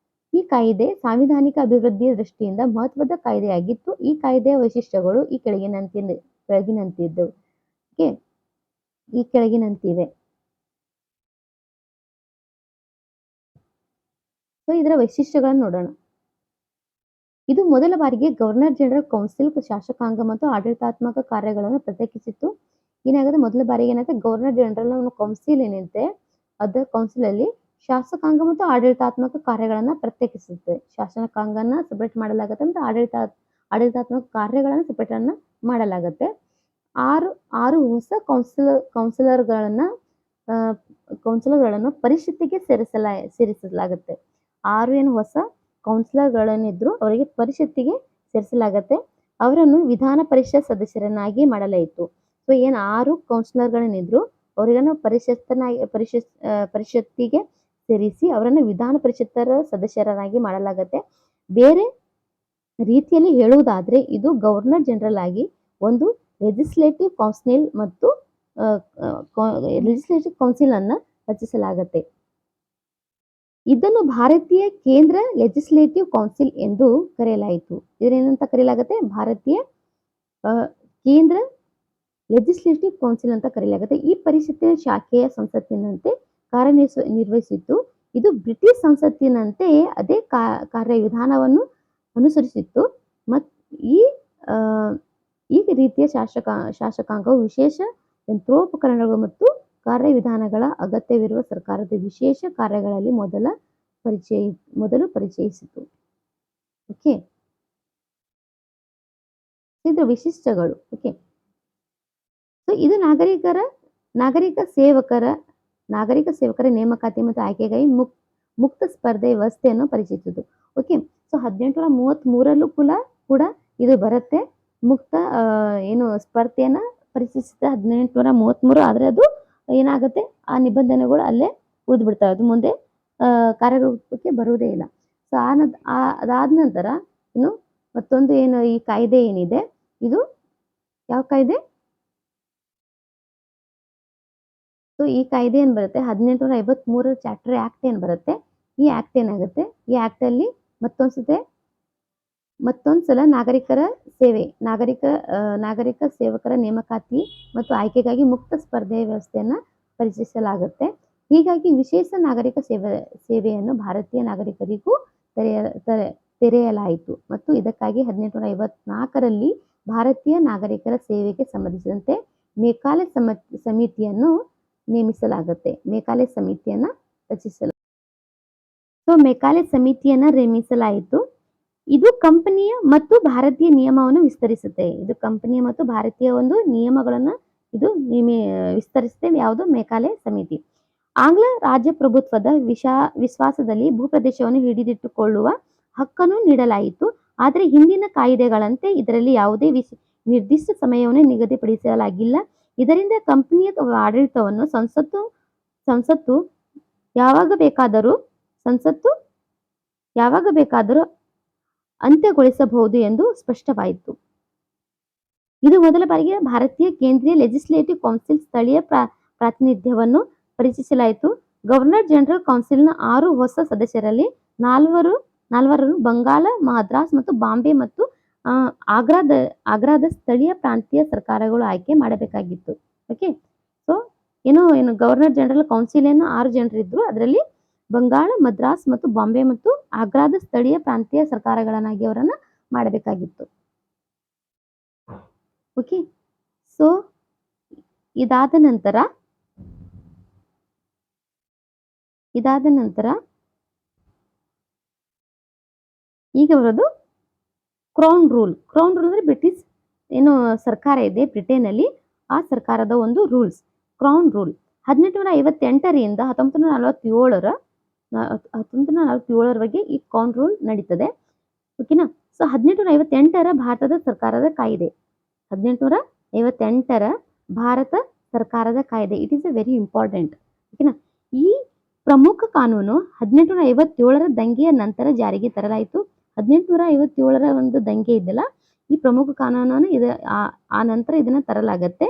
ಈ ಕಾಯ್ದೆ ಸಾಂವಿಧಾನಿಕ ಅಭಿವೃದ್ಧಿಯ ದೃಷ್ಟಿಯಿಂದ ಮಹತ್ವದ ಕಾಯ್ದೆಯಾಗಿತ್ತು. ಈ ಕಾಯ್ದೆಯ ವೈಶಿಷ್ಟ್ಯಗಳು ಈ ಕೆಳಗಿನಂತಿದ್ದವು. ಓಕೆ, ಈ ಕೆಳಗಿನಂತಿವೆ. ಸೊ ಇದರ ವೈಶಿಷ್ಟ್ಯಗಳನ್ನು ನೋಡೋಣ. ಇದು ಮೊದಲ ಬಾರಿಗೆ ಗವರ್ನರ್ ಜನರಲ್ ಕೌನ್ಸಿಲ್ ಶಾಸಕಾಂಗ ಮತ್ತು ಆಡಳಿತಾತ್ಮಕ ಕಾರ್ಯಗಳನ್ನು ಪ್ರತ್ಯೇಕಿಸಿತ್ತು. ಏನಾಗುತ್ತೆ, ಮೊದಲ ಬಾರಿಗೆ ಏನಾಗುತ್ತೆ, ಗವರ್ನರ್ ಜನರಲ್ ಕೌನ್ಸಿಲ್ ಏನಿದೆ ಅದರ್ ಕೌನ್ಸಿಲ್ ಅಲ್ಲಿ ಶಾಸಕಾಂಗ ಮತ್ತು ಆಡಳಿತಾತ್ಮಕ ಕಾರ್ಯಗಳನ್ನ ಪ್ರತ್ಯೇಕಿಸುತ್ತೆ. ಶಾಸಕಾಂಗನ ಸೆಪರೇಟ್ ಮಾಡಲಾಗುತ್ತೆ ಮತ್ತು ಆಡಳಿತಾತ್ಮಕ ಕಾರ್ಯಗಳನ್ನ ಸೆಪರೇಟ್ ಅನ್ನ ಮಾಡಲಾಗುತ್ತೆ. ಆರು ಹೊಸ ಕೌನ್ಸಿಲರ್ಗಳನ್ನ ಪರಿಷತ್ತಿಗೆ ಸೇರಿಸಲಾಗುತ್ತೆ. 6 ಏನು ಹೊಸ ಕೌನ್ಸಿಲರ್ಗಳನ್ನಿದ್ರು ಅವರಿಗೆ ಪರಿಷತ್ತಿಗೆ ಸೇರಿಸಲಾಗುತ್ತೆ. ಅವರನ್ನು ವಿಧಾನ ಪರಿಷತ್ ಸದಸ್ಯರನ್ನಾಗಿ ಮಾಡಲಾಯಿತು. ಸೊ ಏನು 6 ಕೌನ್ಸಿಲರ್ಗಳನ್ನಿದ್ರು ಅವರಿಗನ್ನು ಪರಿಷತ್ತಿಗೆ ಸೇರಿಸಿ ಅವರನ್ನು ವಿಧಾನ ಪರಿಷತ್ತರ ಸದಸ್ಯರನ್ನಾಗಿ ಮಾಡಲಾಗುತ್ತೆ. ಬೇರೆ ರೀತಿಯಲ್ಲಿ ಹೇಳುವುದಾದ್ರೆ ಇದು ಗವರ್ನರ್ ಜನರಲ್ ಆಗಿ ಒಂದು ಲೆಜಿಸ್ಲೇಟಿವ್ ಕೌನ್ಸಿಲ್ ಮತ್ತು ಲೆಜಿಸ್ಲೇಟಿವ್ ಕೌನ್ಸಿಲ್ ಅನ್ನ ರಚಿಸಲಾಗುತ್ತೆ. ಇದನ್ನು ಭಾರತೀಯ ಕೇಂದ್ರ ಲೆಜಿಸ್ಲೇಟಿವ್ ಕೌನ್ಸಿಲ್ ಎಂದು ಕರೆಯಲಾಯಿತು. ಇದನ್ನೇನಂತ ಕರೆಯಲಾಗುತ್ತೆ? ಭಾರತೀಯ ಕೇಂದ್ರ ಲೆಜಿಸ್ಲೇಟಿವ್ ಕೌನ್ಸಿಲ್ ಅಂತ ಕರೆಯಲಾಗುತ್ತೆ. ಈ ಪರಿಷತ್ತಿನ ಶಾಖೆಯ ಸಂಸತ್ತಿನಂತೆ ಕಾರ್ಯನಿರ್ವಹಿಸಿತ್ತು. ಇದು ಬ್ರಿಟಿಷ್ ಸಂಸತ್ತಿನಂತೆ ಅದೇ ಕಾರ್ಯವಿಧಾನವನ್ನು ಅನುಸರಿಸಿತ್ತು. ಈ ರೀತಿಯ ಶಾಸಕಾಂಗವು ವಿಶೇಷ ಯಂತ್ರೋಪಕರಣಗಳು ಮತ್ತು ಕಾರ್ಯವಿಧಾನಗಳ ಅಗತ್ಯವಿರುವ ಸರ್ಕಾರದ ವಿಶೇಷ ಕಾರ್ಯಗಳಲ್ಲಿ ಮೊದಲು ಪರಿಚಯಿಸಿತು. ಓಕೆ, ಇದರ ವಿಶಿಷ್ಟಗಳು. ಓಕೆ, ಸೊ ಇದು ನಾಗರಿಕ ಸೇವಕರ ನೇಮಕಾತಿ ಮತ್ತು ಆಯ್ಕೆಗಾಗಿ ಮುಕ್ತ ಸ್ಪರ್ಧೆ ವ್ಯವಸ್ಥೆಯನ್ನು ಪರಿಚಯಿಸಿತು. ಓಕೆ, ಸೊ 1833 ಕೂಡ ಇದು ಬರುತ್ತೆ. ಮುಕ್ತ ಸ್ಪರ್ಧೆಯನ್ನ ಪರಿಚಯಿಸಿದ 1833. ಆದ್ರೆ ಅದು ಏನಾಗುತ್ತೆ, ಆ ನಿಬಂಧನೆಗಳು ಅಲ್ಲೇ ಉಳಿದು ಬಿಡ್ತವೆ. ಅದು ಮುಂದೆ ಕಾರ್ಯರೂಪಕ್ಕೆ ಬರುವುದೇ ಇಲ್ಲ. ಸೊ ಅದಾದ ನಂತರ ಮತ್ತೊಂದು ಈ ಕಾಯ್ದೆ ಏನಿದೆ, ಇದು ಯಾವ ಕಾಯ್ದೆ? ಸೊ ಈ ಕಾಯ್ದೆ ಏನ್ ಬರುತ್ತೆ, 1853 ಚಾರ್ಟರ್ ಆಕ್ಟ್ ಏನ್ ಬರುತ್ತೆ, ಈ ಆಕ್ಟ್ ಏನಾಗುತ್ತೆ, ಈ ಆಕ್ಟ್ ಅಲ್ಲಿ ಮತ್ತೊಂದ್ಸಲ ನಾಗರಿಕ ಸೇವಕರ ನೇಮಕಾತಿ ಮತ್ತು ಆಯ್ಕೆಗಾಗಿ ಮುಕ್ತ ಸ್ಪರ್ಧೆ ವ್ಯವಸ್ಥೆಯನ್ನ ಪರಿಚಯಿಸಲಾಗುತ್ತೆ. ಹೀಗಾಗಿ ವಿಶೇಷ ನಾಗರಿಕ ಸೇವೆಯನ್ನು ಭಾರತೀಯ ನಾಗರಿಕರಿಗೂ ತೆರೆಯಲಾಯಿತು ಮತ್ತು ಇದಕ್ಕಾಗಿ 1854ರಲ್ಲಿ ಭಾರತೀಯ ನಾಗರಿಕರ ಸೇವೆಗೆ ಸಂಬಂಧಿಸಿದಂತೆ ಮೆಕಾಲೆ ಸಮಿತಿಯನ್ನು ನೇಮಿಸಲಾಗುತ್ತೆ. ಮೆಕಾಲೆ ಸಮಿತಿಯನ್ನ ನೇಮಿಸಲಾಯಿತು. ಇದು ಕಂಪನಿಯ ಮತ್ತು ಭಾರತೀಯ ನಿಯಮವನ್ನು ವಿಸ್ತರಿಸುತ್ತೆ. ಇದು ಕಂಪನಿಯ ಮತ್ತು ಭಾರತೀಯ ಒಂದು ನಿಯಮಗಳನ್ನ ಇದು ವಿಸ್ತರಿಸುತ್ತೆ. ಯಾವುದು? ಮೆಕಾಲೆ ಸಮಿತಿ. ಆಂಗ್ಲ ರಾಜಪ್ರಭುತ್ವದ ವಿಶ್ವಾಸದಲ್ಲಿ ಭೂಪ್ರದೇಶವನ್ನು ಹಿಡಿದಿಟ್ಟುಕೊಳ್ಳುವ ಹಕ್ಕನ್ನು ನೀಡಲಾಯಿತು. ಆದರೆ ಹಿಂದಿನ ಕಾಯ್ದೆಗಳಂತೆ ಇದರಲ್ಲಿ ಯಾವುದೇ ನಿರ್ದಿಷ್ಟ ಸಮಯವನ್ನು ನಿಗದಿಪಡಿಸಲಾಗಿಲ್ಲ. ಇದರಿಂದ ಕಂಪನಿಯ ಆಡಳಿತವನ್ನು ಸಂಸತ್ತು ಯಾವಾಗ ಬೇಕಾದರೂ ಅಂತ್ಯಗೊಳಿಸಬಹುದು ಎಂದು ಸ್ಪಷ್ಟವಾಯಿತು. ಇದು ಮೊದಲ ಬಾರಿಗೆ ಭಾರತೀಯ ಕೇಂದ್ರೀಯ ಲೆಜಿಸ್ಲೇಟಿವ್ ಕೌನ್ಸಿಲ್ ಸ್ಥಳೀಯ ಪ್ರಾತಿನಿಧ್ಯವನ್ನು ಪರಿಚಯಿಸಲಾಯಿತು. ಗವರ್ನರ್ ಜನರಲ್ ಕೌನ್ಸಿಲ್ನ 6 ಹೊಸ ಸದಸ್ಯರಲ್ಲಿ 4 ಬಂಗಾಳ, ಮದ್ರಾಸ್ ಮತ್ತು ಬಾಂಬೆ ಮತ್ತು ಆಗ್ರಾದ ಸ್ಥಳೀಯ ಪ್ರಾಂತೀಯ ಸರ್ಕಾರಗಳು ಆಯ್ಕೆ ಮಾಡಬೇಕಾಗಿತ್ತು. Okay, so governor general council 6 ಜನರಿದ್ರು. ಅದರಲ್ಲಿ ಬಂಗಾಳ, ಮದ್ರಾಸ್ ಮತ್ತು ಬಾಂಬೆ ಮತ್ತು ಆಗ್ರಾದ ಸ್ಥಳೀಯ ಪ್ರಾಂತೀಯ ಸರ್ಕಾರಗಳನ್ನಾಗಿ ಅವರನ್ನ ಮಾಡಬೇಕಾಗಿತ್ತು. ಓಕೆ, ಸೊ ಇದಾದ ನಂತರ ಈಗ ಬರೋದು ಕ್ರೌನ್ ರೂಲ್. ಕ್ರೌನ್ ರೂಲ್ ಅಂದ್ರೆ ಬ್ರಿಟಿಷ್ ಸರ್ಕಾರ ಇದೆ ಬ್ರಿಟನ್ ಅಲ್ಲಿ, ಆ ಸರ್ಕಾರದ ಒಂದು ರೂಲ್ಸ್, ಕ್ರೌನ್ ರೂಲ್. 1858ರಿಂದ 1947ರವರೆಗೆ ಈ ಕ್ರೌನ್ ರೂಲ್ ನಡೀತದೆ. ಓಕೆನಾ. ಸೊ 1858ರ ಭಾರತದ ಸರ್ಕಾರದ ಕಾಯ್ದೆ, 1858ರ ಭಾರತ ಸರ್ಕಾರದ ಕಾಯ್ದೆ, it is A very important. ಓಕೆನಾ. ಈ ಪ್ರಮುಖ ಕಾನೂನು 1857ರ ದಂಗೆಯ ನಂತರ ಜಾರಿಗೆ ತರಲಾಯಿತು. 1857ರ ಒಂದು ದಂಗೆ ಇದೆಯಲ್ಲ, ಈ ಪ್ರಮುಖ ಕಾನೂನನ್ನು ಆ ನಂತರ ಇದನ್ನ ತರಲಾಯಿತು.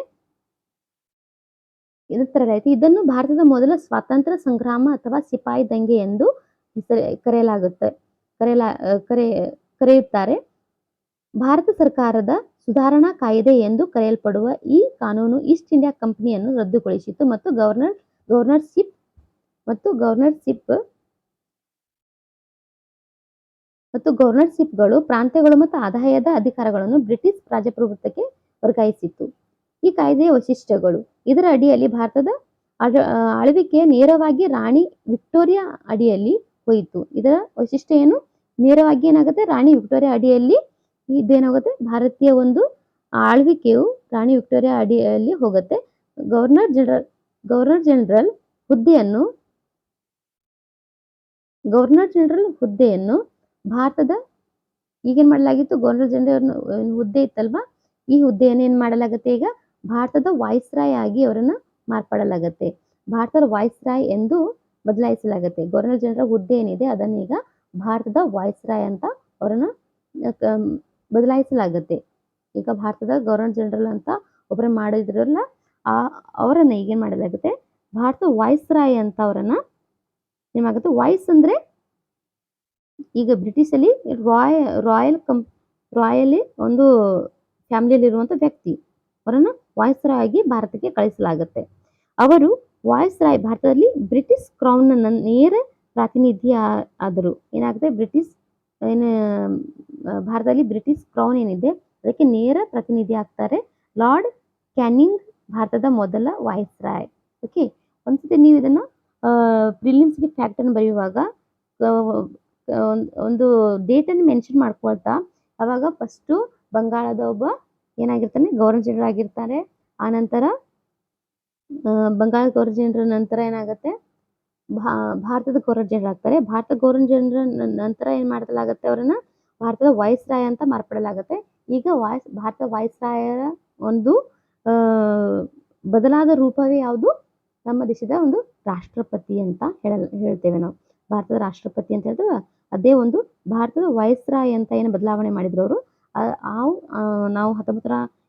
ಇದನ್ನು ಭಾರತದ ಮೊದಲ ಸ್ವಾತಂತ್ರ್ಯ ಸಂಗ್ರಾಮ ಅಥವಾ ಸಿಪಾಯಿ ದಂಗೆ ಎಂದು ಕರೆಯುತ್ತಾರೆ. ಭಾರತ ಸರ್ಕಾರದ ಸುಧಾರಣಾ ಕಾಯ್ದೆ ಎಂದು ಕರೆಯಲ್ಪಡುವ ಈ ಕಾನೂನು ಈಸ್ಟ್ ಇಂಡಿಯಾ ಕಂಪನಿಯನ್ನು ರದ್ದುಗೊಳಿಸಿತು ಮತ್ತು ಗವರ್ನರ್ಶಿಪ್ಗಳು, ಪ್ರಾಂತ್ಯಗಳು ಮತ್ತು ಆದಾಯದ ಅಧಿಕಾರಗಳನ್ನು ಬ್ರಿಟಿಷ್ ರಾಜಪ್ರಭುತ್ವಕ್ಕೆ ವರ್ಗಾಯಿಸಿತು. ಈ ಕಾಯ್ದೆಯ ವೈಶಿಷ್ಟ್ಯಗಳು: ಇದರ ಅಡಿಯಲ್ಲಿ ಭಾರತದ ಆಳ್ವಿಕೆ ನೇರವಾಗಿ ರಾಣಿ ವಿಕ್ಟೋರಿಯಾ ಅಡಿಯಲ್ಲಿ ಹೋಯಿತು. ಇದರ ವೈಶಿಷ್ಟ್ಯ ಏನು? ನೇರವಾಗಿ ಏನಾಗುತ್ತೆ, ರಾಣಿ ವಿಕ್ಟೋರಿಯಾ ಅಡಿಯಲ್ಲಿ ಇದೇನಾಗುತ್ತೆ, ಭಾರತೀಯ ಒಂದು ಆಳ್ವಿಕೆಯು ರಾಣಿ ವಿಕ್ಟೋರಿಯಾ ಅಡಿಯಲ್ಲಿ ಹೋಗುತ್ತೆ. ಗವರ್ನರ್ ಜನರಲ್ ಹುದ್ದೆಯನ್ನು ಭಾರತದ ಈಗೇನ್ ಮಾಡಲಾಗಿತ್ತು, ಗವರ್ನರ್ ಜನರಲ್ ಹುದ್ದೆ ಇತ್ತಲ್ವಾ, ಈ ಹುದ್ದೆಯನ್ನು ಏನ್ ಮಾಡಲಾಗುತ್ತೆ, ಈಗ ಭಾರತದ ವಾಯ್ಸ್ರಾಯ್ ಆಗಿ ಅವರನ್ನ ಮಾರ್ಪಡಲಾಗತ್ತೆ. ಭಾರತದ ವಾಯ್ಸ್ರಾಯ್ ಎಂದು ಬದಲಾಯಿಸಲಾಗುತ್ತೆ. ಗವರ್ನರ್ ಜನರಲ್ ಹುದ್ದೆ ಏನಿದೆ ಅದನ್ನ ಈಗ ಭಾರತದ ವಾಯ್ಸ್ರಾಯ್ ಅಂತ ಅವರನ್ನ ಬದಲಾಯಿಸಲಾಗುತ್ತೆ. ಈಗ ಭಾರತದ ಗವರ್ನರ್ ಜನರಲ್ ಅಂತ ಒಬ್ಬರ ಮಾಡಿದ್ರಲ್ಲ, ಅವರನ್ನ ಈಗೇನ್ ಮಾಡಲಾಗುತ್ತೆ, ಭಾರತ ವಾಯ್ಸ್ರಾಯ್ ಅಂತ ಅವರನ್ನ ಏನಾಗುತ್ತೆ. ವಾಯ್ಸ್ ಅಂದ್ರೆ ಈಗ ಬ್ರಿಟಿಷ್ ಅಲ್ಲಿ ರಾಯಲ್ ಒಂದು ಫ್ಯಾಮಿಲಿಯಲ್ಲಿ ಇರುವಂತ ವ್ಯಕ್ತಿ, ಅವರನ್ನ ವಾಯ್ಸ್ರಾಯ್ ಆಗಿ ಭಾರತಕ್ಕೆ ಕಳಿಸಲಾಗುತ್ತೆ. ಅವರು ವಾಯ್ಸ್ರಾಯ್ ಭಾರತದಲ್ಲಿ ಬ್ರಿಟಿಷ್ ಕ್ರೌನ್ ನೇರ ಪ್ರಾತಿನಿಧ್ಯ ಆದರು. ಏನಾಗುತ್ತೆ, ಭಾರತದಲ್ಲಿ ಬ್ರಿಟಿಷ್ ಕ್ರೌನ್ ಏನಿದೆ ಅದಕ್ಕೆ ನೇರ ಪ್ರತಿನಿಧಿ ಆಗ್ತಾರೆ ಲಾರ್ಡ್ ಕ್ಯಾನಿಂಗ್, ಭಾರತದ ಮೊದಲ ವಾಯ್ಸ್ರಾಯ್. ಓಕೆ, ಒಂದ್ಸತಿ ನೀವು ಇದನ್ನ ಪ್ರಿಲಿಮ್ಸ್ಗೆ ಫ್ಯಾಕ್ಟ್ ಅನ್ನು ಬರೆಯುವಾಗ ಒಂದು ಡೇಟ್ ಅನ್ನು ಮೆನ್ಷನ್ ಮಾಡ್ಕೊಳ್ತಾ, ಅವಾಗ ಫಸ್ಟ್ ಬಂಗಾಳದ ಒಬ್ಬ ಏನಾಗಿರ್ತಾನೆ, ಗವರ್ನರ್ ಜನರಲ್ ಆಗಿರ್ತಾರೆ. ಆ ನಂತರ ಬಂಗಾಳ ಗವರ್ನರ್ ಜನರಲ್ ನಂತರ ಏನಾಗುತ್ತೆ, ಭಾರತದ ಗವರ್ನರ್ ಜನರಲ್ ಆಗ್ತಾರೆ. ಭಾರತ ಗವರ್ನರ್ ಜನರಲ್ ನಂತರ ಏನ್ ಮಾಡಲಾಗುತ್ತೆ, ಅವರನ್ನ ಭಾರತದ ವಾಯ್ಸ್ರಾಯ್ ಅಂತ ಮಾರ್ಪಡಲಾಗುತ್ತೆ. ಈಗ ಭಾರತ ವಾಯ್ಸ್ರಾಯರ ಒಂದು ಬದಲಾದ ರೂಪವೇ ಯಾವುದು, ನಮ್ಮ ದೇಶದ ಒಂದು ರಾಷ್ಟ್ರಪತಿ ಅಂತ ಹೇಳ್ತೇವೆ ನಾವು. ಭಾರತದ ರಾಷ್ಟ್ರಪತಿ ಅಂತ ಹೇಳ್ತೇವೆ, ಅದೇ ಒಂದು ಭಾರತದ ವಾಯ್ಸ್ರಾಯ್ ಅಂತ ಏನು ಬದಲಾವಣೆ ಮಾಡಿದ್ರು ಅವರು. ನಾವು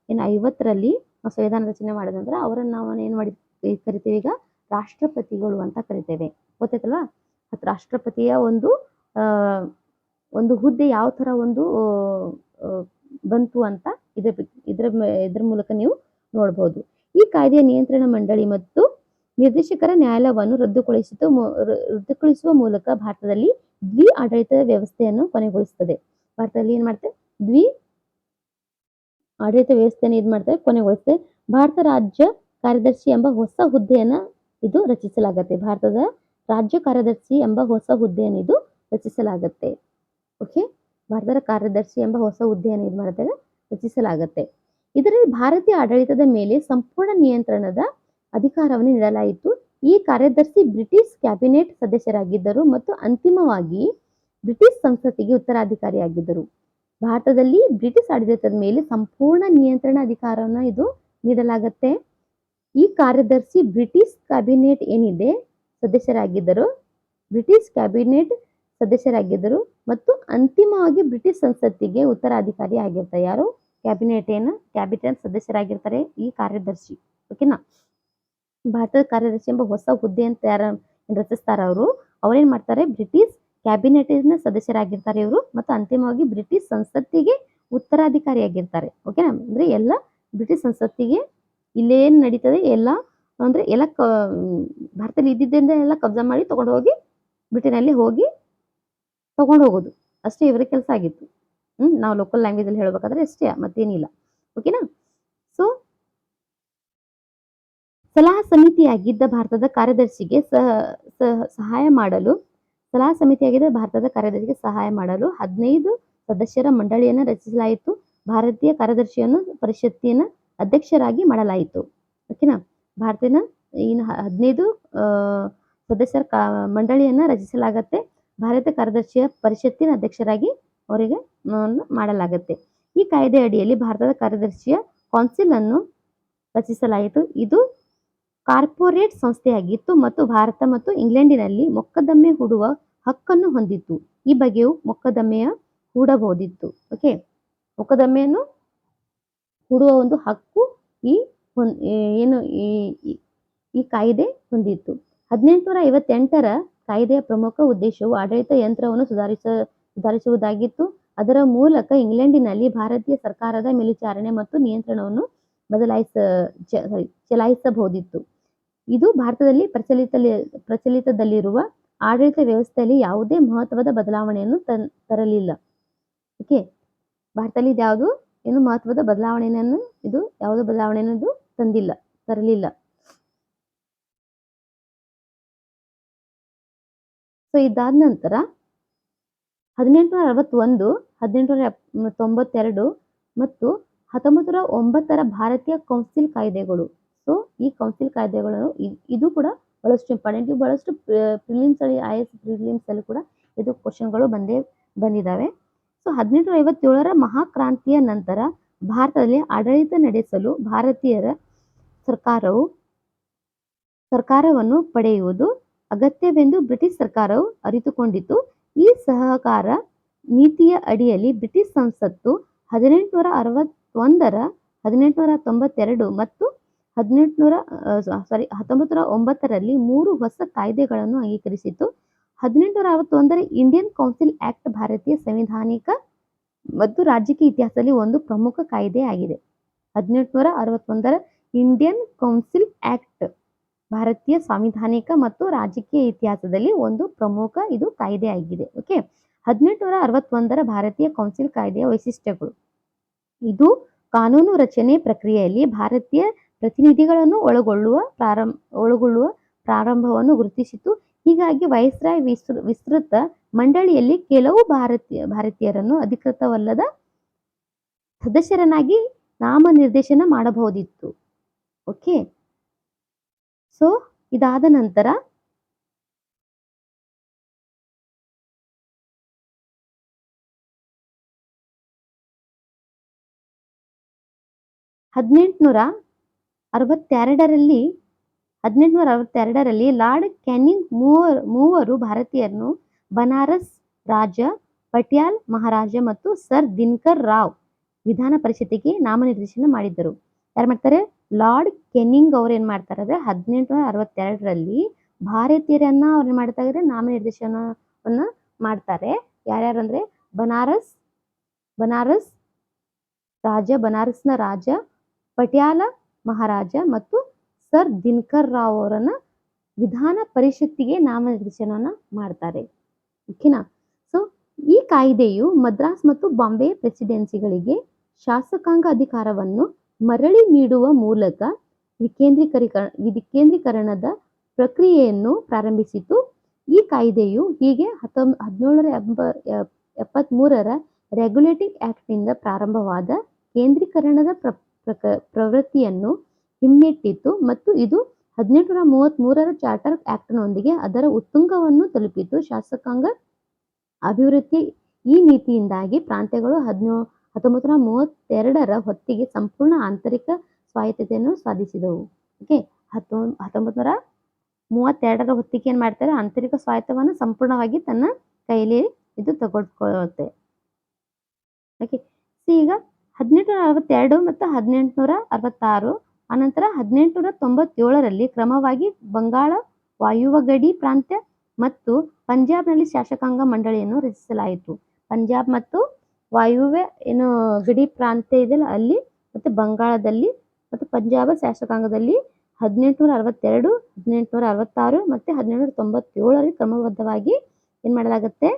1950ರಲ್ಲಿ ಸಂವಿಧಾನ ರಚನೆ ಮಾಡಿದ ನಂತರ ಅವರನ್ನು ನಾವು ಏನ್ ಮಾಡಿ ಕರಿತೇವೆ, ಈಗ ರಾಷ್ಟ್ರಪತಿಗಳು ಅಂತ ಕರಿತೇವೆ. ಗೊತ್ತಾಯ್ತಲ್ವಾ? ರಾಷ್ಟ್ರಪತಿಯ ಒಂದು ಹುದ್ದೆ ಯಾವ ತರ ಒಂದು ಬಂತು ಅಂತ ಇದ್ರ ಮೂಲಕ ನೀವು ನೋಡಬಹುದು. ಈ ಕಾಯ್ದೆಯ ನಿಯಂತ್ರಣ ಮಂಡಳಿ ಮತ್ತು ನಿರ್ದೇಶಕರ ನ್ಯಾಯಾಲಯವನ್ನು ರದ್ದುಗೊಳಿಸುವ ಮೂಲಕ ಭಾರತದಲ್ಲಿ ದ್ವಿ ಆಡಳಿತ ವ್ಯವಸ್ಥೆಯನ್ನು ಕೊನೆಗೊಳಿಸುತ್ತದೆ. ಭಾರತದಲ್ಲಿ ಏನ್ ಮಾಡ್ತೇವೆ, ದ್ವಿ ಆಡಳಿತ ವ್ಯವಸ್ಥೆಯನ್ನು ಇದು ಮಾಡ್ತೇವೆ, ಕೊನೆಗೊಳಿಸ್ತೇವೆ. ಭಾರತ ರಾಜ್ಯ ಕಾರ್ಯದರ್ಶಿ ಎಂಬ ಹೊಸ ಹುದ್ದೆಯನ್ನ ಇದು ರಚಿಸಲಾಗುತ್ತೆ. ಭಾರತದ ರಾಜ್ಯ ಕಾರ್ಯದರ್ಶಿ ಎಂಬ ಹೊಸ ಹುದ್ದೆಯನ್ನು ಇದು ರಚಿಸಲಾಗುತ್ತೆ. ಓಕೆ, ಭಾರತದ ಕಾರ್ಯದರ್ಶಿ ಎಂಬ ಹೊಸ ಹುದ್ದೆಯನ್ನು ಇದು ಮಾಡ್ತೇವೆ, ರಚಿಸಲಾಗುತ್ತೆ. ಇದರಲ್ಲಿ ಭಾರತೀಯ ಆಡಳಿತದ ಮೇಲೆ ಸಂಪೂರ್ಣ ನಿಯಂತ್ರಣದ ಅಧಿಕಾರವನ್ನು ನೀಡಲಾಯಿತು. ಈ ಕಾರ್ಯದರ್ಶಿ ಬ್ರಿಟಿಷ್ ಕ್ಯಾಬಿನೆಟ್ ಸದಸ್ಯರಾಗಿದ್ದರು ಮತ್ತು ಅಂತಿಮವಾಗಿ ಬ್ರಿಟಿಷ್ ಸಂಸತ್ತಿಗೆ ಉತ್ತರಾಧಿಕಾರಿಯಾಗಿದ್ದರು. ಭಾರತದಲ್ಲಿ ಬ್ರಿಟಿಷ್ ಆಡಳಿತದ ಮೇಲೆ ಸಂಪೂರ್ಣ ನಿಯಂತ್ರಣ ಅಧಿಕಾರವನ್ನು ಇದು ನೀಡಲಾಗುತ್ತೆ. ಈ ಕಾರ್ಯದರ್ಶಿ ಬ್ರಿಟಿಷ್ ಕ್ಯಾಬಿನೆಟ್ ಏನಿದೆ ಬ್ರಿಟಿಷ್ ಕ್ಯಾಬಿನೆಟ್ ಸದಸ್ಯರಾಗಿದ್ದರು ಮತ್ತು ಅಂತಿಮವಾಗಿ ಬ್ರಿಟಿಷ್ ಸಂಸತ್ತಿಗೆ ಉತ್ತರಾಧಿಕಾರಿ ಆಗಿರ್ತಾರೆ. ಯಾರು? ಕ್ಯಾಬಿನೆಟ್ ಸದಸ್ಯರಾಗಿರ್ತಾರೆ ಈ ಕಾರ್ಯದರ್ಶಿ. ಓಕೆನಾ? ಭಾರತದ ಕಾರ್ಯದರ್ಶಿ ಎಂಬ ಹೊಸ ಹುದ್ದೆ ಅಂತ ಯಾರು ರಚಿಸ್ತಾರ ಅವ್ರೇನ್ ಮಾಡ್ತಾರೆ, ಬ್ರಿಟಿಷ್ ಕ್ಯಾಬಿನೆಟ್ನ ಸದಸ್ಯರಾಗಿರ್ತಾರೆ ಇವರು ಮತ್ತು ಅಂತಿಮವಾಗಿ ಬ್ರಿಟಿಷ್ ಸಂಸತ್ತಿಗೆ ಉತ್ತರಾಧಿಕಾರಿಯಾಗಿರ್ತಾರೆ. ಓಕೆನಾ? ಅಂದ್ರೆ ಎಲ್ಲ ಬ್ರಿಟಿಷ್ ಸಂಸತ್ತಿಗೆ ಇಲ್ಲೇನ್ ನಡೀತದೆ ಎಲ್ಲ ಅಂದ್ರೆ ಎಲ್ಲ ಭಾರತದಲ್ಲಿ ಇದ್ದಿದ್ದರಿಂದ ಎಲ್ಲ ಕಬ್ಜಾ ಮಾಡಿ ತಗೊಂಡು ಹೋಗಿ ಬ್ರಿಟನಲ್ಲಿ ಹೋಗಿ ತಗೊಂಡು ಹೋಗೋದು ಅಷ್ಟೇ ಇವರ ಕೆಲಸ ಆಗಿತ್ತು. ನಾವು ಲೋಕಲ್ ಲ್ಯಾಂಗ್ವೇಜ್ ಅಲ್ಲಿ ಹೇಳ್ಬೇಕಾದ್ರೆ ಅಷ್ಟೇ, ಮತ್ತೇನಿಲ್ಲ. ಓಕೆನಾ? ಸೊ ಸಲಹಾ ಸಮಿತಿಯಾಗಿದ್ದ ಭಾರತದ ಕಾರ್ಯದರ್ಶಿಗೆ ಸಹಾಯ ಮಾಡಲು 15 ಸದಸ್ಯರ ಮಂಡಳಿಯನ್ನು ರಚಿಸಲಾಯಿತು. ಭಾರತೀಯ ಕಾರ್ಯದರ್ಶಿಯನ್ನು ಪರಿಷತ್ತಿನ ಅಧ್ಯಕ್ಷರಾಗಿ ಮಾಡಲಾಯಿತು. ಓಕೆನಾ? ಭಾರತದ 15 ಸದಸ್ಯರ ಮಂಡಳಿಯನ್ನ ರಚಿಸಲಾಗತ್ತೆ. ಭಾರತೀಯ ಕಾರ್ಯದರ್ಶಿಯ ಪರಿಷತ್ತಿನ ಅಧ್ಯಕ್ಷರಾಗಿ ಅವರಿಗೆ ಮಾಡಲಾಗತ್ತೆ. ಈ ಕಾಯ್ದೆ ಅಡಿಯಲ್ಲಿ ಭಾರತದ ಕಾರ್ಯದರ್ಶಿಯ ಕೌನ್ಸಿಲ್ ಅನ್ನು ರಚಿಸಲಾಯಿತು. ಇದು ಕಾರ್ಪೊರೇಟ್ ಸಂಸ್ಥೆಯಾಗಿತ್ತು ಮತ್ತು ಭಾರತ ಮತ್ತು ಇಂಗ್ಲೆಂಡಿನಲ್ಲಿ ಮೊಕದ್ದಮೆ ಹೂಡುವ ಹಕ್ಕನ್ನು ಹೊಂದಿತ್ತು. ಈ ಬಗ್ಗೆಯೂ ಮೊಕದ್ದಮೆಯ ಹೂಡಬಹುದಿತ್ತು. ಓಕೆ, ಮೊಕದ್ದಮೆಯನ್ನು ಹೂಡುವ ಒಂದು ಹಕ್ಕು ಈ ಕಾಯ್ದೆ ಹೊಂದಿತ್ತು. 1858ರ ಕಾಯ್ದೆಯ ಪ್ರಮುಖ ಉದ್ದೇಶವು ಆಡಳಿತ ಯಂತ್ರವನ್ನು ಸುಧಾರಿಸುವುದಾಗಿತ್ತು. ಅದರ ಮೂಲಕ ಇಂಗ್ಲೆಂಡಿನಲ್ಲಿ ಭಾರತೀಯ ಸರ್ಕಾರದ ಮೇಲ್ವಿಚಾರಣೆ ಮತ್ತು ನಿಯಂತ್ರಣವನ್ನು ಚಲಾಯಿಸಬಹುದಿತ್ತು. ಇದು ಭಾರತದಲ್ಲಿ ಪ್ರಚಲಿತದಲ್ಲಿರುವ ಆಡಳಿತ ವ್ಯವಸ್ಥೆಯಲ್ಲಿ ಯಾವುದೇ ಮಹತ್ವದ ಬದಲಾವಣೆಯನ್ನು ತರಲಿಲ್ಲ. ಓಕೆ, ಭಾರತದಲ್ಲಿ ಯಾವುದೇ ಬದಲಾವಣೆಯನ್ನು ತರಲಿಲ್ಲ. ಸೊ ಇದಾದ ನಂತರ 1861, 1892 ಮತ್ತು 1909ರ ಭಾರತೀಯ ಕೌನ್ಸಿಲ್ ಕಾಯ್ದೆಗಳು. ಸೊ ಈ ಕೌನ್ಸಿಲ್ ಕಾಯ್ದೆಗಳು ಇದು ಕೂಡ ಬಹಳಷ್ಟು ಇಂಪಾರ್ಟೆಂಟ್. ಇವು ಬಹಳಷ್ಟು ಪ್ರಿಲಿಮ್ಸ್ ಅಲ್ಲಿ IAS ಪ್ರಿಲಿಮ್ಸ್ ಅಲ್ಲಿ ಕೂಡ ಇದು ಕ್ವಶನ್ಗಳು ಬಂದಿದ್ದಾವೆ. ಸೊ 1857ರ ಮಹಾಕ್ರಾಂತಿಯ ನಂತರ ಭಾರತದಲ್ಲಿ ಆಡಳಿತ ನಡೆಸಲು ಭಾರತೀಯರ ಸರ್ಕಾರವನ್ನು ಪಡೆಯುವುದು ಅಗತ್ಯವೆಂದು ಬ್ರಿಟಿಷ್ ಸರ್ಕಾರವು ಅರಿತುಕೊಂಡಿತು. ಈ ಸಹಕಾರ ನೀತಿಯ ಅಡಿಯಲ್ಲಿ ಬ್ರಿಟಿಷ್ ಸಂಸತ್ತು 1861, 1892 ಮತ್ತು 1909ರಲ್ಲಿ 3 ಹೊಸ ಕಾಯ್ದೆಗಳನ್ನು ಅಂಗೀಕರಿಸಿತು. 1861ರ ಇಂಡಿಯನ್ ಕೌನ್ಸಿಲ್ ಆಕ್ಟ್ ಭಾರತೀಯ ಸಂವಿಧಾನಿಕ ಮತ್ತು ರಾಜಕೀಯ ಇತಿಹಾಸದಲ್ಲಿ ಒಂದು ಪ್ರಮುಖ ಕಾಯ್ದೆ ಆಗಿದೆ. 1861ರ ಇಂಡಿಯನ್ ಕೌನ್ಸಿಲ್ ಆಕ್ಟ್ ಭಾರತೀಯ ಸಾಂವಿಧಾನಿಕ ಮತ್ತು ರಾಜಕೀಯ ಇತಿಹಾಸದಲ್ಲಿ ಒಂದು ಪ್ರಮುಖ ಇದು ಕಾಯ್ದೆ ಆಗಿದೆ. ಓಕೆ, 1861ರ ಭಾರತೀಯ ಕೌನ್ಸಿಲ್ ಕಾಯ್ದೆಯ ವೈಶಿಷ್ಟ್ಯಗಳು. ಇದು ಕಾನೂನು ರಚನೆ ಪ್ರಕ್ರಿಯೆಯಲ್ಲಿ ಭಾರತೀಯ ಪ್ರತಿನಿಧಿಗಳನ್ನು ಒಳಗೊಳ್ಳುವ ಪ್ರಾರಂಭವನ್ನು ಗುರುತಿಸಿತು. ಹೀಗಾಗಿ ವೈಸ್ರಾಯ್ ವಿಸ್ತೃತ ಮಂಡಳಿಯಲ್ಲಿ ಕೆಲವು ಭಾರತೀಯರನ್ನು ಅಧಿಕೃತವಲ್ಲದ ಸದಸ್ಯರನ್ನಾಗಿ ನಾಮನಿರ್ದೇಶನ ಮಾಡಬಹುದಿತ್ತು. ಓಕೆ, ಸೊ ಇದಾದ ನಂತರ 1862ರಲ್ಲಿ ಲಾರ್ಡ್ ಕ್ಯಾನಿಂಗ್ ಮೂವರು ಭಾರತೀಯರನ್ನು ಬನಾರಸ್ ರಾಜ, ಪಟಿಯಾಲ ಮಹಾರಾಜ ಮತ್ತು ಸರ್ ದಿನಕರ್ ರಾವ್ ವಿಧಾನ ಪರಿಷತ್ತಿಗೆ ನಾಮನಿರ್ದೇಶನ ಮಾಡಿದ್ದರು. ಯಾರು ಮಾಡ್ತಾರೆ? ಲಾರ್ಡ್ ಕೆನಿಂಗ್ ಅವ್ರು ಏನ್ ಮಾಡ್ತಾರೆ ಅಂದ್ರೆ 1862ರಲ್ಲಿ ಭಾರತೀಯರನ್ನ ಅವ್ರು ಏನ್ ಮಾಡ್ತಾ ಇದ್ದಾರೆ? ನಾಮನಿರ್ದೇಶನವನ್ನ ಮಾಡ್ತಾರೆ. ಯಾರ್ಯಾರು ಅಂದ್ರೆ ಬನಾರಸ್ನ ರಾಜ, ಪಟಿಯಾಲ ಮಹಾರಾಜ ಮತ್ತು ಸರ್ ದಿನಕರ್ ರಾವ್ ಅವರನ್ನ ವಿಧಾನ ಪರಿಷತ್ತಿಗೆ ನಾಮನಿರ್ದೇಶನವನ್ನ ಮಾಡ್ತಾರೆ. ಓಕೆನಾ? ಸೊ ಈ ಕಾಯ್ದೆಯು ಮದ್ರಾಸ್ ಮತ್ತು ಬಾಂಬೆ ಪ್ರೆಸಿಡೆನ್ಸಿಗಳಿಗೆ ಶಾಸಕಾಂಗ ಅಧಿಕಾರವನ್ನು ಮರಳಿ ನೀಡುವ ಮೂಲಕ ವಿಕೇಂದ್ರೀಕರಣದ ಪ್ರಕ್ರಿಯೆಯನ್ನು ಪ್ರಾರಂಭಿಸಿತು. ಈ ಕಾಯ್ದೆಯು ಹೀಗೆ 1773ರ ರೆಗ್ಯುಲೇಟಿಂಗ್ ಆಕ್ಟ್ನಿಂದ ಪ್ರಾರಂಭವಾದ ಕೇಂದ್ರೀಕರಣದ ಪ್ರವೃತ್ತಿಯನ್ನು ಹಿಮ್ಮೆಟ್ಟಿತು ಮತ್ತು ಇದು 1833ರ ಚಾರ್ಟರ್ ಆಕ್ಟ್ನೊಂದಿಗೆ ಅದರ ಉತ್ತುಂಗವನ್ನು ತಲುಪಿತು. ಶಾಸಕಾಂಗ ಅಭಿವೃದ್ಧಿ ಈ ನೀತಿಯಿಂದಾಗಿ ಪ್ರಾಂತ್ಯಗಳು 1932ರ ಹೊತ್ತಿಗೆ ಸಂಪೂರ್ಣ ಆಂತರಿಕ ಸ್ವಾಯತ್ತತೆಯನ್ನು ಸಾಧಿಸಿದವು. ಓಕೆ, 1932ರ ಹೊತ್ತಿಗೆ ಏನ್ ಮಾಡ್ತಾರೆ? ಆಂತರಿಕ ಸ್ವಾಯತ್ತವನ್ನು ಸಂಪೂರ್ಣವಾಗಿ ತನ್ನ ಕೈಯಲ್ಲಿ ಇದು ತಗೊಳ್ಕೊಳ್ಳುತ್ತೆ. ಓಕೆ, ಈಗ 1862 ಮತ್ತು 1866 ಅನಂತರ 1897ರಲ್ಲಿ ಕ್ರಮವಾಗಿ ಬಂಗಾಳ ವಾಯುವ್ಯ ಗಡಿ ಪ್ರಾಂತ್ಯ ಮತ್ತು ಪಂಜಾಬ್ನಲ್ಲಿ ಶಾಸಕಾಂಗ ಮಂಡಳಿಯನ್ನು ರಚಿಸಲಾಯಿತು. ಪಂಜಾಬ್ ಮತ್ತು ವಾಯುವ್ಯ ಏನು ಗಡಿ ಪ್ರಾಂತ್ಯ ಇದೆಯಲ್ಲ ಅಲ್ಲಿ ಮತ್ತೆ ಬಂಗಾಳದಲ್ಲಿ ಮತ್ತು ಪಂಜಾಬ್ ಶಾಸಕಾಂಗದಲ್ಲಿ 1862, 1866 ಮತ್ತೆ 1897ರಲ್ಲಿ ಕ್ರಮಬದ್ಧವಾಗಿ ಏನ್ ಮಾಡಲಾಗುತ್ತೆ?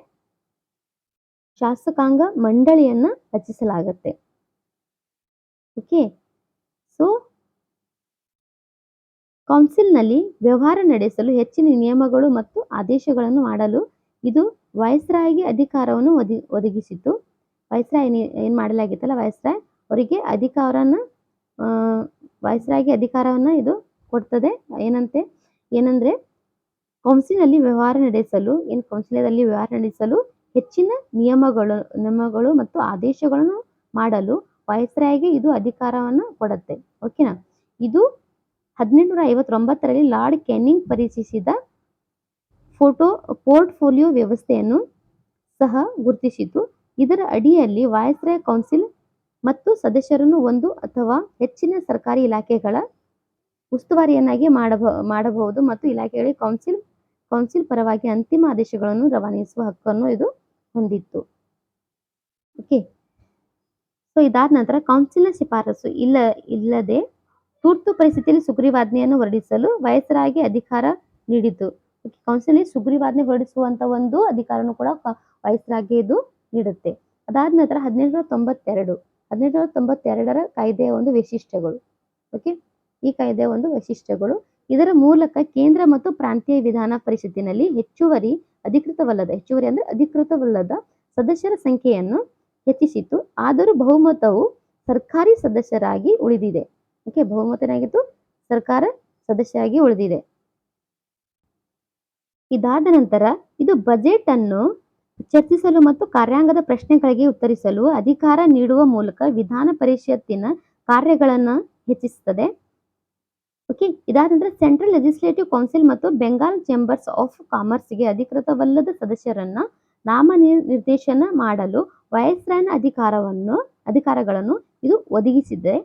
ಶಾಸಕಾಂಗ ಮಂಡಳಿಯನ್ನ ರಚಿಸಲಾಗುತ್ತೆ. ಓಕೆ, ಸೊ ಕೌನ್ಸಿಲ್ನಲ್ಲಿ ವ್ಯವಹಾರ ನಡೆಸಲು ಹೆಚ್ಚಿನ ನಿಯಮಗಳು ಮತ್ತು ಆದೇಶಗಳನ್ನು ಮಾಡಲು ಇದು ವೈಸ್ರಾಯ್ಗೆ ಅಧಿಕಾರವನ್ನು ಒದಗಿಸಿತು. ವೈಸ್ರಾಯ್ ಏನ್ ಮಾಡಲಾಗಿತ್ತಲ್ಲ, ವೈಸ್ರಾಯ್ ಅವರಿಗೆ ವೈಸ್ರಾಯ್ಗೆ ಅಧಿಕಾರವನ್ನ ಇದು ಕೊಡ್ತದೆ. ಏನಂದ್ರೆ ಕೌನ್ಸಿಲಲ್ಲಿ ವ್ಯವಹಾರ ನಡೆಸಲು ಹೆಚ್ಚಿನ ನಿಯಮಗಳು ಮತ್ತು ಆದೇಶಗಳನ್ನು ಮಾಡಲು ವೈಸ್ರಾಯ್ಗೆ ಇದು ಅಧಿಕಾರವನ್ನ ಕೊಡುತ್ತೆ. ಓಕೆನಾ? ಇದು 1859ರಲ್ಲಿ ಲಾರ್ಡ್ ಕ್ಯಾನಿಂಗ್ ಪರಿಚಯಿಸಿದ ಪೋರ್ಟ್ಫೋಲಿಯೋ ವ್ಯವಸ್ಥೆಯನ್ನು ಸಹ ಗುರುತಿಸಿತು. ಇದರ ಅಡಿಯಲ್ಲಿ ವೈಸ್ರಾಯ್ ಕೌನ್ಸಿಲ್ ಮತ್ತು ಸದಸ್ಯರನ್ನು ಒಂದು ಅಥವಾ ಹೆಚ್ಚಿನ ಸರ್ಕಾರಿ ಇಲಾಖೆಗಳ ಉಸ್ತುವಾರಿಯನ್ನಾಗಿ ಮಾಡಬಹುದು ಮತ್ತು ಇಲಾಖೆಗಳಿಗೆ ಕೌನ್ಸಿಲ್ ಪರವಾಗಿ ಅಂತಿಮ ಆದೇಶಗಳನ್ನು ರವಾನಿಸುವ ಹಕ್ಕನ್ನು ಇದು ಹೊಂದಿತ್ತು. ಓಕೆ, ಸೊ ಇದಾದ ನಂತರ ಕೌನ್ಸಿಲ್ನ ಶಿಫಾರಸು ಇಲ್ಲದೆ ತುರ್ತು ಪರಿಸ್ಥಿತಿಯಲ್ಲಿ ಸುಗ್ರೀವಾಜ್ಞೆಯನ್ನು ಹೊರಡಿಸಲು ವೈಸ್ರಾಯ್ಗೆ ಅಧಿಕಾರ ನೀಡಿತು. ಕೌನ್ಸಿಲ್ ಸುಗ್ರೀವಾಜ್ಞೆ ಹೊರಡಿಸುವಂತ ಒಂದು ಅಧಿಕಾರನು ಕೂಡ ವೈಸ್ರಾಯ್ಗೆ ಇದು ನೀಡುತ್ತೆ. ಅದಾದ ನಂತರ 1892ರ ಕಾಯ್ದೆಯ ಒಂದು ವೈಶಿಷ್ಟ್ಯಗಳು. ಓಕೆ, ಈ ಕಾಯ್ದೆಯ ಒಂದು ವೈಶಿಷ್ಟ್ಯಗಳು. ಇದರ ಮೂಲಕ ಕೇಂದ್ರ ಮತ್ತು ಪ್ರಾಂತೀಯ ವಿಧಾನ ಪರಿಷತ್ತಿನಲ್ಲಿ ಹೆಚ್ಚುವರಿ ಹೆಚ್ಚುವರಿ ಅಂದ್ರೆ ಅಧಿಕೃತವಲ್ಲದ ಸದಸ್ಯರ ಸಂಖ್ಯೆಯನ್ನು ಹೆಚ್ಚಿಸಿತು. ಆದರೂ ಬಹುಮತವು ಸರ್ಕಾರಿ ಸದಸ್ಯರಾಗಿ ಉಳಿದಿದೆ. ಓಕೆ, ಬಹುಮತ ಏನಾಗಿತ್ತು, ಸರ್ಕಾರ ಸದಸ್ಯರಾಗಿ ಉಳಿದಿದೆ. ಇದಾದ ನಂತರ ಇದು ಬಜೆಟ್ ಅನ್ನು ಚರ್ಚಿಸಲು ಮತ್ತು ಕಾರ್ಯಾಂಗದ ಪ್ರಶ್ನೆಗಳಿಗೆ ಉತ್ತರಿಸಲು ಅಧಿಕಾರ ನೀಡುವ ಮೂಲಕ ವಿಧಾನ ಪರಿಷತ್ತಿನ ಕಾರ್ಯಗಳನ್ನು ಹೆಚ್ಚಿಸುತ್ತದೆ. ಓಕೆ, ಇದಾದ ನಂತರ ಸೆಂಟ್ರಲ್ ಲೆಜಿಸ್ಲೇಟಿವ್ ಕೌನ್ಸಿಲ್ ಮತ್ತು ಬೆಂಗಾಲ್ ಚೇಂಬರ್ಸ್ ಆಫ್ ಕಾಮರ್ಸ್ಗೆ ಅಧಿಕೃತವಲ್ಲದ ಸದಸ್ಯರನ್ನ ನಾಮನಿರ್ದೇಶನ ಮಾಡಲು ವೈಸ್ರಾಯ್ನ ಅಧಿಕಾರಗಳನ್ನು ಇದು ಒದಗಿಸಿದೆ.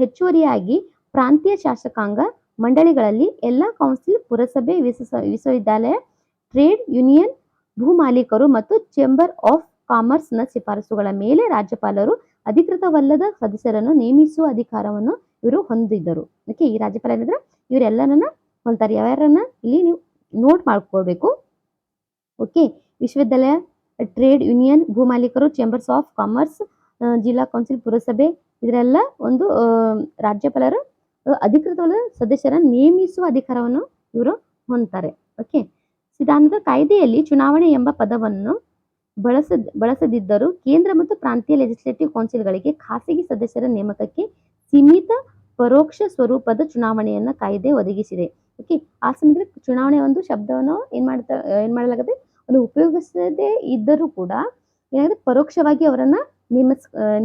ಹೆಚ್ಚುವರಿಯಾಗಿ ಪ್ರಾಂತೀಯ ಶಾಸಕಾಂಗ ಮಂಡಳಿಗಳಲ್ಲಿ ಎಲ್ಲ ಕೌನ್ಸಿಲ್, ಪುರಸಭೆ, ವಿಶ್ವವಿದ್ಯಾಲಯ, ಟ್ರೇಡ್ ಯೂನಿಯನ್, ಭೂಮಾಲೀಕರು ಮತ್ತು ಚೇಂಬರ್ ಆಫ್ ಕಾಮರ್ಸ್ನ ಶಿಫಾರಸುಗಳ ಮೇಲೆ ರಾಜ್ಯಪಾಲರು ಅಧಿಕೃತವಲ್ಲದ ಸದಸ್ಯರನ್ನು ನೇಮಿಸುವ ಅಧಿಕಾರವನ್ನು ಇವರು ಹೊಂದಿದ್ದರು. ಓಕೆ, ಈ ರಾಜ್ಯಪಾಲ ಏನಿದ್ರೆ ಇವರೆಲ್ಲರನ್ನ ಹೊಂದ್ತಾರೆ. ಯಾರ್ಯಾರನ್ನ ಇಲ್ಲಿ ನೀವು ನೋಟ್ ಮಾಡ್ಕೊಳ್ಬೇಕು. ಓಕೆ, ವಿಶ್ವವಿದ್ಯಾಲಯ, ಟ್ರೇಡ್ ಯೂನಿಯನ್, ಭೂಮಾಲೀಕರು, ಚೇಂಬರ್ಸ್ ಆಫ್ ಕಾಮರ್ಸ್, ಜಿಲ್ಲಾ ಕೌನ್ಸಿಲ್, ಪುರಸಭೆ, ಇದರೆಲ್ಲ ಒಂದು ರಾಜ್ಯಪಾಲರ ಅಧಿಕೃತವಲ್ಲದ ಸದಸ್ಯರನ್ನು ನೇಮಿಸುವ ಅಧಿಕಾರವನ್ನು ಇವರು ಹೊಂದ್ತಾರೆ. ಓಕೆ, ಸಿದ್ಧಾಂತದ ಕಾಯ್ದೆಯಲ್ಲಿ ಚುನಾವಣೆ ಎಂಬ ಪದವನ್ನು ಬಳಸದಿದ್ದರೂ ಕೇಂದ್ರ ಮತ್ತು ಪ್ರಾಂತೀಯ ಲೆಜಿಸ್ಲೇಟಿವ್ ಕೌನ್ಸಿಲ್ಗಳಿಗೆ ಖಾಸಗಿ ಸದಸ್ಯರ ನೇಮಕಕ್ಕೆ ಸೀಮಿತ ಪರೋಕ್ಷ ಸ್ವರೂಪದ ಚುನಾವಣೆಯನ್ನ ಕಾಯ್ದೆ ಒದಗಿಸಿದೆ. ಓಕೆ, ಆ ಸಮಯದಲ್ಲಿ ಚುನಾವಣೆ ಒಂದು ಶಬ್ದವನ್ನು ಏನ್ ಮಾಡಲಾಗುತ್ತೆ, ಒಂದು ಉಪಯೋಗಿಸದೇ ಇದ್ದರೂ ಕೂಡ ಏನಾಗುತ್ತೆ, ಪರೋಕ್ಷವಾಗಿ ಅವರನ್ನ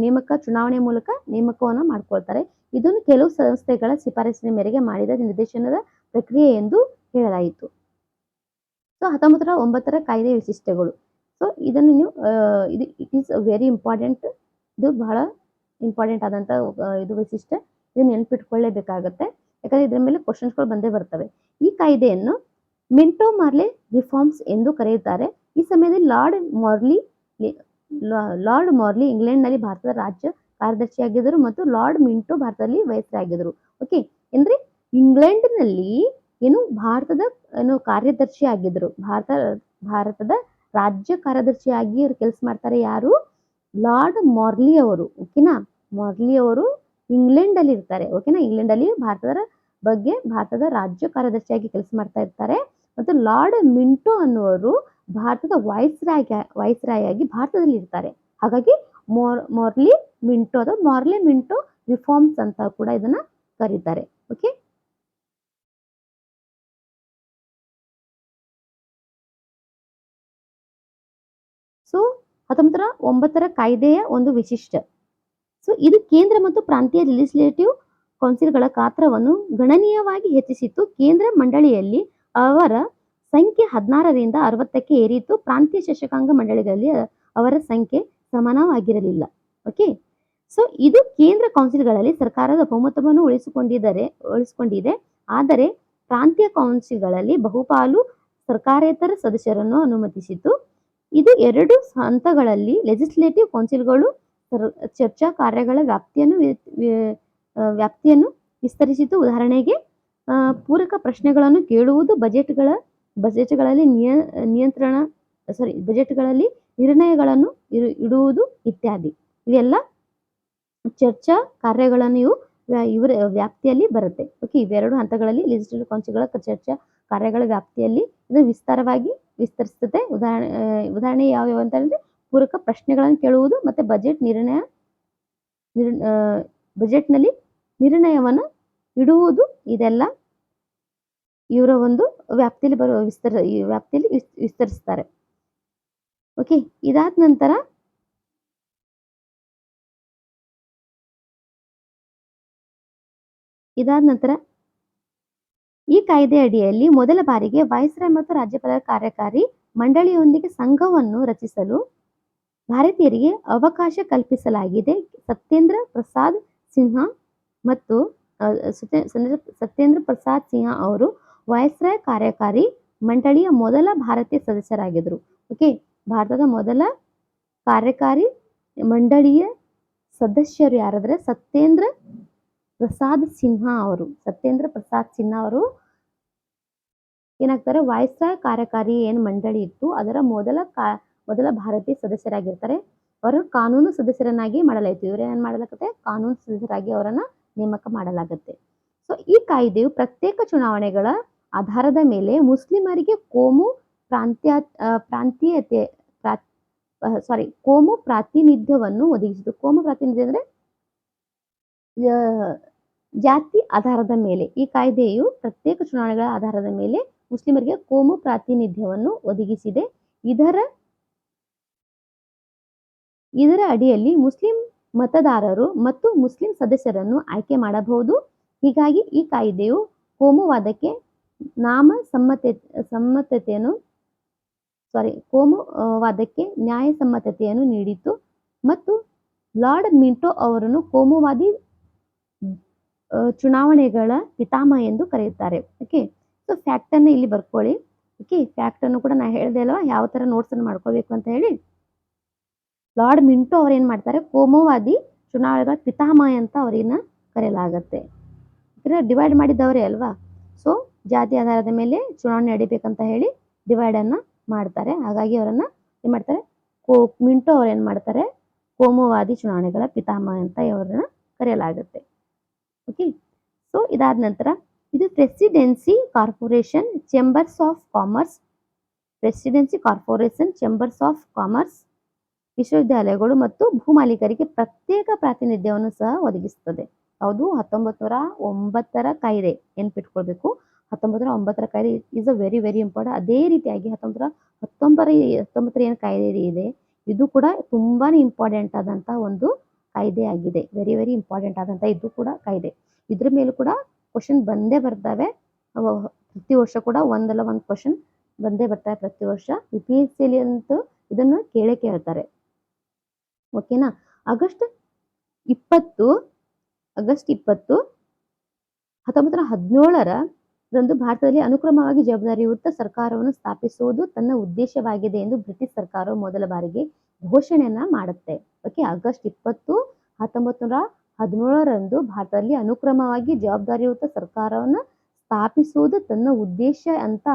ನೇಮಕ ಚುನಾವಣೆ ಮೂಲಕ ನೇಮಕವನ್ನು ಮಾಡ್ಕೊಳ್ತಾರೆ. ಇದನ್ನು ಕೆಲವು ಸಂಸ್ಥೆಗಳ ಶಿಫಾರಸಿನ ಮೇರೆಗೆ ಮಾಡಿದ ನಿರ್ದೇಶನದ ಪ್ರಕ್ರಿಯೆ ಎಂದು ಹೇಳಲಾಯಿತು. ಸೊ 1909 ಕಾಯ್ದೆ ವಿಶಿಷ್ಟಗಳು. ಸೊ ಇದನ್ನು ನೀವು ಇಟ್ ಈಸ್ ವೆರಿ ಇಂಪಾರ್ಟೆಂಟ್. ಇದು ಬಹಳ ಇಂಪಾರ್ಟೆಂಟ್ ಆದಂತ ಇದು ವೈಶಿಷ್ಟ್ಯ. ಇದನ್ನ ನೆನಪಿಟ್ಕೊಳ್ಳೇಬೇಕಾಗತ್ತೆ, ಯಾಕಂದ್ರೆ ಇದ್ರ ಮೇಲೆ ಕ್ವಶನ್ಸ್ಗಳು ಬಂದೇ ಬರ್ತವೆ. ಈ ಕಾಯ್ದೆಯನ್ನು ಮಿಂಟೋ ಮಾರ್ಲೆ ರಿಫಾರ್ಮ್ಸ್ ಎಂದು ಕರೆಯುತ್ತಾರೆ. ಈ ಸಮಯದಲ್ಲಿ ಲಾರ್ಡ್ ಮಾರ್ಲಿ ಇಂಗ್ಲೆಂಡ್ನಲ್ಲಿ ಭಾರತದ ರಾಜ್ಯ ಕಾರ್ಯದರ್ಶಿಯಾಗಿದ್ದರು ಮತ್ತು ಲಾರ್ಡ್ ಮಿಂಟೋ ಭಾರತದಲ್ಲಿ ವೈಸ್ರಾಯ್. ಓಕೆ, ಅಂದ್ರೆ ಇಂಗ್ಲೆಂಡ್ನಲ್ಲಿ ಭಾರತದ ಕಾರ್ಯದರ್ಶಿ ಆಗಿದ್ರು. ಭಾರತದ ರಾಜ್ಯ ಕಾರ್ಯದರ್ಶಿಯಾಗಿ ಇವರು ಕೆಲಸ ಮಾಡ್ತಾರೆ. ಯಾರು? ಲಾರ್ಡ್ ಮಾರ್ಲಿ ಅವರು. ಓಕೆನಾ, ಮಾರ್ಲಿ ಅವರು ಇಂಗ್ಲೆಂಡ್ ಅಲ್ಲಿ ಇರ್ತಾರೆ. ಓಕೆನಾ, ಇಂಗ್ಲೆಂಡ್ ಅಲ್ಲಿ ಭಾರತದ ರಾಜ್ಯ ಕಾರ್ಯದರ್ಶಿಯಾಗಿ ಕೆಲಸ ಮಾಡ್ತಾ ಇರ್ತಾರೆ. ಮತ್ತು ಲಾರ್ಡ್ ಮಿಂಟೋ ಅನ್ನುವರು ಭಾರತದ ವೈಸ್ರಾಯ್ ಆಗಿ ಭಾರತದಲ್ಲಿ ಇರ್ತಾರೆ. ಹಾಗಾಗಿ ಮಾರ್ಲಿ ಮಿಂಟೋ ರಿಫಾರ್ಮ್ಸ್ ಅಂತ ಕೂಡ ಇದನ್ನ ಕರೀತಾರೆ. ಓಕೆ, ಸೊ 1909 ಕಾಯ್ದೆಯ ಒಂದು ವಿಶಿಷ್ಟ. ಸೊ ಇದು ಕೇಂದ್ರ ಮತ್ತು ಪ್ರಾಂತೀಯ ಲೆಜಿಸ್ಲೇಟಿವ್ ಕೌನ್ಸಿಲ್ಗಳ ಗಾತ್ರವನ್ನು ಗಣನೀಯವಾಗಿ ಹೆಚ್ಚಿಸಿತು. ಕೇಂದ್ರ ಮಂಡಳಿಯಲ್ಲಿ ಅವರ ಸಂಖ್ಯೆ 16ರಿಂದ 60ಕ್ಕೆ ಏರಿತು. ಪ್ರಾಂತೀಯ ಶಾಸಕಾಂಗ ಮಂಡಳಿಗಳಲ್ಲಿ ಅವರ ಸಂಖ್ಯೆ ಸಮಾನವಾಗಿರಲಿಲ್ಲ. ಓಕೆ, ಸೊ ಇದು ಕೇಂದ್ರ ಕೌನ್ಸಿಲ್ಗಳಲ್ಲಿ ಸರ್ಕಾರದ ಬಹುಮತವನ್ನು ಉಳಿಸಿಕೊಂಡಿದೆ. ಆದರೆ ಪ್ರಾಂತೀಯ ಕೌನ್ಸಿಲ್ಗಳಲ್ಲಿ ಬಹುಪಾಲು ಸರ್ಕಾರೇತರ ಸದಸ್ಯರನ್ನು ಅನುಮತಿಸಿತು. ಇದು 2 ಹಂತಗಳಲ್ಲಿ ಲೆಜಿಸ್ಲೇಟಿವ್ ಕೌನ್ಸಿಲ್ಗಳು ಚರ್ಚಾ ಕಾರ್ಯಗಳ ವ್ಯಾಪ್ತಿಯನ್ನು ವಿಸ್ತರಿಸಿತು. ಉದಾಹರಣೆಗೆ ಪೂರಕ ಪ್ರಶ್ನೆಗಳನ್ನು ಕೇಳುವುದು, ಬಜೆಟ್ಗಳಲ್ಲಿ ನಿರ್ಣಯಗಳನ್ನು ಇಡುವುದು ಇತ್ಯಾದಿ. ಇವೆಲ್ಲ ಚರ್ಚಾ ಕಾರ್ಯಗಳನ್ನು ಇವರ ವ್ಯಾಪ್ತಿಯಲ್ಲಿ ಬರುತ್ತೆ. ಓಕೆ, ಇವೆರಡು ಹಂತಗಳಲ್ಲಿ ಲೆಜಿಸ್ಲೇಟಿವ್ ಕೌನ್ಸಿಲ್ಗಳ ಚರ್ಚಾ ಕಾರ್ಯಗಳ ವ್ಯಾಪ್ತಿಯಲ್ಲಿ ಇದು ವಿಸ್ತರಿಸುತ್ತೆ. ಉದಾಹರಣೆ ಯಾವ್ಯಾವ ಅಂತಂದ್ರೆ ಪೂರಕ ಪ್ರಶ್ನೆಗಳನ್ನು ಕೇಳುವುದು ಮತ್ತೆ ಬಜೆಟ್ನಲ್ಲಿ ನಿರ್ಣಯವನ್ನು ಇಡುವುದು. ಇದೆಲ್ಲ ಇವರ ಒಂದು ವ್ಯಾಪ್ತಿಯಲ್ಲಿ ವಿಸ್ತರಿಸ್ತಾರೆ. ಓಕೆ, ಇದಾದ ನಂತರ ಈ ಕಾಯ್ದೆ ಅಡಿಯಲ್ಲಿ ಮೊದಲ ಬಾರಿಗೆ ವೈಸ್ರಾಯ್ ಮತ್ತು ರಾಜ್ಯಪಾಲರ ಕಾರ್ಯಕಾರಿ ಮಂಡಳಿಯೊಂದಿಗೆ ಸಂಘವನ್ನು ರಚಿಸಲು ಭಾರತೀಯರಿಗೆ ಅವಕಾಶ ಕಲ್ಪಿಸಲಾಗಿದೆ. ಸತ್ಯೇಂದ್ರ ಪ್ರಸಾದ್ ಸಿನ್ಹಾ ಅವರು ವೈಸ್ರಾಯ್ ಕಾರ್ಯಕಾರಿ ಮಂಡಳಿಯ ಮೊದಲ ಭಾರತೀಯ ಸದಸ್ಯರಾಗಿದ್ದರು. ಓಕೆ, ಭಾರತದ ಮೊದಲ ಕಾರ್ಯಕಾರಿ ಮಂಡಳಿಯ ಸದಸ್ಯರು ಯಾರಾದ್ರೆ ಸತ್ಯೇಂದ್ರ ಪ್ರಸಾದ್ ಸಿನ್ಹಾ ಅವರು ಏನಾಗ್ತಾರೆ, ವೈಸ್ರಾಯ್ ಕಾರ್ಯಕಾರಿ ಏನು ಮಂಡಳಿ ಇತ್ತು ಅದರ ಮೊದಲ ಭಾರತೀಯ ಸದಸ್ಯರಾಗಿರ್ತಾರೆ. ಅವರು ಕಾನೂನು ಸದಸ್ಯರನ್ನಾಗಿ ಮಾಡಲಾಯಿತು. ಇವರೇನ್ ಮಾಡಲಾಗುತ್ತೆ, ಕಾನೂನು ಸದಸ್ಯರಾಗಿ ಅವರನ್ನ ನೇಮಕ ಮಾಡಲಾಗುತ್ತೆ. ಸೊ ಈ ಕಾಯ್ದೆಯು ಪ್ರತ್ಯೇಕ ಚುನಾವಣೆಗಳ ಆಧಾರದ ಮೇಲೆ ಮುಸ್ಲಿಮರಿಗೆ ಕೋಮು ಪ್ರಾಂತೀಯತೆ ಕೋಮು ಪ್ರಾತಿನಿಧ್ಯವನ್ನು ಒದಗಿಸಿತು. ಕೋಮು ಪ್ರಾತಿನಿಧ್ಯ ಅಂದ್ರೆ ಜಾತಿ ಆಧಾರದ ಮೇಲೆ ಈ ಕಾಯ್ದೆಯು ಪ್ರತ್ಯೇಕ ಚುನಾವಣೆಗಳ ಆಧಾರದ ಮೇಲೆ ಮುಸ್ಲಿಮರಿಗೆ ಕೋಮು ಪ್ರಾತಿನಿಧ್ಯವನ್ನು ಒದಗಿಸಿದೆ. ಇದರ ಅಡಿಯಲ್ಲಿ ಮುಸ್ಲಿಂ ಮತದಾರರು ಮತ್ತು ಮುಸ್ಲಿಂ ಸದಸ್ಯರನ್ನು ಆಯ್ಕೆ ಮಾಡಬಹುದು. ಹೀಗಾಗಿ ಈ ಕಾಯ್ದೆಯು ಕೋಮುವಾದಕ್ಕೆ ನ್ಯಾಯಸಮ್ಮತತೆಯನ್ನು ನೀಡಿತು ಮತ್ತು ಲಾರ್ಡ್ ಮಿಂಟೋ ಅವರನ್ನು ಕೋಮುವಾದಿ ಚುನಾವಣೆಗಳ ಪಿತಾಮಹ ಎಂದು ಕರೆಯುತ್ತಾರೆ. ಓಕೆ, ಸೊ ಫ್ಯಾಕ್ಟ್ ಅನ್ನು ಇಲ್ಲಿ ಬರ್ಕೊಳ್ಳಿ. ಓಕೆ, ಫ್ಯಾಕ್ಟ್ ಅನ್ನು ಕೂಡ ನಾ ಹೇಳಿದೆ ಅಲ್ವಾ ಯಾವ ತರ ನೋಟ್ಸ್ ಅನ್ನು ಮಾಡ್ಕೋಬೇಕು ಅಂತ ಹೇಳಿ. ಲಾರ್ಡ್ ಮಿಂಟೋ ಅವ್ರು ಏನ್ ಮಾಡ್ತಾರೆ, ಕೋಮುವಾದಿ ಚುನಾವಣೆಗಳ ಪಿತಾಮಹ ಅಂತ ಅವರನ್ನ ಕರೆಯಲಾಗತ್ತೆ. ಡಿವೈಡ್ ಮಾಡಿದ್ದವರೇ ಅಲ್ವಾ. ಸೊ ಜಾತಿ ಆಧಾರದ ಮೇಲೆ ಚುನಾವಣೆ ನಡಿಬೇಕಂತ ಹೇಳಿ ಡಿವೈಡ್ ಅನ್ನ ಮಾಡ್ತಾರೆ. ಹಾಗಾಗಿ ಅವರನ್ನ ಏನ್ ಮಾಡ್ತಾರೆ, ಮಿಂಟೋ ಅವ್ರು ಏನ್ ಮಾಡ್ತಾರೆ, ಕೋಮುವಾದಿ ಚುನಾವಣೆಗಳ ಪಿತಾಮಹ ಅಂತ ಅವರನ್ನ ಕರೆಯಲಾಗುತ್ತೆ. ಓಕೆ, ಸೊ ಇದಾದ ನಂತರ ಇದು presidency corporation chambers of commerce ವಿಶ್ವವಿದ್ಯಾಲಯಗಳು ಮತ್ತು ಭೂಮಾಲೀಕರಿಗೆ ಪ್ರತ್ಯೇಕ ಪ್ರಾತಿನಿಧ್ಯವನ್ನು ಸಹ ಒದಗಿಸುತ್ತದೆ. ಹೌದು, 1909ರ ಕಾಯ್ದೆ ನೆನ್ಪಿಟ್ಕೊಳ್ಬೇಕು. 1909ರ ಕಾಯ್ದೆ is a very very important. ಅದೇ ರೀತಿಯಾಗಿ 1919 ಏನು ಕಾಯ್ದೆ ಇದೆ ಇದು ಕೂಡ ತುಂಬಾನೇ ಇಂಪಾರ್ಟೆಂಟ್ ಆದಂತ ಒಂದು ಕಾಯ್ದೆ ಆಗಿದೆ. ವೆರಿ ವೆರಿ ಇಂಪಾರ್ಟೆಂಟ್ ಆದಂತ ಇದು ಕೂಡ ಕಾಯ್ದೆ. ಇದ್ರ ಮೇಲೂ ಕೂಡ ಕ್ವಶನ್ ಬಂದೇ ಬರ್ತವೆ. ಪ್ರತಿ ವರ್ಷ ಕೂಡ ಒಂದಲ್ಲ ಒಂದು ಕ್ವಶನ್ ಬಂದೇ ಬರ್ತಾರೆ ಪ್ರತಿ ವರ್ಷ. UPSC ಅಂತೂ ಇದನ್ನು ಕೇಳ್ತಾರೆ. ಓಕೆನಾ. ಆಗಸ್ಟ್ 20 1917ರಂದು ಭಾರತದಲ್ಲಿ ಅನುಕ್ರಮವಾಗಿ ಜವಾಬ್ದಾರಿಯುತ ಸರ್ಕಾರವನ್ನು ಸ್ಥಾಪಿಸುವುದು ತನ್ನ ಉದ್ದೇಶವಾಗಿದೆ ಎಂದು ಬ್ರಿಟಿಷ್ ಸರ್ಕಾರವು ಮೊದಲ ಬಾರಿಗೆ ಘೋಷಣೆಯನ್ನ ಮಾಡುತ್ತೆ. ಓಕೆ, ಆಗಸ್ಟ್ 20, 1917ರಂದು ಭಾರತದಲ್ಲಿ ಅನುಕ್ರಮವಾಗಿ ಜವಾಬ್ದಾರಿಯುತ ಸರ್ಕಾರವನ್ನು ಸ್ಥಾಪಿಸುವುದು ತನ್ನ ಉದ್ದೇಶ ಅಂತ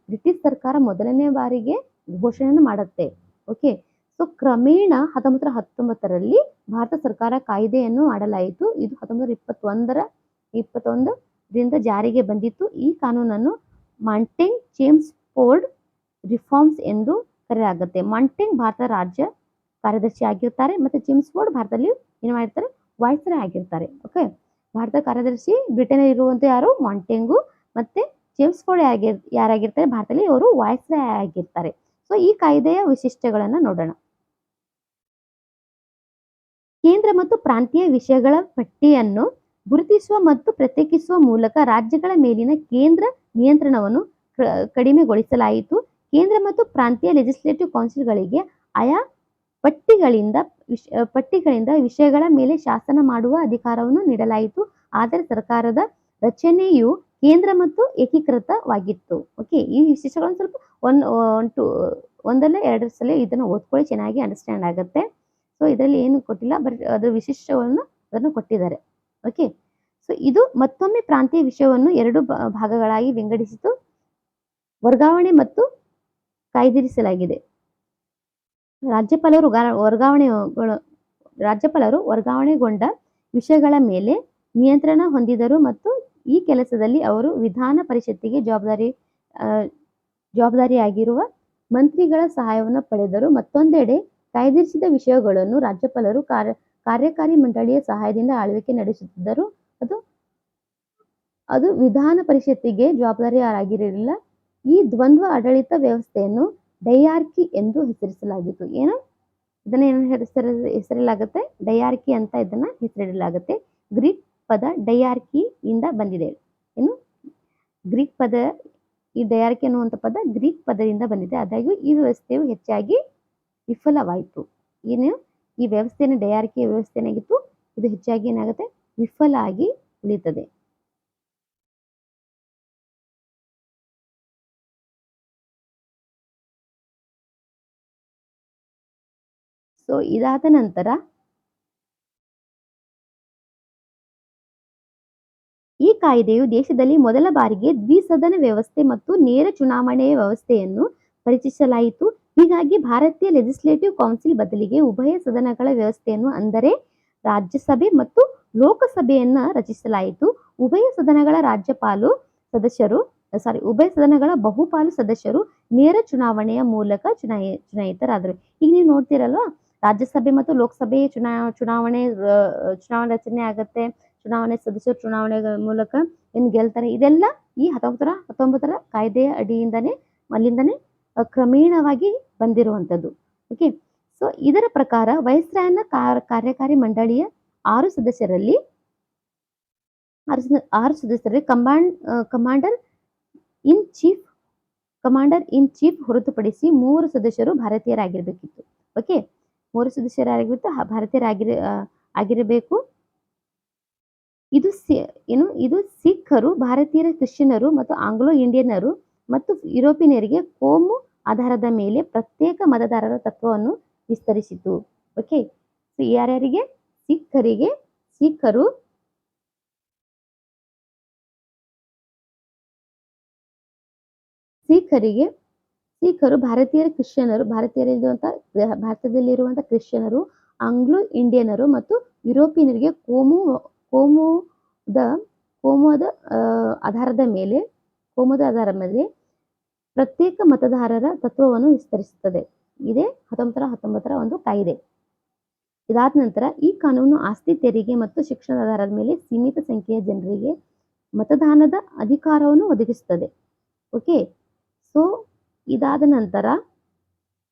ಬ್ರಿಟಿಷ್ ಸರ್ಕಾರ ಮೊದಲನೇ ಬಾರಿಗೆ ಘೋಷಣೆಯನ್ನು ಮಾಡುತ್ತೆ. ಓಕೆ, ಸೊ ಕ್ರಮೇಣ 1919ರಲ್ಲಿ ಭಾರತ ಸರ್ಕಾರ ಕಾಯ್ದೆಯನ್ನು ಮಾಡಲಾಯಿತು. ಇದು 1921ರಿಂದ ಜಾರಿಗೆ ಬಂದಿತ್ತು. ಈ ಕಾನೂನನ್ನು ಮಾಂಟೇಗ್ ಚೇಮ್ಸ್ಫೋರ್ಡ್ ರಿಫಾರ್ಮ್ಸ್ ಎಂದು ಕರೆಯಲಾಗುತ್ತೆ. ಮಾಂಟೇಗ್ ಭಾರತ ರಾಜ್ಯ ಕಾರ್ಯದರ್ಶಿ ಆಗಿರ್ತಾರೆ ಮತ್ತೆ ಚೇಮ್ಸ್ಫೋರ್ಡ್ ಭಾರತದಲ್ಲಿ ಏನು ಮಾಡಿರ್ತಾರೆ, ವಾಯ್ಸ್ರಾಯ್ ಆಗಿರ್ತಾರೆ. ಓಕೆ, ಭಾರತ ಕಾರ್ಯದರ್ಶಿ ಬ್ರಿಟನ್ ಇರುವಂತ ಯಾರು, ಮಾಂಟೇಗು, ಮತ್ತೆ ಚೇಮ್ಸ್ಫೋರ್ಡ್ ಯಾರಾಗಿರ್ತಾರೆ ಭಾರತದಲ್ಲಿ, ಅವರು ವಾಯ್ಸ್ರಾಯ್ ಆಗಿರ್ತಾರೆ. ಸೊ ಈ ಕಾಯ್ದೆಯ ವಿಶಿಷ್ಟಗಳನ್ನ ನೋಡೋಣ. ಕೇಂದ್ರ ಮತ್ತು ಪ್ರಾಂತೀಯ ವಿಷಯಗಳ ಪಟ್ಟಿಯನ್ನು ಗುರುತಿಸುವ ಮತ್ತು ಪ್ರತ್ಯೇಕಿಸುವ ಮೂಲಕ ರಾಜ್ಯಗಳ ಮೇಲಿನ ಕೇಂದ್ರ ನಿಯಂತ್ರಣವನ್ನು ಕಡಿಮೆಗೊಳಿಸಲಾಯಿತು. ಕೇಂದ್ರ ಮತ್ತು ಪ್ರಾಂತೀಯ ಲೆಜಿಸ್ಲೇಟಿವ್ ಕೌನ್ಸಿಲ್ಗಳಿಗೆ ಆಯಾ ಪಟ್ಟಿಗಳಿಂದ ವಿಷಯಗಳ ಮೇಲೆ ಶಾಸನ ಮಾಡುವ ಅಧಿಕಾರವನ್ನು ನೀಡಲಾಯಿತು. ಆದರೆ ಸರ್ಕಾರದ ರಚನೆಯು ಕೇಂದ್ರ ಮತ್ತು ಏಕೀಕೃತವಾಗಿತ್ತು. ಓಕೆ, ಈ ವಿಶೇಷಗಳನ್ನು ಸ್ವಲ್ಪ ಒಂದಲ್ಲ ಎರಡು ಸಲ ಇದನ್ನು ಓದ್ಕೊಳ್ಳಿ, ಚೆನ್ನಾಗಿ ಅಂಡರ್ಸ್ಟ್ಯಾಂಡ್ ಆಗುತ್ತೆ. ಸೊ ಇದರಲ್ಲಿ ಏನು ಕೊಟ್ಟಿಲ್ಲ, ಬಟ್ ಅದರ ವಿಶಿಷ್ಟವನ್ನು ಅದನ್ನು ಕೊಟ್ಟಿದ್ದಾರೆ. ಓಕೆ, ಸೊ ಇದು ಮತ್ತೊಮ್ಮೆ ಪ್ರಾಂತೀಯ ವಿಷಯವನ್ನು ಎರಡು ಭಾಗಗಳಾಗಿ ವಿಂಗಡಿಸಿತು, ವರ್ಗಾವಣೆ ಮತ್ತು ಕಾಯ್ದಿರಿಸಲಾಗಿದೆ. ರಾಜ್ಯಪಾಲರು ವರ್ಗಾವಣೆಗೊಂಡ ವಿಷಯಗಳ ಮೇಲೆ ನಿಯಂತ್ರಣ ಹೊಂದಿದರು ಮತ್ತು ಈ ಕೆಲಸದಲ್ಲಿ ಅವರು ವಿಧಾನ ಪರಿಷತ್ತಿಗೆ ಜವಾಬ್ದಾರಿಯಾಗಿರುವ ಮಂತ್ರಿಗಳ ಸಹಾಯವನ್ನು ಪಡೆದರು. ಮತ್ತೊಂದೆಡೆ ಕಾಯ್ದಿರಿಸಿದ ವಿಷಯಗಳನ್ನು ರಾಜ್ಯಪಾಲರು ಕಾರ್ಯಕಾರಿ ಮಂಡಳಿಯ ಸಹಾಯದಿಂದ ಆಳ್ವಿಕೆ ನಡೆಸುತ್ತಿದ್ದರು. ಅದು ವಿಧಾನ ಪರಿಷತ್ತಿಗೆ ಜವಾಬ್ದಾರಿಯಾಗಿರಲಿಲ್ಲ. ಈ ದ್ವಂದ್ವ ಆಡಳಿತ ವ್ಯವಸ್ಥೆಯನ್ನು ಡೈಯಾರ್ಕಿ ಎಂದು ಹೆಸರಿಸಲಾಗಿತ್ತು. ಇದನ್ನ ಏನು ಹೆಸರಿಸಲಾಗುತ್ತೆ, ಡೈಯಾರ್ಕಿ ಅಂತ ಇದನ್ನ ಹೆಸರಿಡಲಾಗುತ್ತೆ. ಗ್ರೀಕ್ ಪದ ಡೈಯಾರ್ಕಿ ಇಂದ ಬಂದಿದೆ. ಗ್ರೀಕ್ ಪದ, ಈ ಡೈಯಾರ್ಕಿ ಅನ್ನುವಂಥ ಪದ ಗ್ರೀಕ್ ಪದದಿಂದ ಬಂದಿದೆ. ಆದಾಗ್ಯೂ ಈ ವ್ಯವಸ್ಥೆಯು ಹೆಚ್ಚಾಗಿ ವಿಫಲವಾಯಿತು. ಈ ವ್ಯವಸ್ಥೆನ ಡೈಯಾರ್ಕಿ ವ್ಯವಸ್ಥೆ ಏನಾಗಿತ್ತು, ಇದು ಹೆಚ್ಚಾಗಿ ಏನಾಗುತ್ತೆ, ವಿಫಲ ಆಗಿ ಉಳಿತದೆ. ಸೊ ಇದಾದ ನಂತರ ಈ ಕಾಯ್ದೆಯು ದೇಶದಲ್ಲಿ ಮೊದಲ ಬಾರಿಗೆ ದ್ವಿಸದನ ವ್ಯವಸ್ಥೆ ಮತ್ತು ನೇರ ಚುನಾವಣೆಯ ವ್ಯವಸ್ಥೆಯನ್ನು ಪರಿಚಯಿಸಲಾಯಿತು. ಹೀಗಾಗಿ ಭಾರತೀಯ ಲೆಜಿಸ್ಲೇಟಿವ್ ಕೌನ್ಸಿಲ್ ಬದಲಿಗೆ ಉಭಯ ಸದನಗಳ ವ್ಯವಸ್ಥೆಯನ್ನು, ಅಂದರೆ ರಾಜ್ಯಸಭೆ ಮತ್ತು ಲೋಕಸಭೆಯನ್ನ ರಚಿಸಲಾಯಿತು. ಉಭಯ ಸದನಗಳ ರಾಜ್ಯಪಾಲ ಸದಸ್ಯರು ಉಭಯ ಸದನಗಳ ಬಹುಪಾಲು ಸದಸ್ಯರು ನೇರ ಚುನಾವಣೆಯ ಮೂಲಕ ಚುನಾಯಿತರಾದರು. ಈಗ ನೀವು ನೋಡ್ತೀರಲ್ವಾ, ರಾಜ್ಯಸಭೆ ಮತ್ತು ಲೋಕಸಭೆ ಚುನಾವಣೆ ರಚನೆ ಆಗತ್ತೆ, ಚುನಾವಣೆ ಸದಸ್ಯರು ಚುನಾವಣೆಗಳ ಮೂಲಕ ಏನ್ ಗೆಲ್ತಾರೆ. ಇದೆಲ್ಲ ಈ 1919 ಕಾಯ್ದೆಯ ಅಡಿಯಿಂದನೇ ಅಲ್ಲಿಂದನೇ ಕ್ರಮೇಣವಾಗಿ ಬಂದಿರುವಂತದ್ದು. ಓಕೆ, ಸೊ ಇದರ ಪ್ರಕಾರ ವೈಸ್ರಾಯನ ಕಾರ್ಯಕಾರಿ ಮಂಡಳಿಯ 6 ಸದಸ್ಯರಲ್ಲಿ ಕಮಾಂಡರ್ ಇನ್ ಚೀಫ್ ಹೊರತುಪಡಿಸಿ 3 ಸದಸ್ಯರು ಭಾರತೀಯರಾಗಿರ್ಬೇಕಿತ್ತು. ಓಕೆ, 3 ಸದಸ್ಯರಾಗಿರ್ಬೇಕು, ಆಗಿರಬೇಕು. ಇದು ಸಿಖ್ಖರು, ಭಾರತೀಯ ಕ್ರಿಶ್ಚಿಯನ್ನರು ಮತ್ತು ಆಂಗ್ಲೋ ಇಂಡಿಯನ್ನರು ಮತ್ತು ಯುರೋಪಿಯನ್ನರಿಗೆ ಕೋಮು ಆಧಾರದ ಮೇಲೆ ಪ್ರತ್ಯೇಕ ಮತದಾರರ ತತ್ವವನ್ನು ವಿಸ್ತರಿಸಿತು. ಓಕೆ, ಸೊ ಯಾರ್ಯಾರಿಗೆ? ಸಿಖ್ಖರು, ಭಾರತದಲ್ಲಿರುವಂತಹ ಕ್ರಿಶ್ಚಿಯನ್ನರು, ಆಂಗ್ಲೋ ಇಂಡಿಯನ್ನರು ಮತ್ತು ಯುರೋಪಿಯನ್ನರಿಗೆ ಕೋಮುದ ಆಧಾರದ ಮೇಲೆ ಪ್ರತ್ಯೇಕ ಮತದಾರರ ತತ್ವವನ್ನು ವಿಸ್ತರಿಸುತ್ತದೆ. ಇದೇ 1919 ಒಂದು ಕಾಯ್ದೆ. ಇದಾದ ನಂತರ ಈ ಕಾನೂನು ಆಸ್ತಿ ತೆರಿಗೆ ಮತ್ತು ಶಿಕ್ಷಣದ ಆಧಾರದ ಮೇಲೆ ಸೀಮಿತ ಸಂಖ್ಯೆಯ ಜನರಿಗೆ ಮತದಾನದ ಅಧಿಕಾರವನ್ನು ಒದಗಿಸುತ್ತದೆ. ಓಕೆ, ಸೊ ಇದಾದ ನಂತರ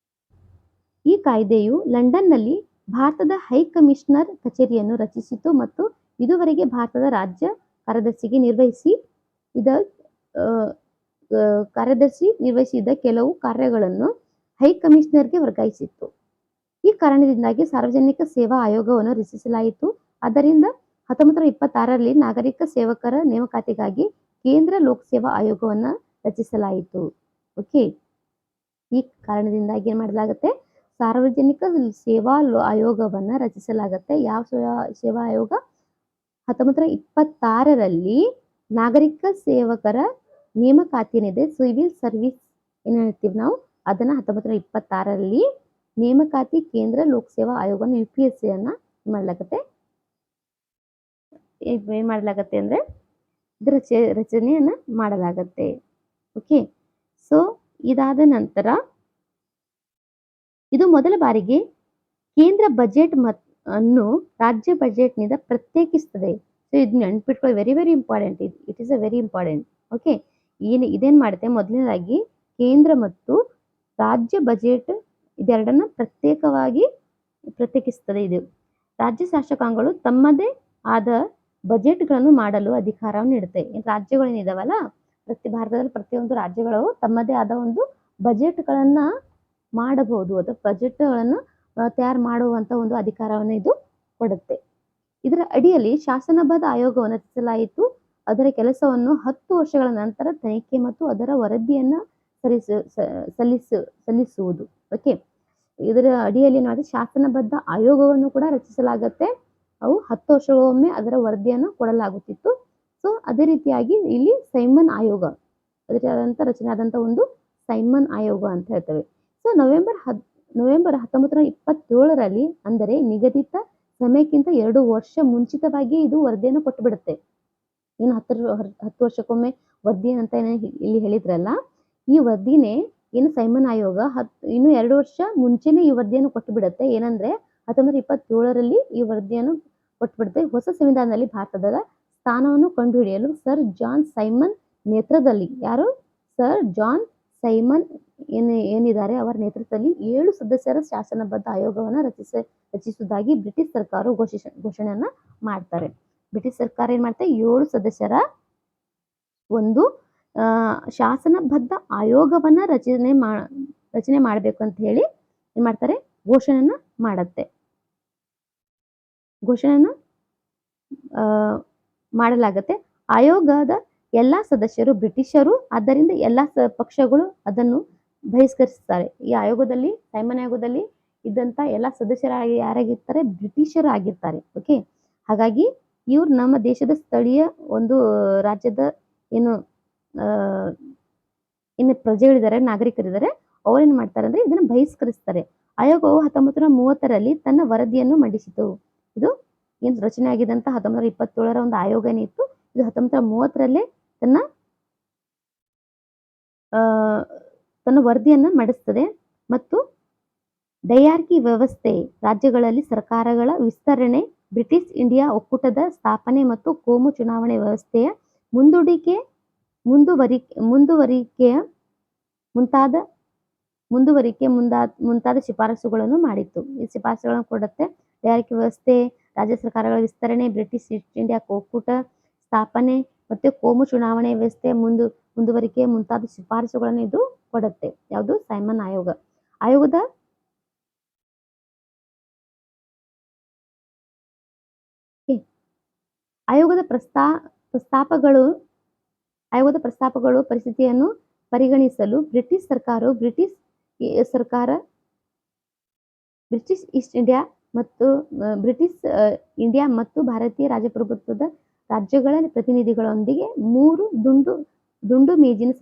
ಈ ಕಾಯ್ದೆಯು ಲಂಡನ್ನಲ್ಲಿ ಭಾರತದ ಹೈಕಮಿಷನರ್ ಕಚೇರಿಯನ್ನು ರಚಿಸಿತು ಮತ್ತು ಇದುವರೆಗೆ ಭಾರತದ ರಾಜ್ಯ ಕಾರ್ಯದರ್ಶಿ ನಿರ್ವಹಿಸಿದ ಕೆಲವು ಕಾರ್ಯಗಳನ್ನು ಹೈಕಮಿಷನರ್ಗೆ ವರ್ಗಾಯಿಸಿತ್ತು. ಈ ಕಾರಣದಿಂದಾಗಿ ಸಾರ್ವಜನಿಕ ಸೇವಾ ಆಯೋಗವನ್ನು ರಚಿಸಲಾಯಿತು. ಆದ್ದರಿಂದ 1926ರಲ್ಲಿ ನಾಗರಿಕ ಸೇವಕರ ನೇಮಕಾತಿಗಾಗಿ ಕೇಂದ್ರ ಲೋಕಸೇವಾ ಆಯೋಗವನ್ನು ರಚಿಸಲಾಯಿತು. ಓಕೆ, ಈ ಕಾರಣದಿಂದಾಗಿ ಏನ್ ಮಾಡಲಾಗುತ್ತೆ? ಸಾರ್ವಜನಿಕ ಸೇವಾ ಆಯೋಗವನ್ನ ರಚಿಸಲಾಗುತ್ತೆ. ಯಾವ ಸೇವಾ ಆಯೋಗ? 1926ರಲ್ಲಿ ನಾಗರಿಕ ಸೇವಕರ ನೇಮಕಾತಿ ಏನಿದೆ, ಸಿವಿಲ್ ಸರ್ವಿಸ್ ಏನ್ ಹೇಳ್ತೀವಿ ನಾವು, ಅದನ್ನ 1926ರಲ್ಲಿ ನೇಮಕಾತಿ ಕೇಂದ್ರ ಲೋಕಸೇವಾ ಆಯೋಗನ UPSC ಅನ್ನ ಏನ್ ಮಾಡಲಾಗತ್ತೆ ಅಂದ್ರೆ ಇದರ ರಚನೆಯನ್ನ ಮಾಡಲಾಗತ್ತೆ. ಓಕೆ, ಸೊ ಇದಾದ ನಂತರ ಇದು ಮೊದಲ ಬಾರಿಗೆ ಕೇಂದ್ರ ಬಜೆಟ್ ಅನ್ನು ರಾಜ್ಯ ಬಜೆಟ್ನಿಂದ ಪ್ರತ್ಯೇಕಿಸುತ್ತದೆ. ಸೊ ಇದು ನೆನ್ಪಿಟ್ಕೊಳ್ಳಿ, very very important. It is a very important. Okay, ಇದೇನ್ ಮಾಡುತ್ತೆ? ಮೊದಲನೇದಾಗಿ ಕೇಂದ್ರ ಮತ್ತು ರಾಜ್ಯ ಬಜೆಟ್ ಇದೆರಡನ್ನ ಪ್ರತ್ಯೇಕಿಸುತ್ತದೆ. ಇದು ರಾಜ್ಯ ಶಾಸಕಾಂಗಗಳು ತಮ್ಮದೇ ಆದ ಬಜೆಟ್ಗಳನ್ನು ಮಾಡಲು ಅಧಿಕಾರವನ್ನು ನೀಡುತ್ತೆ. ರಾಜ್ಯಗಳೇನಿದಾವಲ್ಲ, ಭಾರತದಲ್ಲಿ ಪ್ರತಿಯೊಂದು ರಾಜ್ಯಗಳು ತಮ್ಮದೇ ಆದ ಒಂದು ಬಜೆಟ್ಗಳನ್ನ ಮಾಡಬಹುದು, ಅಥವಾ ಬಜೆಟ್ಗಳನ್ನ ತಯಾರು ಮಾಡುವಂತ ಒಂದು ಅಧಿಕಾರವನ್ನು ಇದು ಕೊಡುತ್ತೆ. ಇದರ ಅಡಿಯಲ್ಲಿ ಶಾಸನಬದ್ಧ ಆಯೋಗವನ್ನು ರಚಿಸಲಾಯಿತು. ಅದರ ಕೆಲಸವನ್ನು 10 ವರ್ಷಗಳ ನಂತರ ತನಿಖೆ ಮತ್ತು ಅದರ ವರದಿಯನ್ನ ಸಲ್ಲಿಸುವುದು. ಓಕೆ, ಇದರ ಅಡಿಯಲ್ಲಿ ಶಾಸನಬದ್ಧ ಆಯೋಗವನ್ನು ಕೂಡ ರಚಿಸಲಾಗುತ್ತೆ. ಅವು 10 ವರ್ಷಗೊಮ್ಮೆ ಅದರ ವರದಿಯನ್ನು ಕೊಡಲಾಗುತ್ತಿತ್ತು. ಸೊ ಅದೇ ರೀತಿಯಾಗಿ ಇಲ್ಲಿ ಸೈಮನ್ ಆಯೋಗ, ಅದರ ರಚನೆ ಆದಂತ ಒಂದು ಸೈಮನ್ ಆಯೋಗ ಅಂತ ಹೇಳ್ತೇವೆ. ಸೊ ನವೆಂಬರ್ 1927ರಲ್ಲಿ, ಅಂದರೆ ನಿಗದಿತ ಸಮಯಕ್ಕಿಂತ 2 ವರ್ಷ ಮುಂಚಿತವಾಗಿ ಇದು ವರದಿಯನ್ನು ಕೊಟ್ಟು ಬಿಡುತ್ತೆ. ಇನ್ನು 10 ವರ್ಷಕ್ಕೊಮ್ಮೆ ವರದಿ ಅಂತ ಇಲ್ಲಿ ಹೇಳಿದ್ರಲ್ಲ, ಈ ವರದಿನೇ ಏನು ಸೈಮನ್ ಆಯೋಗ ಇನ್ನು 2 ವರ್ಷ ಮುಂಚೆನೆ ಈ ವರದಿಯನ್ನು ಕೊಟ್ಟು ಬಿಡುತ್ತೆ. ಏನಂದ್ರೆ 1927ರಲ್ಲಿ ಈ ವರದಿಯನ್ನು ಕೊಟ್ಟು ಬಿಡುತ್ತೆ. ಹೊಸ ಸಂವಿಧಾನದಲ್ಲಿ ಭಾರತದ ಸ್ಥಾನವನ್ನು ಕಂಡುಹಿಡಿಯಲು ಸರ್ ಜಾನ್ ಸೈಮನ್ ನೇತೃತ್ವದಲ್ಲಿ, ಯಾರು? ಸರ್ ಜಾನ್ ಸೈಮನ್ ಏನಿದ್ದಾರೆ ಅವರ ನೇತೃತ್ವದಲ್ಲಿ 7 ಸದಸ್ಯರ ಶಾಸನಬದ್ಧ ಆಯೋಗವನ್ನು ರಚಿಸುವುದಾಗಿ ಬ್ರಿಟಿಷ್ ಸರ್ಕಾರ ಘೋಷಣೆಯನ್ನ ಮಾಡ್ತಾರೆ. ಬ್ರಿಟಿಷ್ ಸರ್ಕಾರ ಏನ್ ಮಾಡುತ್ತೆ? 7 ಸದಸ್ಯರ ಒಂದು ಶಾಸನಬದ್ಧ ಆಯೋಗವನ್ನ ರಚನೆ ಮಾಡಬೇಕು ಅಂತ ಹೇಳಿ ಏನ್ ಮಾಡ್ತಾರೆ? ಘೋಷಣೆಯನ್ನ ಮಾಡಲಾಗತ್ತೆ. ಆಯೋಗದ ಎಲ್ಲಾ ಸದಸ್ಯರು ಬ್ರಿಟಿಷರು, ಆದ್ದರಿಂದ ಎಲ್ಲಾ ಪಕ್ಷಗಳು ಅದನ್ನು ಬಹಿಷ್ಕರಿಸುತ್ತಾರೆ. ಈ ಆಯೋಗದಲ್ಲಿ, ಸೈಮನ್ ಆಯೋಗದಲ್ಲಿ ಇದ್ದಂತ ಎಲ್ಲಾ ಸದಸ್ಯರಾಗಿ ಯಾರಾಗಿರ್ತಾರೆ? ಬ್ರಿಟಿಷರು ಆಗಿರ್ತಾರೆ. ಓಕೆ, ಹಾಗಾಗಿ ಇವ್ರು ನಮ್ಮ ದೇಶದ ಸ್ಥಳೀಯ ಒಂದು ರಾಜ್ಯದ ಏನು ಪ್ರಜೆಗಳಿದ್ದಾರೆ, ನಾಗರಿಕರಿದ್ದಾರೆ, ಅವ್ರೇನ್ ಮಾಡ್ತಾರೆ ಅಂದ್ರೆ ಇದನ್ನ ಬಹಿಷ್ಕರಿಸ್ತಾರೆ. ಆಯೋಗವು 1930ರಲ್ಲಿ ತನ್ನ ವರದಿಯನ್ನು ಮಂಡಿಸಿತು. ಇದು ಏನ್ ರಚನೆ ಆಗಿದಂತ 1927ರ ಒಂದು ಆಯೋಗ ಏನಿತ್ತು, ಇದು 1930ರಲ್ಲೇ ತನ್ನ ತನ್ನ ವರದಿಯನ್ನ ಮಂಡಿಸ್ತದೆ ಮತ್ತು ಡಯಾರ್ಕಿ ವ್ಯವಸ್ಥೆ, ರಾಜ್ಯಗಳಲ್ಲಿ ಸರ್ಕಾರಗಳ ವಿಸ್ತರಣೆ, ಬ್ರಿಟಿಷ್ ಇಂಡಿಯಾ ಒಕ್ಕೂಟದ ಸ್ಥಾಪನೆ ಮತ್ತು ಕೋಮು ಚುನಾವಣೆ ವ್ಯವಸ್ಥೆಯ ಮುಂದುವರಿಕೆಯ ಮುಂತಾದ ಶಿಫಾರಸುಗಳನ್ನು ಮಾಡಿತ್ತು. ಈ ಶಿಫಾರಸುಗಳನ್ನು ಕೊಡುತ್ತೆ. ಡಯಾರ್ಕಿ ವ್ಯವಸ್ಥೆ, ರಾಜ್ಯ ಸರ್ಕಾರಗಳ ವಿಸ್ತರಣೆ, ಬ್ರಿಟಿಷ್ ಈಸ್ಟ್ ಇಂಡಿಯಾ ಒಕ್ಕೂಟ ಸ್ಥಾಪನೆ ಮತ್ತು ಕೋಮು ಚುನಾವಣೆ ವ್ಯವಸ್ಥೆಯ ಮುಂದುವರಿಕೆ ಮುಂತಾದ ಶಿಫಾರಸುಗಳನ್ನು ಇದು ಕೊಡುತ್ತೆ. ಯಾವುದು? ಸೈಮನ್ ಆಯೋಗ. ಆಯೋಗದ ಪ್ರಸ್ತಾಪಗಳು ಪರಿಸ್ಥಿತಿಯನ್ನು ಪರಿಗಣಿಸಲು ಬ್ರಿಟಿಷ್ ಈಸ್ಟ್ ಇಂಡಿಯಾ ಮತ್ತು ಭಾರತೀಯ ರಾಜಪ್ರಭುತ್ವದ ರಾಜ್ಯಗಳ ಪ್ರತಿನಿಧಿಗಳೊಂದಿಗೆ 3 ದುಂಡು ಮೇಜಿನ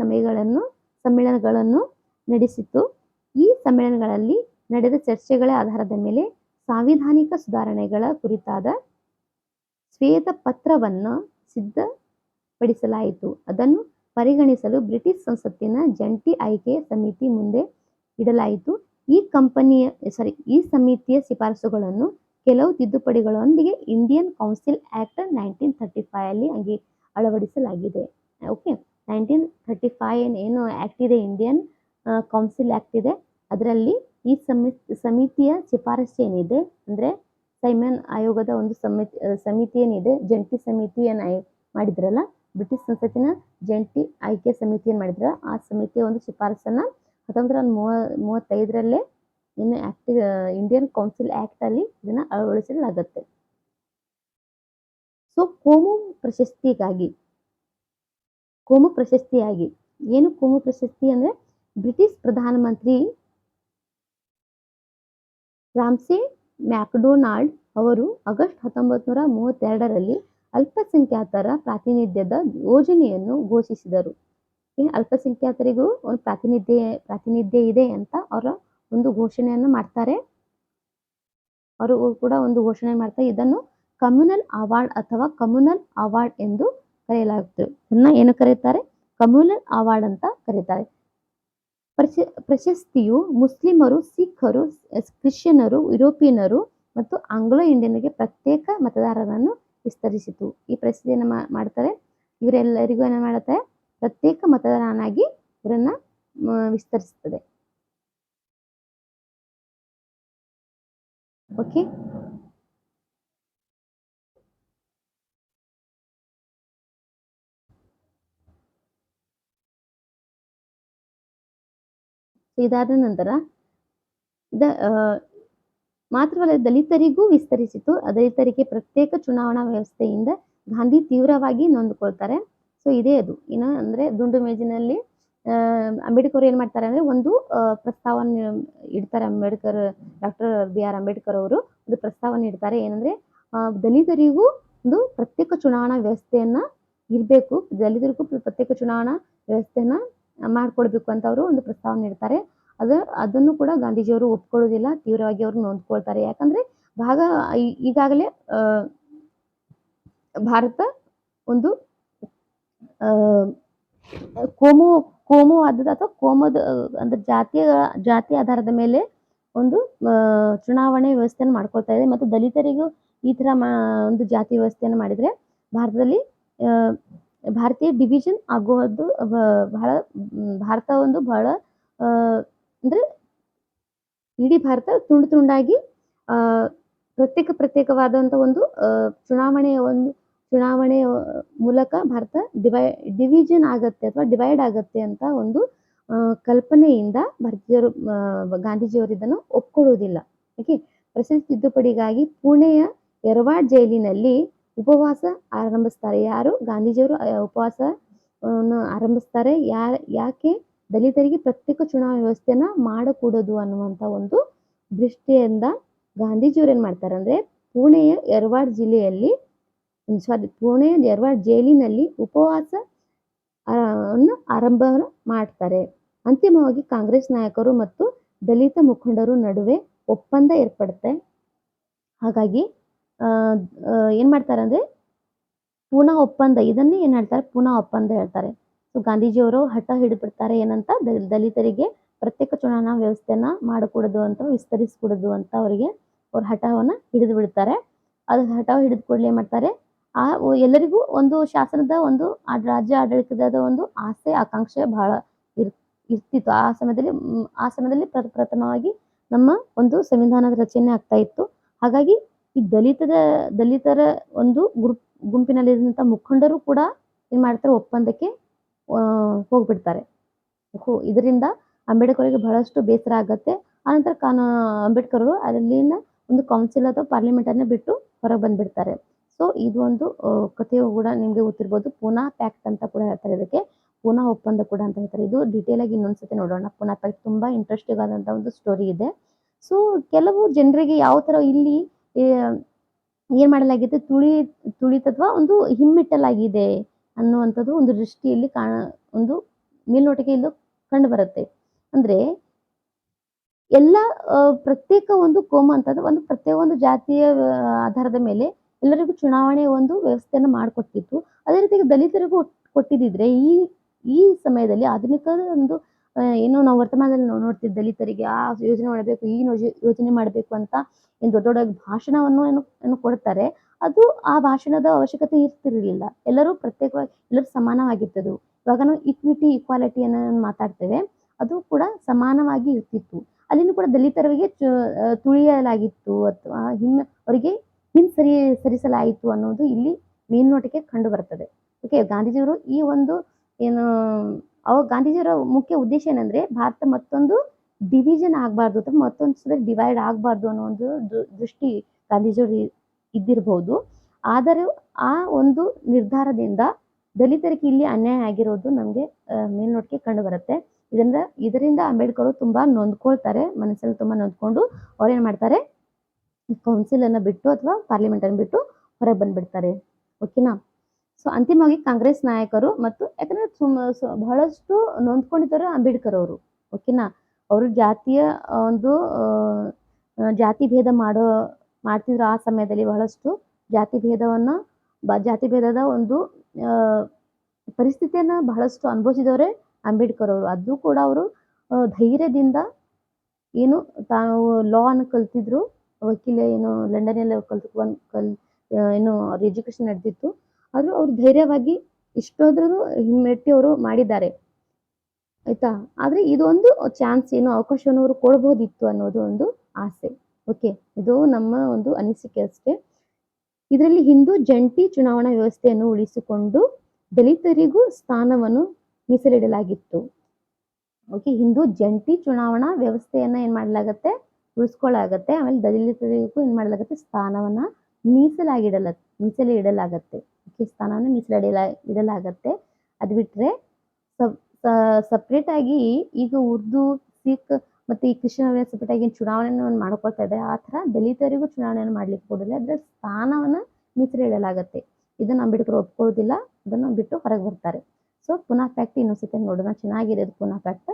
ಸಮ್ಮೇಳನಗಳನ್ನು ನಡೆಸಿತು. ಈ ಸಮ್ಮೇಳನಗಳಲ್ಲಿ ನಡೆದ ಚರ್ಚೆಗಳ ಆಧಾರದ ಮೇಲೆ ಸಾಂವಿಧಾನಿಕ ಸುಧಾರಣೆಗಳ ಕುರಿತಾದ ಶ್ವೇತಪತ್ರವನ್ನು ಸಿದ್ಧಪಡಿಸಲಾಯಿತು. ಅದನ್ನು ಪರಿಗಣಿಸಲು ಬ್ರಿಟಿಷ್ ಸಂಸತ್ತಿನ ಜಂಟಿ ಆಯ್ಕೆ ಸಮಿತಿ ಮುಂದೆ ಇಡಲಾಯಿತು. ಈ ಸಮಿತಿಯ ಶಿಫಾರಸುಗಳನ್ನು ಕೆಲವು ತಿದ್ದುಪಡಿಗಳೊಂದಿಗೆ ಇಂಡಿಯನ್ ಕೌನ್ಸಿಲ್ ಆಕ್ಟ್ 1935 ಅಲ್ಲಿ ಅಳವಡಿಸಲಾಗಿದೆ. ಓಕೆ, 1935 ಏನು ಆಕ್ಟ್ ಇದೆ, ಇಂಡಿಯನ್ ಕೌನ್ಸಿಲ್ ಆಕ್ಟ್ ಇದೆ, ಅದರಲ್ಲಿ ಈ ಸಮಿತಿಯ ಶಿಫಾರಸು ಏನಿದೆ ಅಂದ್ರೆ ಸೈಮನ್ ಆಯೋಗದ ಒಂದು ಸಮಿತಿ ಏನಿದೆ, ಜಂಟಿ ಸಮಿತಿಯನ್ನು ಮಾಡಿದ್ರಲ್ಲ, ಬ್ರಿಟಿಷ್ ಸಂಸತ್ತಿನ ಜಂಟಿ ಆಯ್ಕೆ ಸಮಿತಿಯನ್ನು ಮಾಡಿದ್ರ, ಆ ಸಮಿತಿಯ ಒಂದು ಶಿಫಾರಸನ್ನ 1935 ಇನ್ನು ಇಂಡಿಯನ್ ಕೌನ್ಸಿಲ್ ಆಕ್ಟ್ ಅಲ್ಲಿ ಇದನ್ನ ಅಳವಡಿಸಲಾಗುತ್ತೆ. ಸೊ ಕೋಮು ಪ್ರಶಸ್ತಿಯಾಗಿ ಏನು ಕೋಮು ಪ್ರಶಸ್ತಿ ಅಂದ್ರೆ, ಬ್ರಿಟಿಷ್ ಪ್ರಧಾನಮಂತ್ರಿ ರಾಮ್ಸೆ ಮ್ಯಾಕ್ಡೊನಾಲ್ಡ್ ಅವರು ಆಗಸ್ಟ್ 1932ರಲ್ಲಿ ಅಲ್ಪಸಂಖ್ಯಾತರ ಪ್ರಾತಿನಿಧ್ಯದ ಯೋಜನೆಯನ್ನು ಘೋಷಿಸಿದರು. ಅಲ್ಪಸಂಖ್ಯಾತರಿಗೂ ಒಂದು ಪ್ರಾತಿನಿಧ್ಯ ಇದೆ ಅಂತ ಅವರ ಒಂದು ಘೋಷಣೆಯನ್ನು ಮಾಡ್ತಾರೆ. ಅವರು ಕೂಡ ಒಂದು ಘೋಷಣೆ ಮಾಡ್ತಾರೆ. ಇದನ್ನು ಕಮ್ಯುನಲ್ ಅವಾರ್ಡ್ ಅಥವಾ ಕಮ್ಯುನಲ್ ಅವಾರ್ಡ್ ಎಂದು ಕರೆಯಲಾಗುತ್ತದೆ. ಇದನ್ನ ಏನು ಕರೀತಾರೆ? ಕಮ್ಯುನಲ್ ಅವಾರ್ಡ್ ಅಂತ ಕರೀತಾರೆ. ಪ್ರಶಸ್ತಿಯು ಮುಸ್ಲಿಮರು, ಸಿಖ್ಖರು, ಕ್ರಿಶ್ಚಿಯನ್ನರು, ಯುರೋಪಿಯನ್ನರು ಮತ್ತು ಆಂಗ್ಲೋ ಇಂಡಿಯನ್ರಿಗೆ ಪ್ರತ್ಯೇಕ ಮತದಾರರನ್ನು ವಿಸ್ತರಿಸಿತು. ಈ ಪ್ರಶಸ್ತಿಯನ್ನು ಮಾಡ್ತಾರೆ. ಇವರೆಲ್ಲರಿಗೂ ಏನು ಮಾಡುತ್ತೆ? ಪ್ರತ್ಯೇಕ ಮತದಾರನಾಗಿ ಇವರನ್ನ ವಿಸ್ತರಿಸುತ್ತದೆ. ಓಕೆ, ಇದಾದ ನಂತರ ಮಾತ್ರವಲ್ಲ, ದಲಿತರಿಗೂ ವಿಸ್ತರಿಸಿತು. ದಲಿತರಿಗೆ ಪ್ರತ್ಯೇಕ ಚುನಾವಣಾ ವ್ಯವಸ್ಥೆಯಿಂದ ಗಾಂಧಿ ತೀವ್ರವಾಗಿ ನೊಂದುಕೊಳ್ತಾರೆ. ಸೊ ಇದೇ ಅದು ಏನು ಅಂದ್ರೆ, ದುಂಡು ಮೇಜಿನಲ್ಲಿ ಅಂಬೇಡ್ಕರ್ ಏನ್ ಮಾಡ್ತಾರೆ ಅಂದ್ರೆ ಒಂದು ಪ್ರಸ್ತಾವನೆ ಇಡ್ತಾರೆ. ಡಾಕ್ಟರ್ BR ಅಂಬೇಡ್ಕರ್ ಅವರು ಒಂದು ಪ್ರಸ್ತಾವನೆ ಇಡ್ತಾರೆ. ಏನಂದ್ರೆ, ದಲಿತರಿಗೂ ಒಂದು ಪ್ರತ್ಯೇಕ ಚುನಾವಣಾ ವ್ಯವಸ್ಥೆಯನ್ನ ಇರ್ಬೇಕು, ದಲಿತರಿಗೂ ಪ್ರತ್ಯೇಕ ಚುನಾವಣಾ ವ್ಯವಸ್ಥೆಯನ್ನ ಮಾಡ್ಕೊಡ್ಬೇಕು ಅಂತ ಅವರು ಒಂದು ಪ್ರಸ್ತಾವನೆ ಇಡ್ತಾರೆ. ಅದನ್ನು ಕೂಡ ಗಾಂಧೀಜಿಯವರು ಒಪ್ಕೊಳ್ಳೋದಿಲ್ಲ, ತೀವ್ರವಾಗಿ ಅವರು ನೊಂದ್ಕೊಳ್ತಾರೆ. ಯಾಕಂದ್ರೆ ಈಗಾಗಲೇ ಭಾರತ ಒಂದು ಕೋಮುವಾದದ ಅಥವಾ ಕೋಮದ ಅಂದ್ರೆ ಜಾತಿ ಆಧಾರದ ಮೇಲೆ ಒಂದು ಚುನಾವಣೆ ವ್ಯವಸ್ಥೆಯನ್ನು ಮಾಡ್ಕೊಳ್ತಾ ಇದೆ. ಮತ್ತು ದಲಿತರಿಗೂ ಈ ತರ ಒಂದು ಜಾತಿ ವ್ಯವಸ್ಥೆಯನ್ನು ಮಾಡಿದ್ರೆ ಭಾರತದಲ್ಲಿ ಭಾರತೀಯ ಡಿವಿಷನ್ ಆಗೋದು ಭಾರತ ಒಂದು ಬಹಳ ಅಂದ್ರೆ ಇಡೀ ಭಾರತ ತುಂಡಾಗಿ ಪ್ರತ್ಯೇಕವಾದಂತ ಒಂದು ಚುನಾವಣೆಯ ಮೂಲಕ ಭಾರತ ಡಿವಿಷನ್ ಆಗತ್ತೆ ಅಥವಾ ಡಿವೈಡ್ ಆಗತ್ತೆ ಅಂತ ಒಂದು ಕಲ್ಪನೆಯಿಂದ ಗಾಂಧೀಜಿಯವರು ಇದನ್ನು ಒಪ್ಕೊಳ್ಳುವುದಿಲ್ಲ. ಓಕೆ, ಪ್ರಶಸ್ತಿ ತಿದ್ದುಪಡಿಗಾಗಿ ಪುಣೆಯ ಯರವಾಡ್ ಜೈಲಿನಲ್ಲಿ ಉಪವಾಸ ಆರಂಭಿಸ್ತಾರೆ. ಯಾರು? ಗಾಂಧೀಜಿಯವರು ಉಪವಾಸವನ್ನು ಆರಂಭಿಸ್ತಾರೆ. ಯಾಕೆ? ದಲಿತರಿಗೆ ಪ್ರತ್ಯೇಕ ಚುನಾವಣಾ ವ್ಯವಸ್ಥೆಯನ್ನ ಮಾಡಕೂಡದು ಅನ್ನುವಂತ ಒಂದು ದೃಷ್ಟಿಯಿಂದ ಗಾಂಧೀಜಿಯವರು ಏನ್ ಮಾಡ್ತಾರೆ ಅಂದ್ರೆ, ಪುಣೆಯ ಯರವಾಡ್ ಜೈಲಿನಲ್ಲಿ ಉಪವಾಸ ಆರಂಭ ಮಾಡ್ತಾರೆ. ಅಂತಿಮವಾಗಿ ಕಾಂಗ್ರೆಸ್ ನಾಯಕರು ಮತ್ತು ದಲಿತ ಮುಖಂಡರು ನಡುವೆ ಒಪ್ಪಂದ ಏರ್ಪಡುತ್ತೆ. ಹಾಗಾಗಿ ಏನ್ ಮಾಡ್ತಾರೆ ಅಂದ್ರೆ ಪೂನಾ ಒಪ್ಪಂದ, ಇದನ್ನೇ ಏನ್ ಹೇಳ್ತಾರೆ? ಪೂನಾ ಒಪ್ಪಂದ ಹೇಳ್ತಾರೆ. ಸೊ ಗಾಂಧೀಜಿಯವರು ಹಠ ಹಿಡಿದ್ಬಿಡ್ತಾರೆ ಏನಂತ, ದಲಿತರಿಗೆ ಪ್ರತ್ಯೇಕ ಚುನಾವಣಾ ವ್ಯವಸ್ಥೆಯನ್ನ ಮಾಡಿಕೊಡೋದು ಅಂತ, ವಿಸ್ತರಿಸಿಕೊಡೋದು ಅಂತ ಅವರಿಗೆ ಅವ್ರ ಹಠವನ್ನ ಹಿಡಿದು ಬಿಡ್ತಾರೆ. ಅದು ಹಠ ಹಿಡಿದ ಕೂಡಲೇ ಏನ್ ಮಾಡ್ತಾರೆ, ಎಲ್ಲರಿಗೂ ಒಂದು ಶಾಸನದ ಒಂದು ರಾಜ್ಯ ಆಡಳಿತದ ಒಂದು ಆಸೆ ಆಕಾಂಕ್ಷೆ ಬಹಳ ಇರ್ತಿತ್ತು ಆ ಸಮಯದಲ್ಲಿ ಪ್ರಥಮವಾಗಿ ನಮ್ಮ ಒಂದು ಸಂವಿಧಾನದ ರಚನೆ ಆಗ್ತಾ ಇತ್ತು. ಹಾಗಾಗಿ ಈ ದಲಿತರ ಒಂದು ಗುಂಪಿನಲ್ಲಿರುವಂತ ಮುಖಂಡರು ಕೂಡ ಏನ್ ಮಾಡ್ತಾರೆ, ಒಪ್ಪಂದಕ್ಕೆ ಹೋಗ್ಬಿಡ್ತಾರೆ. ಇದರಿಂದ ಅಂಬೇಡ್ಕರ್ಗೆ ಬಹಳಷ್ಟು ಬೇಸರ ಆಗತ್ತೆ. ಆನಂತರ ಅಂಬೇಡ್ಕರ್ ಅವರು ಅಲ್ಲಿನ ಒಂದು ಕೌನ್ಸಿಲ್ ಅಥವಾ ಪಾರ್ಲಿಮೆಂಟ್ ಅನ್ನ ಬಿಟ್ಟು ಹೊರಗೆ ಬಂದ್ಬಿಡ್ತಾರೆ. ಸೊ ಇದು ಒಂದು ಕಥೆಯು ಕೂಡ ನಿಮ್ಗೆ ಗೊತ್ತಿರ್ಬೋದು. ಪೂನಾ ಪ್ಯಾಕ್ಟ್ ಅಂತ ಕೂಡ ಹೇಳ್ತಾರೆ ಇದಕ್ಕೆ, ಪೂನಾ ಒಪ್ಪಂದ ಕೂಡ ಅಂತ ಹೇಳ್ತಾರೆ. ಇದು ಡೀಟೇಲ್ ಆಗಿ ಇನ್ನೊಂದ್ಸತಿ ನೋಡೋಣ. ಪೂನಾ ಪ್ಯಾಕ್ಟ್ ತುಂಬಾ ಇಂಟ್ರೆಸ್ಟಿಂಗ್ ಆದಂತ ಒಂದು ಸ್ಟೋರಿ ಇದೆ. ಸೊ ಕೆಲವು ಜನರಿಗೆ ಯಾವ ತರ ಇಲ್ಲಿ ಏನ್ ಮಾಡಲಾಗಿದೆ, ತುಳಿತತ್ವ ಒಂದು ಹಿಮ್ಮೆಟ್ಟಲಾಗಿದೆ ಅನ್ನುವಂಥದ್ದು ಒಂದು ದೃಷ್ಟಿಯಲ್ಲಿ ಒಂದು ಮೇಲ್ನೋಟಕ್ಕೆ ಇದು ಕಂಡು ಬರುತ್ತೆ. ಅಂದ್ರೆ ಎಲ್ಲ ಪ್ರತ್ಯೇಕ ಒಂದು ಕೋಮ ಅಂತಂದ್ರೆ ಒಂದು ಪ್ರತ್ಯೇಕ ಒಂದು ಜಾತಿಯ ಆಧಾರದ ಮೇಲೆ ಎಲ್ಲರಿಗೂ ಚುನಾವಣೆ ಒಂದು ವ್ಯವಸ್ಥೆಯನ್ನ ಮಾಡಿಕೊಟ್ಟಿತ್ತು. ಅದೇ ರೀತಿ ದಲಿತರಿಗೂ ಕೊಟ್ಟಿದ್ದಿದ್ರೆ ಈ ಸಮಯದಲ್ಲಿ ಆಧುನಿಕ ಒಂದು ಏನು ನಾವು ವರ್ತಮಾನದಲ್ಲಿ ನೋಡ್ತೀವಿ, ದಲಿತರಿಗೆ ಆ ಯೋಜನೆ ಮಾಡಬೇಕು, ಈ ಯೋಜನೆ ಮಾಡಬೇಕು ಅಂತ ಏನು ದೊಡ್ಡ ದೊಡ್ಡ ಭಾಷಣವನ್ನು ಏನು ಕೊಡ್ತಾರೆ, ಅದು ಆ ಭಾಷಣದ ಅವಶ್ಯಕತೆ ಇರ್ತಿರ್ಲಿಲ್ಲ. ಎಲ್ಲರೂ ಪ್ರತ್ಯೇಕವಾಗಿ ಎಲ್ಲರೂ ಸಮಾನವಾಗಿರ್ತದು. ಇವಾಗ ನಾವು ಈಕ್ವಿಟಿ ಇಕ್ವಾಲಿಟಿಯನ್ನು ಮಾತಾಡ್ತೇವೆ, ಅದು ಕೂಡ ಸಮಾನವಾಗಿ ಇರ್ತಿತ್ತು. ಅಲ್ಲಿನೂ ಕೂಡ ದಲಿತರಿಗೆ ತುಳಿಯಲಾಗಿತ್ತು ಅಥವಾ ಅವರಿಗೆ ಸರಿಸಲಾಯಿತು ಅನ್ನೋದು ಇಲ್ಲಿ ಮೇಲ್ನೋಟಕ್ಕೆ ಕಂಡು ಬರ್ತದೆ. ಓಕೆ, ಗಾಂಧೀಜಿಯವರು ಈ ಒಂದು ಏನು ಗಾಂಧೀಜಿಯವರ ಮುಖ್ಯ ಉದ್ದೇಶ ಏನಂದ್ರೆ ಭಾರತ ಮತ್ತೊಂದು ಡಿವಿಷನ್ ಆಗಬಾರ್ದು ಅಥವಾ ಮತ್ತೊಂದು ಸಲ ಡಿವೈಡ್ ಆಗಬಾರ್ದು ಅನ್ನೋ ಒಂದು ದೃಷ್ಟಿ ಗಾಂಧೀಜಿಯವರು ಇದ್ದಿರಬಹುದು. ಆದರೆ ಆ ಒಂದು ನಿರ್ಧಾರದಿಂದ ದಲಿತರಿಗೆ ಇಲ್ಲಿ ಅನ್ಯಾಯ ಆಗಿರೋದು ನಮಗೆ ಮೇಲ್ನೋಟಕ್ಕೆ ಕಂಡು ಬರುತ್ತೆ. ಇದರಿಂದ ಅಂಬೇಡ್ಕರ್ ತುಂಬಾ ನೊಂದ್ಕೊಳ್ತಾರೆ, ಮನಸ್ಸಲ್ಲಿ ತುಂಬಾ ನೊಂದ್ಕೊಂಡು ಅವ್ರೇನ್ ಮಾಡ್ತಾರೆ, ಕೌನ್ಸಿಲ್ ಅನ್ನ ಬಿಟ್ಟು ಅಥವಾ ಪಾರ್ಲಿಮೆಂಟ್ ಅನ್ನು ಬಿಟ್ಟು ಹೊರಗೆ ಬಂದ್ಬಿಡ್ತಾರೆ. ಓಕೆನಾ. ಸೊ ಅಂತಿಮವಾಗಿ ಕಾಂಗ್ರೆಸ್ ನಾಯಕರು ಮತ್ತು ಯಾಕಂದ್ರೆ ಬಹಳಷ್ಟು ನೊಂದ್ಕೊಂಡಿದ್ದಾರೆ ಅಂಬೇಡ್ಕರ್ ಅವರು. ಓಕೆನಾ. ಅವರು ಜಾತಿಯ ಒಂದು ಜಾತಿ ಭೇದ ಮಾಡ್ತಿದ್ರು ಆ ಸಮಯದಲ್ಲಿ. ಬಹಳಷ್ಟು ಜಾತಿ ಭೇದದ ಒಂದು ಪರಿಸ್ಥಿತಿಯನ್ನ ಬಹಳಷ್ಟು ಅನುಭವಿಸಿದವರೇ ಅಂಬೇಡ್ಕರ್ ಅವರು. ಅದು ಕೂಡ ಅವರು ಧೈರ್ಯದಿಂದ ಏನು ತಾವು ಲಾ ಅನ್ನು ಕಲ್ತಿದ್ರು, ವಕೀಲ ಏನು ಲಂಡನ್ ಏನು ಅವ್ರ ಎಜುಕೇಶನ್ ನಡೆದಿತ್ತು, ಆದ್ರೂ ಅವ್ರು ಧೈರ್ಯವಾಗಿ ಇಷ್ಟೋದ್ರೂ ಹಿಮ್ಮೆಟ್ಟಿ ಅವರು ಮಾಡಿದ್ದಾರೆ, ಆಯ್ತಾ. ಆದ್ರೆ ಇದೊಂದು ಚಾನ್ಸ್ ಏನು ಅವಕಾಶವನ್ನು ಅವರು ಕೊಡಬಹುದಿತ್ತು ಅನ್ನೋದು ಒಂದು ಆಸೆ. ಓಕೆ, ಇದು ನಮ್ಮ ಒಂದು ಅನಿಸಿಕೆ ಅಷ್ಟೇ. ಇದರಲ್ಲಿ ಹಿಂದೂ ಜಂಟಿ ಚುನಾವಣಾ ವ್ಯವಸ್ಥೆಯನ್ನು ಉಳಿಸಿಕೊಂಡು ದಲಿತರಿಗೂ ಸ್ಥಾನವನ್ನು ಮೀಸಲಿಡಲಾಗಿತ್ತು. ಓಕೆ, ಹಿಂದೂ ಜಂಟಿ ಚುನಾವಣಾ ವ್ಯವಸ್ಥೆಯನ್ನ ಏನ್ ಮಾಡಲಾಗತ್ತೆ, ಉಳಿಸ್ಕೊಳ್ಳಾಗತ್ತೆ. ಆಮೇಲೆ ದಲಿತರಿಗೂ ಏನ್ ಮಾಡಲಾಗತ್ತೆ, ಸ್ಥಾನವನ್ನ ಮೀಸಲಿಡಲಾಗತ್ತೆ. ಓಕೆ, ಸ್ಥಾನವನ್ನ ಇಡಲಾಗತ್ತೆ. ಅದ್ ಬಿಟ್ರೆ ಸಪ್ರೇಟ್ ಆಗಿ ಈಗ ಉರ್ದು, ಸಿಖ್ ಮತ್ತೆ ಈ ಕ್ರಿಶ್ಚಿಯನ್ ಸಪ್ರೇಟ್ ಆಗಿ ಚುನಾವಣೆಯನ್ನು ಮಾಡ್ಕೊಳ್ತಾ ಇದೆ, ಆ ತರ ದಲಿತರಿಗೂ ಚುನಾವಣೆಯನ್ನು ಮಾಡ್ಲಿಕ್ಕೆ ಕೊಡಲ್ಲ. ಅದ್ರ ಸ್ಥಾನವನ್ನ ಮೀಸಲಿಡಲಾಗತ್ತೆ. ಇದನ್ನ ಅಂಬೇಡ್ಕರ್ ಒಪ್ಕೊಳ್ಳೋದಿಲ್ಲ, ಅದನ್ನ ಬಿಟ್ಟು ಹೊರಗೆ ಬರ್ತಾರೆ. ಸೊ ಪುನಾ ಫ್ಯಾಕ್ಟ್ ಇನ್ನೊಂದ್ಸತಿ ನೋಡೋಣ, ಚೆನ್ನಾಗಿದೆ ಅದು ಪುನಾ ಫ್ಯಾಕ್ಟ್.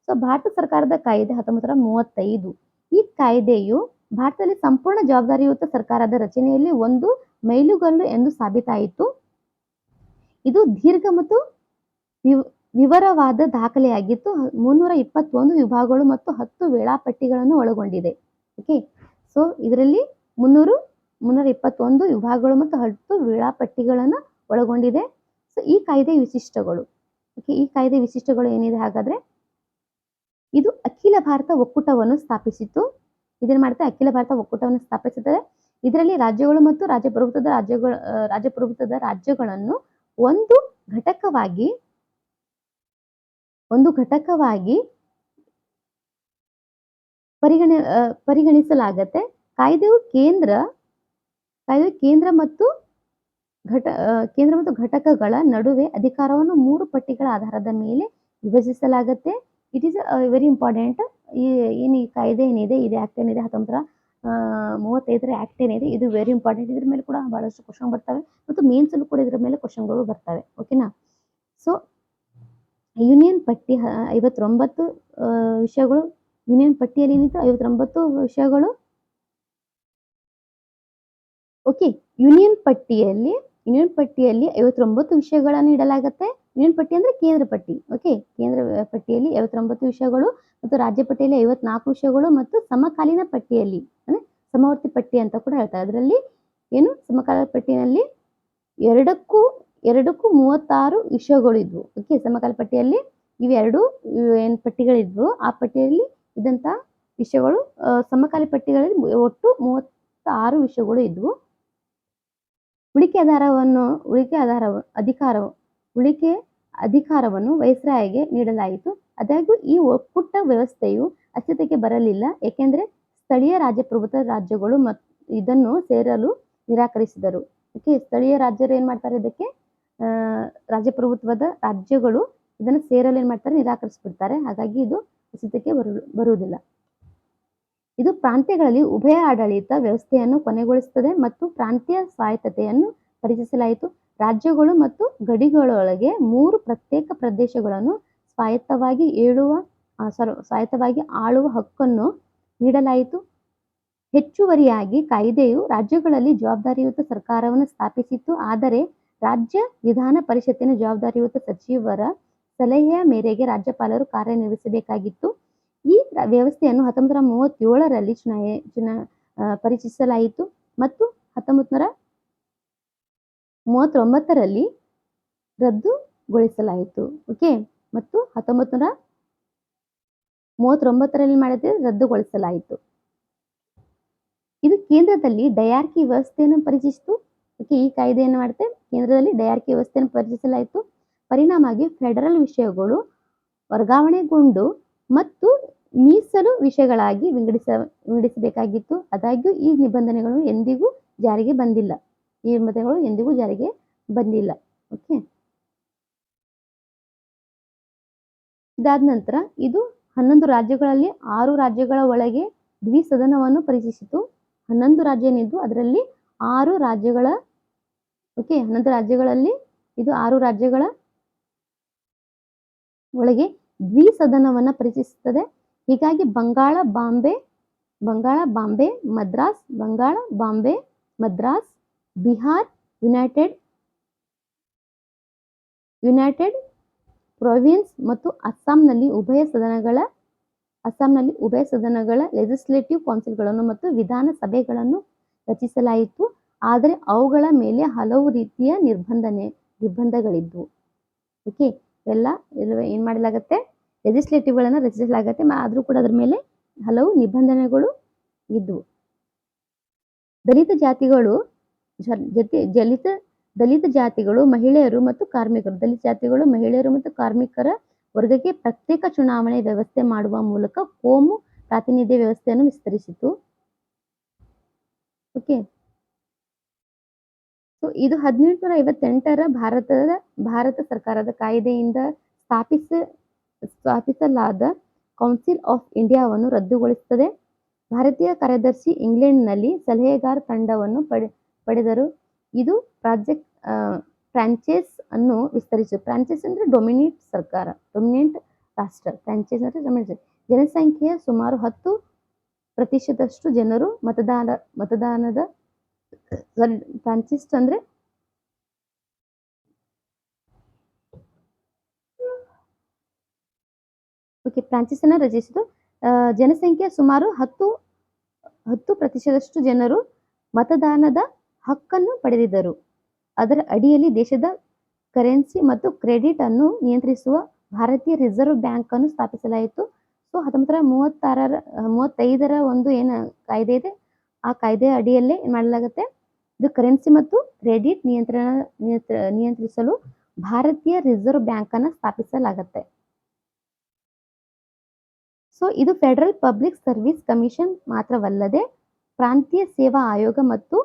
ಸೊ ಭಾರತ ಸರ್ಕಾರದ ಕಾಯ್ದೆ 1935. ಈ ಕಾಯ್ದೆಯು ಭಾರತದಲ್ಲಿ ಸಂಪೂರ್ಣ ಜವಾಬ್ದಾರಿಯುತ ಸರ್ಕಾರದ ರಚನೆಯಲ್ಲಿ ಒಂದು ಮೈಲುಗಲ್ಲು ಎಂದು ಸಾಬೀತಾಯಿತು. ಇದು ದೀರ್ಘ ಮತ್ತು ವಿವರವಾದ ದಾಖಲೆಯಾಗಿತ್ತು. 321 ವಿಭಾಗಗಳು ಮತ್ತು 10 ವೇಳಾಪಟ್ಟಿಗಳನ್ನು ಒಳಗೊಂಡಿದೆ. ಓಕೆ, ಸೊ ಇದರಲ್ಲಿ 321 ವಿಭಾಗಗಳು ಮತ್ತು 10 ವೇಳಾಪಟ್ಟಿಗಳನ್ನು ಒಳಗೊಂಡಿದೆ. ಸೊ ಈ ಕಾಯ್ದೆ ವಿಶಿಷ್ಟಗಳು. ಓಕೆ, ಈ ಕಾಯ್ದೆ ವಿಶಿಷ್ಟಗಳು ಏನಿದೆ ಹಾಗಾದ್ರೆ, ಇದು ಅಖಿಲ ಭಾರತ ಒಕ್ಕೂಟವನ್ನು ಸ್ಥಾಪಿಸಿತು. ಇದೇನ್ ಮಾಡುತ್ತೆ, ಅಖಿಲ ಭಾರತ ಒಕ್ಕೂಟವನ್ನು ಸ್ಥಾಪಿಸುತ್ತದೆ. ಇದರಲ್ಲಿ ರಾಜ್ಯಗಳು ಮತ್ತು ರಾಜಪ್ರಭುತ್ವದ ರಾಜ್ಯಗಳನ್ನು ಒಂದು ಘಟಕವಾಗಿ ಪರಿಗಣಿಸಲಾಗತ್ತೆ. ಕಾಯ್ದೆಯು ಕೇಂದ್ರ ಮತ್ತು ಘಟಕಗಳ ನಡುವೆ ಅಧಿಕಾರವನ್ನು 3 ಪಟ್ಟಿಗಳ ಆಧಾರದ ಮೇಲೆ ವಿಭಜಿಸಲಾಗತ್ತೆ. It is very important. ಏನು ಈ ಕಾಯ್ದೆ ಏನಿದೆ, ಇದು ಆಕ್ಟ್ ಏನಿದೆ 1935 ಆಕ್ಟ್ ಏನಿದೆ, ಇದು ವೆರಿ ಇಂಪಾರ್ಟೆಂಟ್. ಇದ್ರ ಮೇಲೆ ಕೂಡ ಬಹಳಷ್ಟು ಕ್ವಶನ್ ಬರ್ತವೆ ಮತ್ತು ಮೇನ್ಸ್ ಅಲ್ಲೂ ಕೂಡ ಇದ್ರ ಮೇಲೆ ಕ್ವಶನ್ಗಳು ಬರ್ತವೆ. ಓಕೆನಾ. ಸೊ ಯೂನಿಯನ್ ಪಟ್ಟಿ 59 ವಿಷಯಗಳು. ಯೂನಿಯನ್ ಪಟ್ಟಿಯಲ್ಲಿ ಏನಿತ್ತು, 59 ವಿಷಯಗಳು. ಓಕೆ, ಯೂನಿಯನ್ ಪಟ್ಟಿಯಲ್ಲಿ 59 ವಿಷಯಗಳನ್ನು ಇಡಲಾಗತ್ತೆ. ಯೂನಿಯನ್ ಪಟ್ಟಿ ಅಂದ್ರೆ ಕೇಂದ್ರ ಪಟ್ಟಿ. ಓಕೆ, ಕೇಂದ್ರ ಪಟ್ಟಿಯಲ್ಲಿ 59 ವಿಷಯಗಳು ಮತ್ತು ರಾಜ್ಯ ಪಟ್ಟಿಯಲ್ಲಿ 54 ವಿಷಯಗಳು ಮತ್ತು ಸಮಕಾಲೀನ ಪಟ್ಟಿಯಲ್ಲಿ ಅಂದ್ರೆ ಸಮವರ್ತಿ ಪಟ್ಟಿ ಅಂತ ಕೂಡ ಹೇಳ್ತಾರೆ. ಅದರಲ್ಲಿ ಏನು ಸಮಕಾಲೀನ ಪಟ್ಟಿಯಲ್ಲಿ ಎರಡಕ್ಕೂ 36 ವಿಷಯಗಳು ಇದ್ವು. ಓಕೆ, ಸಮಕಾಲೀನ ಪಟ್ಟಿಯಲ್ಲಿ ಇವೆರಡು ಏನು ಪಟ್ಟಿಗಳಿದ್ವು, ಆ ಪಟ್ಟಿಯಲ್ಲಿ ಇದ್ದಂತ ವಿಷಯಗಳು ಸಮಕಾಲೀನ ಪಟ್ಟಿಗಳಲ್ಲಿ ಒಟ್ಟು 36 ವಿಷಯಗಳು ಇದ್ವು. ಉಳಿಕೆ ಅಧಿಕಾರವನ್ನು ವೈಸ್ರಾಯ್ಗೆ ನೀಡಲಾಯಿತು. ಆದಾಗ್ಯೂ ಈ ಒಕ್ಕೂಟ ವ್ಯವಸ್ಥೆಯು ಅಸ್ತಿತ್ವಕ್ಕೆ ಬರಲಿಲ್ಲ, ಏಕೆಂದರೆ ಸ್ಥಳೀಯ ರಾಜಪ್ರಭುತ್ವ ರಾಜ್ಯಗಳು ಇದನ್ನು ಸೇರಲು ನಿರಾಕರಿಸಿದರು. ಓಕೆ, ಸ್ಥಳೀಯ ರಾಜ್ಯರು ಏನ್ ಮಾಡ್ತಾರೆ, ಇದಕ್ಕೆ ರಾಜಪ್ರಭುತ್ವದ ರಾಜ್ಯಗಳು ಇದನ್ನು ಸೇರಲು ಏನ್ ಮಾಡ್ತಾರೆ, ನಿರಾಕರಿಸಿಬಿಡ್ತಾರೆ. ಹಾಗಾಗಿ ಇದು ಅಸ್ತಿತ್ವಕ್ಕೆ ಬರುವುದಿಲ್ಲ. ಇದು ಪ್ರಾಂತ್ಯಗಳಲ್ಲಿ ಉಭಯ ಆಡಳಿತ ವ್ಯವಸ್ಥೆಯನ್ನು ಕೊನೆಗೊಳಿಸುತ್ತದೆ ಮತ್ತು ಪ್ರಾಂತೀಯ ಸ್ವಾಯತ್ತತೆಯನ್ನು ಪರಿಚಯಿಸಲಾಯಿತು. ರಾಜ್ಯಗಳು ಮತ್ತು ಗಡಿಗಳೊಳಗೆ 3 ಪ್ರತ್ಯೇಕ ಪ್ರದೇಶಗಳನ್ನು ಸ್ವಾಯತ್ತವಾಗಿ ಆಳುವ ಹಕ್ಕನ್ನು ನೀಡಲಾಯಿತು. ಹೆಚ್ಚುವರಿಯಾಗಿ ಕಾಯ್ದೆಯು ರಾಜ್ಯಗಳಲ್ಲಿ ಜವಾಬ್ದಾರಿಯುತ ಸರ್ಕಾರವನ್ನು ಸ್ಥಾಪಿಸಿತು, ಆದರೆ ರಾಜ್ಯ ವಿಧಾನ ಪರಿಷತ್ತಿನ ಜವಾಬ್ದಾರಿಯುತ ಸಚಿವರ ಸಲಹೆಯ ಮೇರೆಗೆ ರಾಜ್ಯಪಾಲರು ಕಾರ್ಯನಿರ್ವಹಿಸಬೇಕಾಗಿತ್ತು. ಈ ವ್ಯವಸ್ಥೆಯನ್ನು 1937ರಲ್ಲಿ ಪರಿಚಯಿಸಲಾಯಿತು ಮತ್ತು 1939ರಲ್ಲಿ ರದ್ದುಗೊಳಿಸಲಾಯಿತು. ಓಕೆ, ಮತ್ತು 1939ರಲ್ಲಿ ರದ್ದುಗೊಳಿಸಲಾಯಿತು. ಇದು ಕೇಂದ್ರದಲ್ಲಿ ಡಯಾರ್ಕಿ ವ್ಯವಸ್ಥೆಯನ್ನು ಪರಿಚಯಿಸಿತು. ಓಕೆ, ಈ ಕಾಯ್ದೆಯನ್ನು ಮಾಡುತ್ತೆ ಕೇಂದ್ರದಲ್ಲಿ ಡಯಾರ್ಕಿ ವ್ಯವಸ್ಥೆಯನ್ನು ಪರಿಚಯಿಸಲಾಯಿತು. ಪರಿಣಾಮವಾಗಿ ಫೆಡರಲ್ ವಿಷಯಗಳು ವರ್ಗಾವಣೆಗೊಂಡು ಮತ್ತು ಮೀಸಲು ವಿಷಯಗಳಾಗಿ ವಿಂಗಡಿಸಬೇಕಾಗಿತ್ತು. ಆದಾಗ್ಯೂ ಈ ನಿಬಂಧನೆಗಳು ಎಂದಿಗೂ ಜಾರಿಗೆ ಬಂದಿಲ್ಲ. ಓಕೆ, ಇದಾದ ನಂತರ ಇದು 11 ರಾಜ್ಯಗಳಲ್ಲಿ 6 ರಾಜ್ಯಗಳ ಒಳಗೆ ದ್ವಿಸದನವನ್ನು ಪರಿಚಯಿಸಿತು. 11 ರಾಜ್ಯ ಏನಿದ್ದು ಅದರಲ್ಲಿ 6 ರಾಜ್ಯಗಳ 11 ರಾಜ್ಯಗಳಲ್ಲಿ ಇದು 6 ರಾಜ್ಯಗಳ ಒಳಗೆ ದ್ವಿಸದನವನ್ನ ಪರಿಚಯಿಸುತ್ತದೆ. ಹೀಗಾಗಿ ಬಂಗಾಳ, ಬಾಂಬೆ, ಮದ್ರಾಸ್, ಬಿಹಾರ್, ಯುನೈಟೆಡ್ ಪ್ರೊವಿನ್ಸ್ ಮತ್ತು ಅಸ್ಸಾಂನಲ್ಲಿ ಉಭಯ ಸದನಗಳ ಲೆಜಿಸ್ಲೇಟಿವ್ ಕೌನ್ಸಿಲ್ಗಳನ್ನು ಮತ್ತು ವಿಧಾನ ಸಭೆಗಳನ್ನು ರಚಿಸಲಾಯಿತು. ಆದರೆ ಅವುಗಳ ಮೇಲೆ ಹಲವು ರೀತಿಯ ನಿರ್ಬಂಧಗಳಿದ್ವು. ಓಕೆ, ಇವೆಲ್ಲ ಏನ್ ಮಾಡಲಾಗತ್ತೆ, ಲೆಜಿಸ್ಲೇಟಿವ್ಗಳನ್ನು ರಚಿಸಲಾಗತ್ತೆ, ಆದ್ರೂ ಕೂಡ ಅದರ ಮೇಲೆ ಹಲವು ನಿಬಂಧನೆಗಳು ಇದ್ವು. ದಲಿತ ಜಾತಿಗಳು, ಮಹಿಳೆಯರು ಮತ್ತು ಕಾರ್ಮಿಕರ ವರ್ಗಕ್ಕೆ ಪ್ರತ್ಯೇಕ ಚುನಾವಣೆ ವ್ಯವಸ್ಥೆ ಮಾಡುವ ಮೂಲಕ ಕೋಮು ಪ್ರಾತಿನಿಧ್ಯ ವ್ಯವಸ್ಥೆಯನ್ನು ವಿಸ್ತರಿಸಿತು. ಓಕೆ, ಸೊ ಇದು 1858ರ ಭಾರತ ಸರ್ಕಾರದ ಕಾಯ್ದೆಯಿಂದ ಸ್ಥಾಪಿಸಲಾದ ಕೌನ್ಸಿಲ್ ಆಫ್ ಇಂಡಿಯಾವನ್ನು ರದ್ದುಗೊಳಿಸುತ್ತದೆ. ಭಾರತೀಯ ಕಾರ್ಯದರ್ಶಿ ಇಂಗ್ಲೆಂಡ್ನಲ್ಲಿ ಸಲಹೆಗಾರ ತಂಡವನ್ನು ಪಡೆದರು. ಇದು ಫ್ರಾಂಚೈಸ್ ಅನ್ನು ವಿಸ್ತರಿಸಿತು. ಫ್ರಾಂಚೈಸ್ ಅಂದ್ರೆ ಡೊಮಿನೆಂಟ್ ರಾಷ್ಟ್ರ. ಫ್ರಾಂಚೈಸ್ ಅಂದ್ರೆ ಡೊಮಿನೆಂಟ್. ಜನಸಂಖ್ಯೆಯ ಸುಮಾರು 10% ಜನರು ಮತದಾನದ ಫ್ರಾಂಚೈಸ್ ಅಂದ್ರೆ ಫ್ರಾಂಚೈಸ್ ಅನ್ನು ರಚಿಸಿತು. ಜನಸಂಖ್ಯೆಯ ಸುಮಾರು 10% ಜನರು ಮತದಾನದ ಹಕ್ಕನ್ನು ಪಡೆದಿದ್ದರು. ಅದರ ಅಡಿಯಲ್ಲಿ ದೇಶದ ಕರೆನ್ಸಿ ಮತ್ತು ಕ್ರೆಡಿಟ್ ಅನ್ನು ನಿಯಂತ್ರಿಸುವ ಭಾರತೀಯ ರಿಸರ್ವ್ ಬ್ಯಾಂಕ್ ಅನ್ನು ಸ್ಥಾಪಿಸಲಾಯಿತು. ಸೊ 1935ರ ಒಂದು ಏನು ಕಾಯ್ದೆ ಇದೆ, ಆ ಕಾಯ್ದೆಯ ಅಡಿಯಲ್ಲೇ ಏನ್ ಮಾಡಲಾಗುತ್ತೆ, ಇದು ಕರೆನ್ಸಿ ಮತ್ತು ಕ್ರೆಡಿಟ್ ನಿಯಂತ್ರಿಸಲು ಭಾರತೀಯ ರಿಸರ್ವ್ ಬ್ಯಾಂಕ್ ಅನ್ನು ಸ್ಥಾಪಿಸಲಾಗುತ್ತೆ. ಸೊ ಇದು ಫೆಡರಲ್ ಪಬ್ಲಿಕ್ ಸರ್ವಿಸ್ ಕಮಿಷನ್ ಮಾತ್ರವಲ್ಲದೆ ಪ್ರಾಂತೀಯ ಸೇವಾ ಆಯೋಗ ಮತ್ತು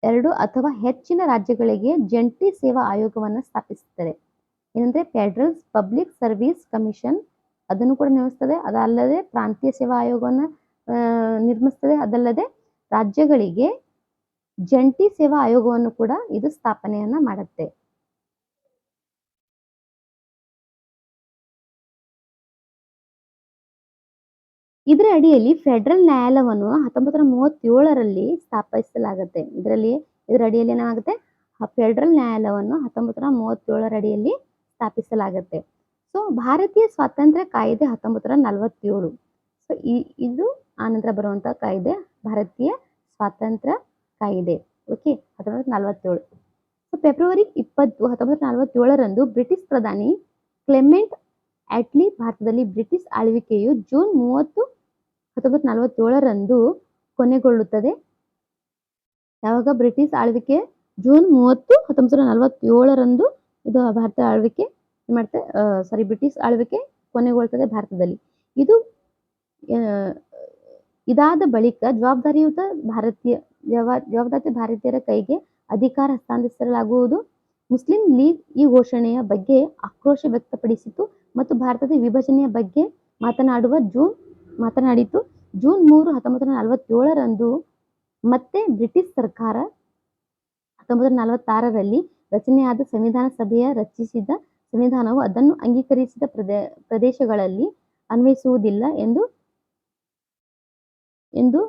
ಎರಡು ಅಥವಾ ಹೆಚ್ಚಿನ ರಾಜ್ಯಗಳಿಗೆ ಜಂಟಿ ಸೇವಾ ಆಯೋಗವನ್ನು ಸ್ಥಾಪಿಸುತ್ತದೆ. ಏನಂದ್ರೆ ಫೆಡರಲ್ ಪಬ್ಲಿಕ್ ಸರ್ವಿಸ್ ಕಮಿಷನ್ ಅದನ್ನು ಕೂಡ ನಿರ್ಮಿಸ್ತದೆ. ಅದಲ್ಲದೆ ಪ್ರಾಂತೀಯ ಸೇವಾ ಆಯೋಗವನ್ನು ನಿರ್ಮಿಸ್ತದೆ. ಅದಲ್ಲದೆ ರಾಜ್ಯಗಳಿಗೆ ಜಂಟಿ ಸೇವಾ ಆಯೋಗವನ್ನು ಕೂಡ ಇದು ಸ್ಥಾಪನೆಯನ್ನ ಮಾಡುತ್ತೆ. ಇದರ ಅಡಿಯಲ್ಲಿ ಫೆಡರಲ್ ನ್ಯಾಯಾಲಯವನ್ನು 1937ರಲ್ಲಿ ಸ್ಥಾಪಿಸಲಾಗುತ್ತೆ. ಇದರ ಅಡಿಯಲ್ಲಿ ಏನಾಗುತ್ತೆ, ಫೆಡರಲ್ ನ್ಯಾಯಾಲಯವನ್ನು 1937 ಅಡಿಯಲ್ಲಿ ಸ್ಥಾಪಿಸಲಾಗುತ್ತೆ. ಸೊ ಭಾರತೀಯ ಸ್ವಾತಂತ್ರ್ಯ ಕಾಯ್ದೆ 1947. ಸೊ ಇದು ಆನಂತರ ಬರುವಂಥ ಕಾಯ್ದೆ ಭಾರತೀಯ ಸ್ವಾತಂತ್ರ್ಯ ಕಾಯ್ದೆ. ಓಕೆ, 1947. ಸೊ ಫೆಬ್ರವರಿ 20, 1947ರಂದು ಬ್ರಿಟಿಷ್ ಪ್ರಧಾನಿ ಕ್ಲೆಮೆಂಟ್ ಆಟ್ಲಿ ಭಾರತದಲ್ಲಿ ಬ್ರಿಟಿಷ್ ಆಳ್ವಿಕೆಯು ಜೂನ್ 30, 1947ರಂದು ಕೊನೆಗೊಳ್ಳುತ್ತದೆ. ಯಾವಾಗ ಬ್ರಿಟಿಷ್ ಆಳ್ವಿಕೆ ಜೂನ್ 30, 1947ರಂದು ಇದು ಭಾರತ ಆಳ್ವಿಕೆ ಮಾಡ್ತಾರೆ. ಬ್ರಿಟಿಷ್ ಆಳ್ವಿಕೆ ಕೊನೆಗೊಳ್ಳುತ್ತದೆ ಭಾರತದಲ್ಲಿ. ಇದಾದ ಬಳಿಕ ಜವಾಬ್ದಾರಿಯುತ ಭಾರತೀಯರ ಕೈಗೆ ಅಧಿಕಾರ ಹಸ್ತಾಂತರಿಸಲಾಗುವುದು. ಮುಸ್ಲಿಂ ಲೀಗ್ ಈ ಘೋಷಣೆಯ ಬಗ್ಗೆ ಆಕ್ರೋಶ ವ್ಯಕ್ತಪಡಿಸಿತು ಮತ್ತು ಭಾರತದ ವಿಭಜನೆಯ ಬಗ್ಗೆ ಮಾತನಾಡಿತು. ಜೂನ್ 3, 1947ರಂದು ಮತ್ತೆ ಬ್ರಿಟಿಷ್ ಸರ್ಕಾರ 1946ರಲ್ಲಿ ರಚನೆಯಾದ ಸಂವಿಧಾನ ಸಭೆಯ ರಚಿಸಿದ ಸಂವಿಧಾನವು ಅದನ್ನು ಅಂಗೀಕರಿಸಿದ ಪ್ರದೇಶಗಳಲ್ಲಿ ಅನ್ವಯಿಸುವುದಿಲ್ಲ ಎಂದು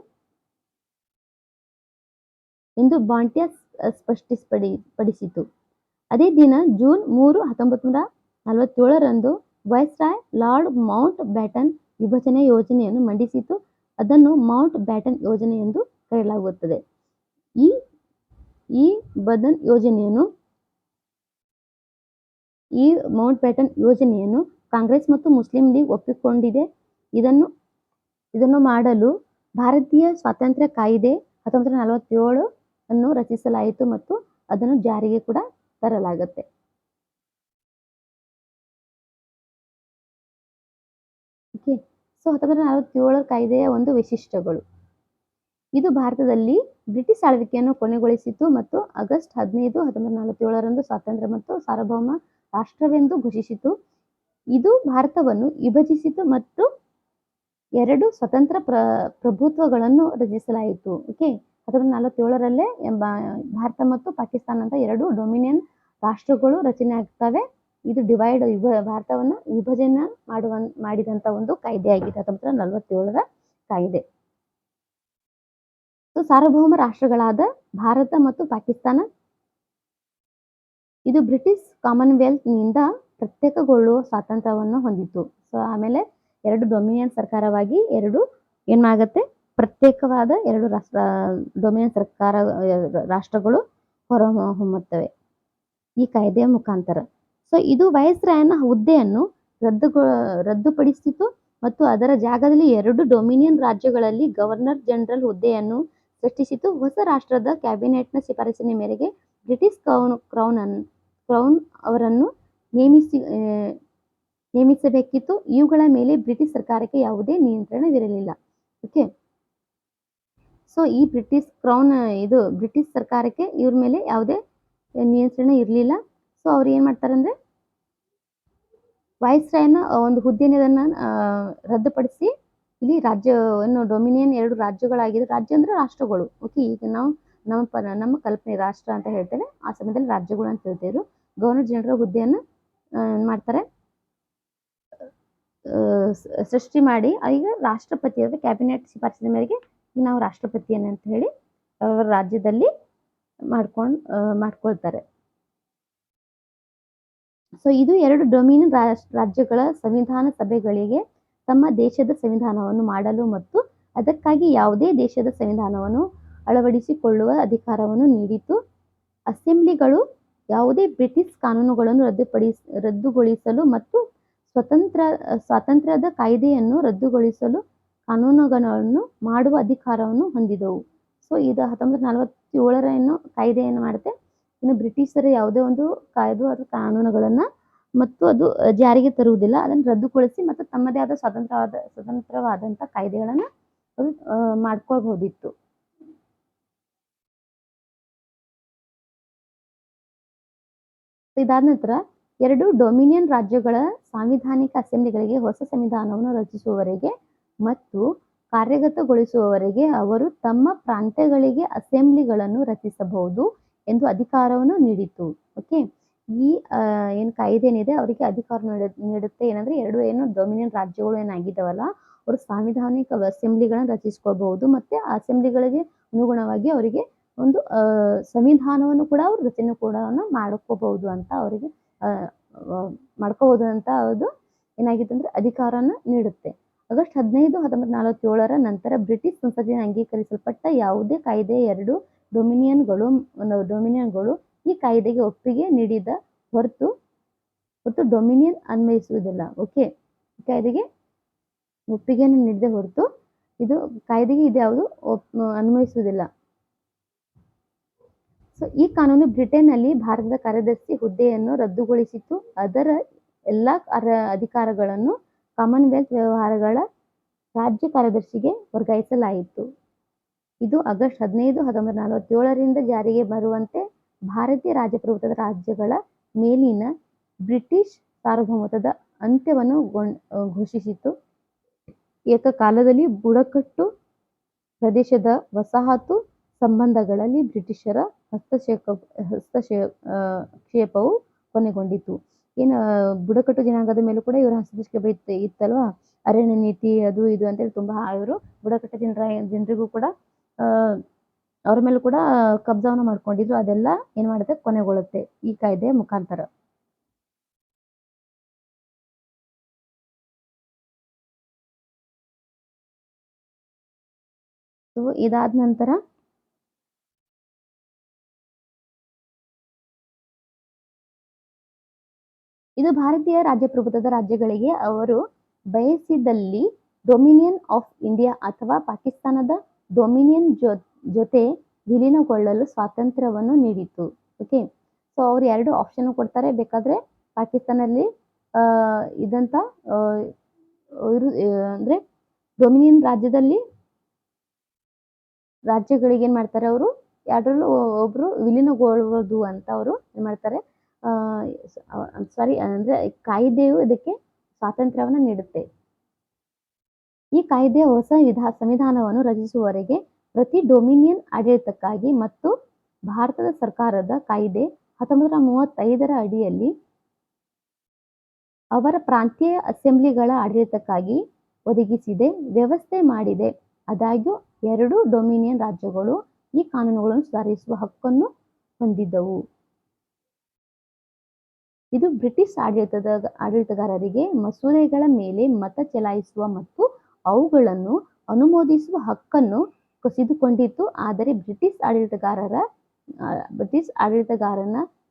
ಬಾಂಟ್ಯಾ ಸ್ಪಷ್ಟಪಡಿಸಿತು. ಅದೇ ದಿನ ಜೂನ್ 3, 1947ರಂದು ವೈಸ್ರಾಯ್ ಲಾರ್ಡ್ ಮೌಂಟ್ ಬ್ಯಾಟನ್ ವಿಭಜನೆ ಯೋಜನೆಯನ್ನು ಮಂಡಿಸಿತು. ಅದನ್ನು ಮೌಂಟ್ ಬ್ಯಾಟನ್ ಯೋಜನೆ ಎಂದು ಕರೆಯಲಾಗುತ್ತದೆ. ಈ ಮೌಂಟ್ ಬ್ಯಾಟನ್ ಯೋಜನೆಯನ್ನು ಕಾಂಗ್ರೆಸ್ ಮತ್ತು ಮುಸ್ಲಿಂ ಲೀಗ್ ಒಪ್ಪಿಕೊಂಡಿದೆ. ಇದನ್ನು ಮಾಡಲು ಭಾರತೀಯ ಸ್ವಾತಂತ್ರ್ಯ ಕಾಯ್ದೆ 1947 ಅನ್ನು ರಚಿಸಲಾಯಿತು ಮತ್ತು ಅದನ್ನು ಜಾರಿಗೆ ಕೂಡ ತರಲಾಗುತ್ತೆ. ಓಕೆ, ಸೊ 1947 ಕಾಯ್ದೆಯ ಒಂದು ವಿಶಿಷ್ಟಗಳು. ಇದು ಭಾರತದಲ್ಲಿ ಬ್ರಿಟಿಷ್ ಆಳ್ವಿಕೆಯನ್ನು ಕೊನೆಗೊಳಿಸಿತು ಮತ್ತು ಆಗಸ್ಟ್ 15, 1947ರಂದು ಸ್ವಾತಂತ್ರ್ಯ ಮತ್ತು ಸಾರ್ವಭೌಮ ರಾಷ್ಟ್ರವೆಂದು ಘೋಷಿಸಿತು. ಇದು ಭಾರತವನ್ನು ವಿಭಜಿಸಿತು ಮತ್ತು 2 ಸ್ವತಂತ್ರ ಪ್ರಭುತ್ವಗಳನ್ನು ರಚಿಸಲಾಯಿತು. ಓಕೆ, 1947ರಲ್ಲೇ ಭಾರತ ಮತ್ತು ಪಾಕಿಸ್ತಾನ ಅಂತ 2 ಡೊಮಿನಿಯನ್ ರಾಷ್ಟ್ರಗಳು ರಚನೆ ಆಗ್ತವೆ. ಇದು ಭಾರತವನ್ನು ವಿಭಜನೆ ಮಾಡಿದಂಥ ಒಂದು ಕಾಯ್ದೆ ಆಗಿದೆ 1947ರ ಕಾಯ್ದೆ. ಸೊ ಸಾರ್ವಭೌಮ ರಾಷ್ಟ್ರಗಳಾದ ಭಾರತ ಮತ್ತು ಪಾಕಿಸ್ತಾನ ಇದು ಬ್ರಿಟಿಷ್ ಕಾಮನ್ವೆಲ್ತ್ ನಿಂದ ಪ್ರತ್ಯೇಕಗೊಳ್ಳುವ ಸ್ವಾತಂತ್ರ್ಯವನ್ನು ಹೊಂದಿತು. ಸೊ ಆಮೇಲೆ 2 ಡೊಮಿನಿಯನ್ ಸರ್ಕಾರವಾಗಿ 2 ಏನಾಗುತ್ತೆ, ಪ್ರತ್ಯೇಕವಾದ 2 ಡೊಮಿನಿಯನ್ ರಾಷ್ಟ್ರಗಳು ಹೊರಹೊಮ್ಮುತ್ತವೆ ಈ ಕಾಯ್ದೆಯ ಮುಖಾಂತರ. ಸೊ ಇದು ವೈಸ್ರಾಯನ ಹುದ್ದೆಯನ್ನು ರದ್ದುಪಡಿಸಿತು ಮತ್ತು ಅದರ ಜಾಗದಲ್ಲಿ 2 ಡೊಮಿನಿಯನ್ ರಾಜ್ಯಗಳಲ್ಲಿ ಗವರ್ನರ್ ಜನರಲ್ ಹುದ್ದೆಯನ್ನು ಸೃಷ್ಟಿಸಿತು. ಹೊಸ ರಾಷ್ಟ್ರದ ಕ್ಯಾಬಿನೆಟ್ನ ಶಿಫಾರಸಿನ ಮೇರೆಗೆ ಬ್ರಿಟಿಷ್ ಕ್ರೌನ್ ಅವರನ್ನು ನೇಮಿಸಬೇಕಿತ್ತು. ಇವುಗಳ ಮೇಲೆ ಬ್ರಿಟಿಷ್ ಸರ್ಕಾರಕ್ಕೆ ಯಾವುದೇ ನಿಯಂತ್ರಣವಿರಲಿಲ್ಲ. ಓಕೆ, ಸೊ ಈ ಬ್ರಿಟಿಷ್ ಸರ್ಕಾರಕ್ಕೆ ಇವ್ರ ಮೇಲೆ ಯಾವುದೇ ನಿಯಂತ್ರಣ ಇರಲಿಲ್ಲ. ಸೊ ಅವ್ರು ಏನು ಮಾಡ್ತಾರೆ ಅಂದರೆ ವೈಸ್ರಾಯನ ಒಂದು ಹುದ್ದೆಯನ್ನು ರದ್ದುಪಡಿಸಿ ಇಲ್ಲಿ ರಾಜ್ಯವನ್ನು ಡೊಮಿನಿಯನ್ 2 ರಾಜ್ಯಗಳಾಗಿದೆ. ರಾಜ್ಯ ಅಂದರೆ ರಾಷ್ಟ್ರಗಳು. ಓಕೆ, ಈಗ ನಾವು ನಮ್ಮ ಕಲ್ಪನೆ ರಾಷ್ಟ್ರ ಅಂತ ಹೇಳ್ತೇವೆ, ಆ ಸಮಯದಲ್ಲಿ ರಾಜ್ಯಗಳು ಅಂತ ಹೇಳ್ತೇವೆ. ಗವರ್ನರ್ ಜನರಲ್ ಹುದ್ದೆಯನ್ನು ಮಾಡ್ತಾರೆ ಸೃಷ್ಟಿ ಮಾಡಿ ಈಗ ರಾಷ್ಟ್ರಪತಿ ಕ್ಯಾಬಿನೆಟ್ ಶಿಫಾರಸಿನ ಮೇರೆಗೆ ನಾವು ರಾಷ್ಟ್ರಪತಿಯನ್ನು ಅಂತ ಹೇಳಿ ಅವರ ರಾಜ್ಯದಲ್ಲಿ ಮಾಡ್ಕೊಳ್ತಾರೆ. ಸೊ ಇದು 2 ಡೊಮಿನಿಯನ್ ರಾಜ್ಯಗಳ ಸಂವಿಧಾನ ಸಭೆಗಳಿಗೆ ತಮ್ಮ ದೇಶದ ಸಂವಿಧಾನವನ್ನು ಮಾಡಲು ಮತ್ತು ಅದಕ್ಕಾಗಿ ಯಾವುದೇ ದೇಶದ ಸಂವಿಧಾನವನ್ನು ಅಳವಡಿಸಿಕೊಳ್ಳುವ ಅಧಿಕಾರವನ್ನು ನೀಡಿತು. ಅಸೆಂಬ್ಲಿಗಳು ಯಾವುದೇ ಬ್ರಿಟಿಷ್ ಕಾನೂನುಗಳನ್ನು ರದ್ದುಗೊಳಿಸಲು ಮತ್ತು ಸ್ವಾತಂತ್ರ್ಯದ ಕಾಯ್ದೆಯನ್ನು ರದ್ದುಗೊಳಿಸಲು ಕಾನೂನುಗಳನ್ನು ಮಾಡುವ ಅಧಿಕಾರವನ್ನು ಹೊಂದಿದವು. ಸೊ ಇದು 1947ರ ಕಾಯ್ದೆ ಏನು ಮಾಡುತ್ತೆ, ಇನ್ನು ಬ್ರಿಟಿಷರ ಯಾವುದೇ ಒಂದು ಕಾಯ್ದೆ ಅಥವಾ ಕಾನೂನುಗಳನ್ನು ಮತ್ತು ಅದು ಜಾರಿಗೆ ತರುವುದಿಲ್ಲ, ಅದನ್ನು ರದ್ದುಗೊಳಿಸಿ ಮತ್ತು ತಮ್ಮದೇ ಆದ ಸ್ವತಂತ್ರವಾದಂಥ ಕಾಯ್ದೆಗಳನ್ನು ಅದು ಮಾಡ್ಕೊಳ್ಬಹುದಿತ್ತು. ಇದಾದ ನಂತರ 2 ಡೊಮಿನಿಯನ್ ರಾಜ್ಯಗಳ ಸಾಂವಿಧಾನಿಕ ಅಸೆಂಬ್ಲಿಗಳಿಗೆ ಹೊಸ ಸಂವಿಧಾನವನ್ನು ರಚಿಸುವವರೆಗೆ ಮತ್ತು ಕಾರ್ಯಗತಗೊಳಿಸುವವರೆಗೆ ಅವರು ತಮ್ಮ ಪ್ರಾಂತ್ಯಗಳಿಗೆ ಅಸೆಂಬ್ಲಿಗಳನ್ನು ರಚಿಸಬಹುದು ಎಂದು ಅಧಿಕಾರವನ್ನು ನೀಡಿತು. ಓಕೆ, ಈ ಏನು ಕಾಯ್ದೆ ಏನಿದೆ ಅವರಿಗೆ ಅಧಿಕಾರ ನೀಡುತ್ತೆ. ಏನಂದ್ರೆ 2 ಡೊಮಿನಿಯನ್ ರಾಜ್ಯಗಳು ಏನಾಗಿದ್ದಾವಲ್ಲ ಅವರು ಸಾಂವಿಧಾನಿಕ ಅಸೆಂಬ್ಲಿಗಳನ್ನು ರಚಿಸ್ಕೊಳ್ಬಹುದು ಮತ್ತೆ ಆ ಅಸೆಂಬ್ಲಿಗಳಿಗೆ ಅನುಗುಣವಾಗಿ ಅವರಿಗೆ ಒಂದು ಸಂವಿಧಾನವನ್ನು ಕೂಡ ಅವರು ರಚನೆ ಕೂಡ ಮಾಡ್ಕೋಬಹುದು ಅಂತ ಅವರಿಗೆ ಮಾಡ್ಕೋಬಹುದು ಅಂತ ಅದು ಏನಾಗಿತ್ತು ಅಂದ್ರೆ ಅಧಿಕಾರನ ನೀಡುತ್ತೆ. ಆಗಸ್ಟ್ 15, 1947ರ ನಂತರ ಬ್ರಿಟಿಷ್ ಸಂಸತ್ತಿನ ಅಂಗೀಕರಿಸಲ್ಪಟ್ಟ ಯಾವುದೇ ಕಾಯ್ದೆ ಎರಡು ಡೊಮಿನಿಯನ್ಗಳು ಈ ಕಾಯ್ದೆಗೆ ಒಪ್ಪಿಗೆ ನೀಡಿದ ಹೊರತು ಡೊಮಿನಿಯನ್ ಅನ್ವಯಿಸುವುದಿಲ್ಲ. ಓಕೆ, ಕಾಯ್ದೆಗೆ ಒಪ್ಪಿಗೆಯನ್ನು ನೀಡದೆ ಹೊರತು ಇದು ಕಾಯ್ದೆಗೆ ಇದ್ಯಾವುದು ಅನ್ವಯಿಸುವುದಿಲ್ಲ. ಸೊ ಈ ಕಾನೂನು ಬ್ರಿಟನ್ನಲ್ಲಿ ಭಾರತದ ಕಾರ್ಯದರ್ಶಿ ಹುದ್ದೆಯನ್ನು ರದ್ದುಗೊಳಿಸಿತು. ಅದರ ಎಲ್ಲ ಅಧಿಕಾರಗಳನ್ನು ಕಾಮನ್ವೆಲ್ತ್ ವ್ಯವಹಾರಗಳ ರಾಜ್ಯ ಕಾರ್ಯದರ್ಶಿಗೆ ವರ್ಗಾಯಿಸಲಾಯಿತು. ಇದು ಆಗಸ್ಟ್ 15, 1947ರಿಂದ ಜಾರಿಗೆ ಬರುವಂತೆ ಭಾರತೀಯ ರಾಜಪ್ರಭುತ್ವದ ರಾಜ್ಯಗಳ ಮೇಲಿನ ಬ್ರಿಟಿಷ್ ಸಾರ್ವಭೌಮತ್ವದ ಅಂತ್ಯವನ್ನು ಘೋಷಿಸಿತು. ಏಕಕಾಲದಲ್ಲಿ ಬುಡಕಟ್ಟು ಪ್ರದೇಶದ ವಸಾಹತು ಸಂಬಂಧಗಳಲ್ಲಿ ಬ್ರಿಟಿಷರ ಹಸ್ತಕ್ಷೇಪವು ಕೊನೆಗೊಂಡಿತು. ಏನು ಬುಡಕಟ್ಟು ಜನಾಂಗದ ಮೇಲೂ ಕೂಡ ಇವರ ಹಸ್ತಕ್ಷೇಪ ಇತ್ತಲ್ವಾ, ಅರಣ್ಯ ನೀತಿ ಅದು ಇದು ಅಂತೇಳಿ ತುಂಬಾ ಇವರು ಬುಡಕಟ್ಟು ಜನರಿಗೂ ಕೂಡ ಅವ್ರ ಮೇಲೂ ಕೂಡ ಕಬ್ಜಾವನ್ನು ಮಾಡ್ಕೊಂಡಿದ್ರು. ಅದೆಲ್ಲ ಏನ್ ಮಾಡುತ್ತೆ, ಕೊನೆಗೊಳ್ಳುತ್ತೆ ಈ ಕಾಯ್ದೆಯ ಮುಖಾಂತರ. ಇದಾದ ನಂತರ ಇದು ಭಾರತೀಯ ರಾಜಪ್ರಭುತ್ವದ ರಾಜ್ಯಗಳಿಗೆ ಅವರು ಬಯಸಿದಲ್ಲಿ ಡೊಮಿನಿಯನ್ ಆಫ್ ಇಂಡಿಯಾ ಅಥವಾ ಪಾಕಿಸ್ತಾನದ ಡೊಮಿನಿಯನ್ ಜೊತೆ ವಿಲೀನಗೊಳ್ಳಲು ಸ್ವಾತಂತ್ರ್ಯವನ್ನು ನೀಡಿತು. ಓಕೆ, ಸೊ ಅವ್ರು 2 ಆಪ್ಷನ್ ಕೊಡ್ತಾರೆ. ಬೇಕಾದ್ರೆ ಪಾಕಿಸ್ತಾನಲ್ಲಿ ಇದಂತ ಅಂದ್ರೆ ಡೊಮಿನಿಯನ್ ರಾಜ್ಯಗಳಿಗೆ ಏನ್ ಮಾಡ್ತಾರೆ, ಅವರು ಯಾವ್ದ್ರಲ್ಲೂ ಒಬ್ರು ವಿಲೀನಗೊಳ್ಳುವುದು ಅಂತ ಅವರು ಏನ್ ಮಾಡ್ತಾರೆ, ಸಾರಿ ಅಂದ್ರೆ ಕಾಯ್ದೆಯು ಇದಕ್ಕೆ ಸ್ವಾತಂತ್ರ್ಯವನ್ನು ನೀಡುತ್ತೆ. ಈ ಕಾಯ್ದೆಯ ಹೊಸ ಸಂವಿಧಾನವನ್ನು ರಚಿಸುವವರೆಗೆ ಪ್ರತಿ ಡೊಮಿನಿಯನ್ ಆಡಳಿತಕ್ಕಾಗಿ ಮತ್ತು ಭಾರತದ ಸರ್ಕಾರದ ಕಾಯ್ದೆ 1935ರ ಅಡಿಯಲ್ಲಿ ಅವರ ಪ್ರಾಂತೀಯ ಅಸೆಂಬ್ಲಿಗಳ ಆಡಳಿತಕ್ಕಾಗಿ ಒದಗಿಸಿದೆ ವ್ಯವಸ್ಥೆ ಮಾಡಿದೆ. ಆದಾಗ್ಯೂ 2 ಡೊಮಿನಿಯನ್ ರಾಜ್ಯಗಳು ಈ ಕಾನೂನುಗಳನ್ನು ಸುಧಾರಿಸುವ ಹಕ್ಕನ್ನು ಹೊಂದಿದ್ದವು. ಇದು ಬ್ರಿಟಿಷ್ ಆಡಳಿತಗಾರರಿಗೆ ಮಸೂದೆಗಳ ಮೇಲೆ ಮತ ಚಲಾಯಿಸುವ ಮತ್ತು ಅವುಗಳನ್ನು ಅನುಮೋದಿಸುವ ಹಕ್ಕನ್ನು ಕಸಿದುಕೊಂಡಿತು. ಆದರೆ ಬ್ರಿಟಿಷ್ ಆಡಳಿತಗಾರನ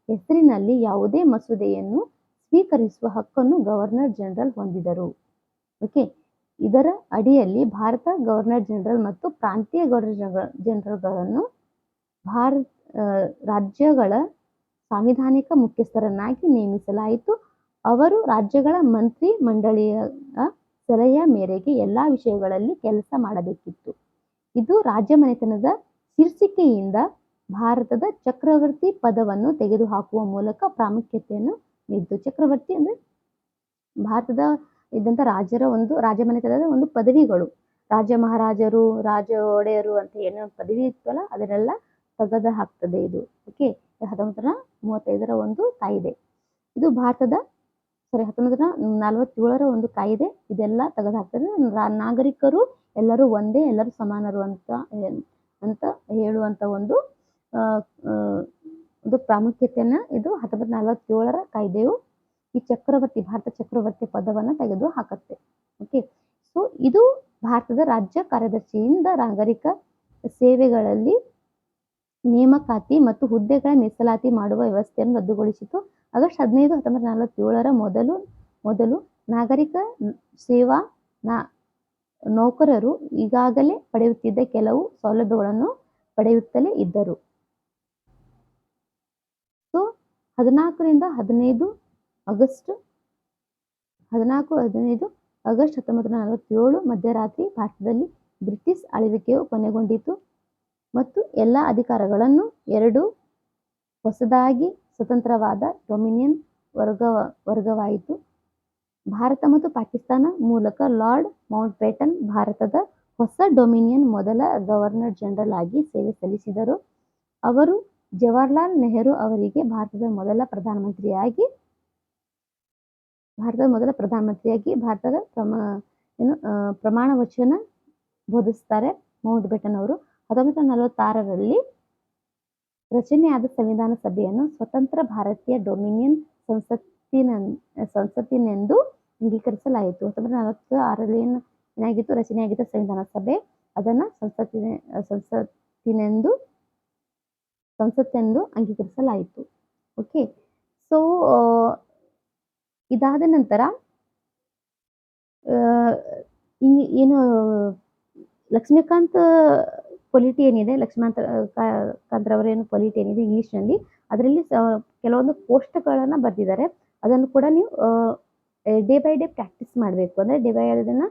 ಹೆಸರಿನಲ್ಲಿ ಯಾವುದೇ ಮಸೂದೆಯನ್ನು ಸ್ವೀಕರಿಸುವ ಹಕ್ಕನ್ನು ಗವರ್ನರ್ ಜನರಲ್ ಹೊಂದಿದರು. ಓಕೆ, ಇದರ ಅಡಿಯಲ್ಲಿ ಭಾರತ ಗವರ್ನರ್ ಜನರಲ್ ಮತ್ತು ಪ್ರಾಂತೀಯ ಗವರ್ನರ್ ಜನರಲ್ಗಳನ್ನು ರಾಜ್ಯಗಳ ಸಾಂವಿಧಾನಿಕ ಮುಖ್ಯಸ್ಥರನ್ನಾಗಿ ನೇಮಿಸಲಾಯಿತು. ಅವರು ರಾಜ್ಯಗಳ ಮಂತ್ರಿ ಮಂಡಳಿಯ ಸಲಹೆಯ ಮೇರೆಗೆ ಎಲ್ಲಾ ವಿಷಯಗಳಲ್ಲಿ ಕೆಲಸ ಮಾಡಬೇಕಿತ್ತು. ಇದು ರಾಜಮನೆತನದ ಶೀರ್ಷಿಕೆಯಿಂದ ಭಾರತದ ಚಕ್ರವರ್ತಿ ಪದವನ್ನು ತೆಗೆದುಹಾಕುವ ಮೂಲಕ ಪ್ರಾಮುಖ್ಯತೆಯನ್ನು ನೀಡಿತು. ಚಕ್ರವರ್ತಿ ಅಂದ್ರೆ ಭಾರತದ ಇದ್ದಂತ ರಾಜಮನೆತನದ ಒಂದು ಪದವಿಗಳು, ರಾಜ ಮಹಾರಾಜರು, ರಾಜ ಒಡೆಯರು ಅಂತ ಏನೋ ಪದವಿ ಇತ್ತಲ್ಲ, ಅದನ್ನೆಲ್ಲ ತೆಗೆದು ಹಾಕ್ತದೆ ಇದು. ಓಕೆ, 1935ರ ಒಂದು ಕಾಯ್ದೆ. ಇದು 1947ರ ಒಂದು ಕಾಯ್ದೆ. ಇದೆಲ್ಲ ತೆಗೆದು ಹಾಕ್ತದೆ. ನಾಗರಿಕರು ಎಲ್ಲರೂ ಒಂದೇ, ಎಲ್ಲರೂ ಸಮಾನರು ಅಂತ ಹೇಳುವಂತ ಒಂದು ಪ್ರಾಮುಖ್ಯತೆಯನ್ನ ಇದು 1947ರ ಕಾಯ್ದೆಯು ಈ ಭಾರತ ಚಕ್ರವರ್ತಿ ಪದವನ್ನ ತೆಗೆದು ಹಾಕುತ್ತೆ. ಓಕೆ, ಸೊ ಇದು ಭಾರತದ ರಾಜ್ಯ ಕಾರ್ಯದರ್ಶಿಯಿಂದ ನಾಗರಿಕ ಸೇವೆಗಳಲ್ಲಿ ನೇಮಕಾತಿ ಮತ್ತು ಹುದ್ದೆಗಳ ಮೀಸಲಾತಿ ಮಾಡುವ ವ್ಯವಸ್ಥೆಯನ್ನು ರದ್ದುಗೊಳಿಸಿತು. ಆಗಸ್ಟ್ 15, 1947ರ ಮೊದಲು ನಾಗರಿಕ ಸೇವಾ ನೌಕರರು ಈಗಾಗಲೇ ಪಡೆಯುತ್ತಿದ್ದ ಕೆಲವು ಸೌಲಭ್ಯಗಳನ್ನು ಪಡೆಯುತ್ತಲೇ ಇದ್ದರು. ಸೊ 14 15 ಆಗಸ್ಟ್ 1947 ಮಧ್ಯರಾತ್ರಿ ಭಾರತದಲ್ಲಿ ಬ್ರಿಟಿಷ್ ಆಳ್ವಿಕೆಯು ಕೊನೆಗೊಂಡಿತು ಮತ್ತು ಎಲ್ಲ ಅಧಿಕಾರಗಳನ್ನು 2 ಹೊಸದಾಗಿ ಸ್ವತಂತ್ರವಾದ ಡೊಮಿನಿಯನ್ ವರ್ಗವಾಯಿತು. ಭಾರತ ಮತ್ತು ಪಾಕಿಸ್ತಾನ ಮೂಲಕ ಲಾರ್ಡ್ ಮೌಂಟ್ಬ್ಯಾಟನ್ ಭಾರತದ ಹೊಸ ಡೊಮಿನಿಯನ್ ಮೊದಲ ಗವರ್ನರ್ ಜನರಲ್ ಆಗಿ ಸೇವೆ ಸಲ್ಲಿಸಿದರು. ಅವರು ಜವಾಹರ್ಲಾಲ್ ನೆಹರು ಅವರಿಗೆ ಭಾರತದ ಮೊದಲ ಪ್ರಧಾನಮಂತ್ರಿಯಾಗಿ ಭಾರತದ ಪ್ರಮಾಣ ವಚನ ಬೋಧಿಸುತ್ತಾರೆ. ಮೌಂಟ್ಬ್ಯಾಟನ್ ಅವರು 1946ರಲ್ಲಿ ರಚನೆಯಾದ ಸಂವಿಧಾನ ಸಭೆಯನ್ನು ಸ್ವತಂತ್ರ ಭಾರತೀಯ ಡೊಮಿನಿಯನ್ ಸಂಸತ್ತಿನೆಂದು ಅಂಗೀಕರಿಸಲಾಯಿತು. 1946ರಲ್ಲಿ ಏನಾಗಿತ್ತು, ರಚನೆಯಾಗಿತ್ತು ಸಂವಿಧಾನ ಸಭೆ, ಅದನ್ನ ಸಂಸತ್ತೆಂದು ಅಂಗೀಕರಿಸಲಾಯಿತು. ಓಕೆ, ಸೊ ಇದಾದ ನಂತರ ಏನು ಲಕ್ಷ್ಮೀಕಾಂತ್ ಪೊಲಿಟಿ ಏನಿದೆ, ಲಕ್ಷ್ಮೀಕಾಂತ್ರವರ ಏನು ಪೊಲಿಟಿ ಏನಿದೆ ಇಂಗ್ಲಿಷ್ನಲ್ಲಿ, ಅದರಲ್ಲಿ ಕೆಲವೊಂದು ಕೋಷ್ಟಕಗಳನ್ನ ಬರೆದಿದ್ದಾರೆ. ಅದನ್ನು ಕೂಡ ನೀವು ಡೇ ಬೈ ಡೇ ಪ್ರಾಕ್ಟೀಸ್ ಮಾಡಬೇಕು. ಅಂದರೆ ಡೇ ಬೈ ಅದನ್ನು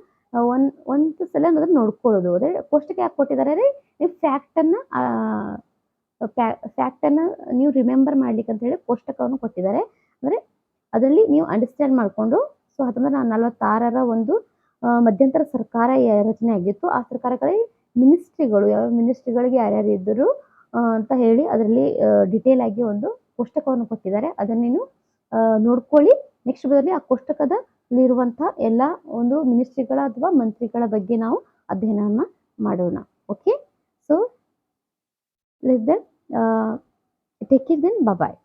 ಒಂದು ಸಲ ಅದನ್ನು ನೋಡ್ಕೊಳ್ಳೋದು. ಅಂದರೆ ಕೋಷ್ಟಕ ಯಾಕೆ ಕೊಟ್ಟಿದ್ದಾರೆ ಅಂದರೆ ನೀವು ಫ್ಯಾಕ್ಟನ್ನು ನೀವು ರಿಮೆಂಬರ್ ಮಾಡ್ಲಿಕ್ಕೆ ಅಂತ ಹೇಳಿ ಕೋಷ್ಟಕವನ್ನು ಕೊಟ್ಟಿದ್ದಾರೆ. ಅಂದರೆ ಅದರಲ್ಲಿ ನೀವು ಅಂಡರ್ಸ್ಟ್ಯಾಂಡ್ ಮಾಡಿಕೊಂಡು, ಸೊ 1946ರ ಒಂದು ಮಧ್ಯಂತರ ಸರ್ಕಾರ ರಚನೆ ಆಗಿತ್ತು. ಆ ಸರ್ಕಾರಗಳಲ್ಲಿ ಮಿನಿಸ್ಟ್ರಿಗಳು, ಯಾವ ಮಿನಿಸ್ಟ್ರಿಗಳಿಗೆ ಯಾರ್ಯಾರು ಇದ್ದರು ಅಂತ ಹೇಳಿ ಅದರಲ್ಲಿ ಡಿಟೇಲ್ ಆಗಿ ಒಂದು ಕೋಷ್ಟಕವನ್ನು ಕೊಟ್ಟಿದ್ದಾರೆ. ಅದನ್ನು ನೀನು ನೋಡ್ಕೊಳ್ಳಿ. ನೆಕ್ಸ್ಟ್ ಬದಲಿ ಆ ಕೋಷ್ಟಕದಲ್ಲಿರುವಂತಹ ಎಲ್ಲ ಒಂದು ಮಿನಿಸ್ಟ್ರಿಗಳ ಅಥವಾ ಮಂತ್ರಿಗಳ ಬಗ್ಗೆ ನಾವು ಅಧ್ಯಯನವನ್ನು ಮಾಡೋಣ. Okay, so let's then take it then bye.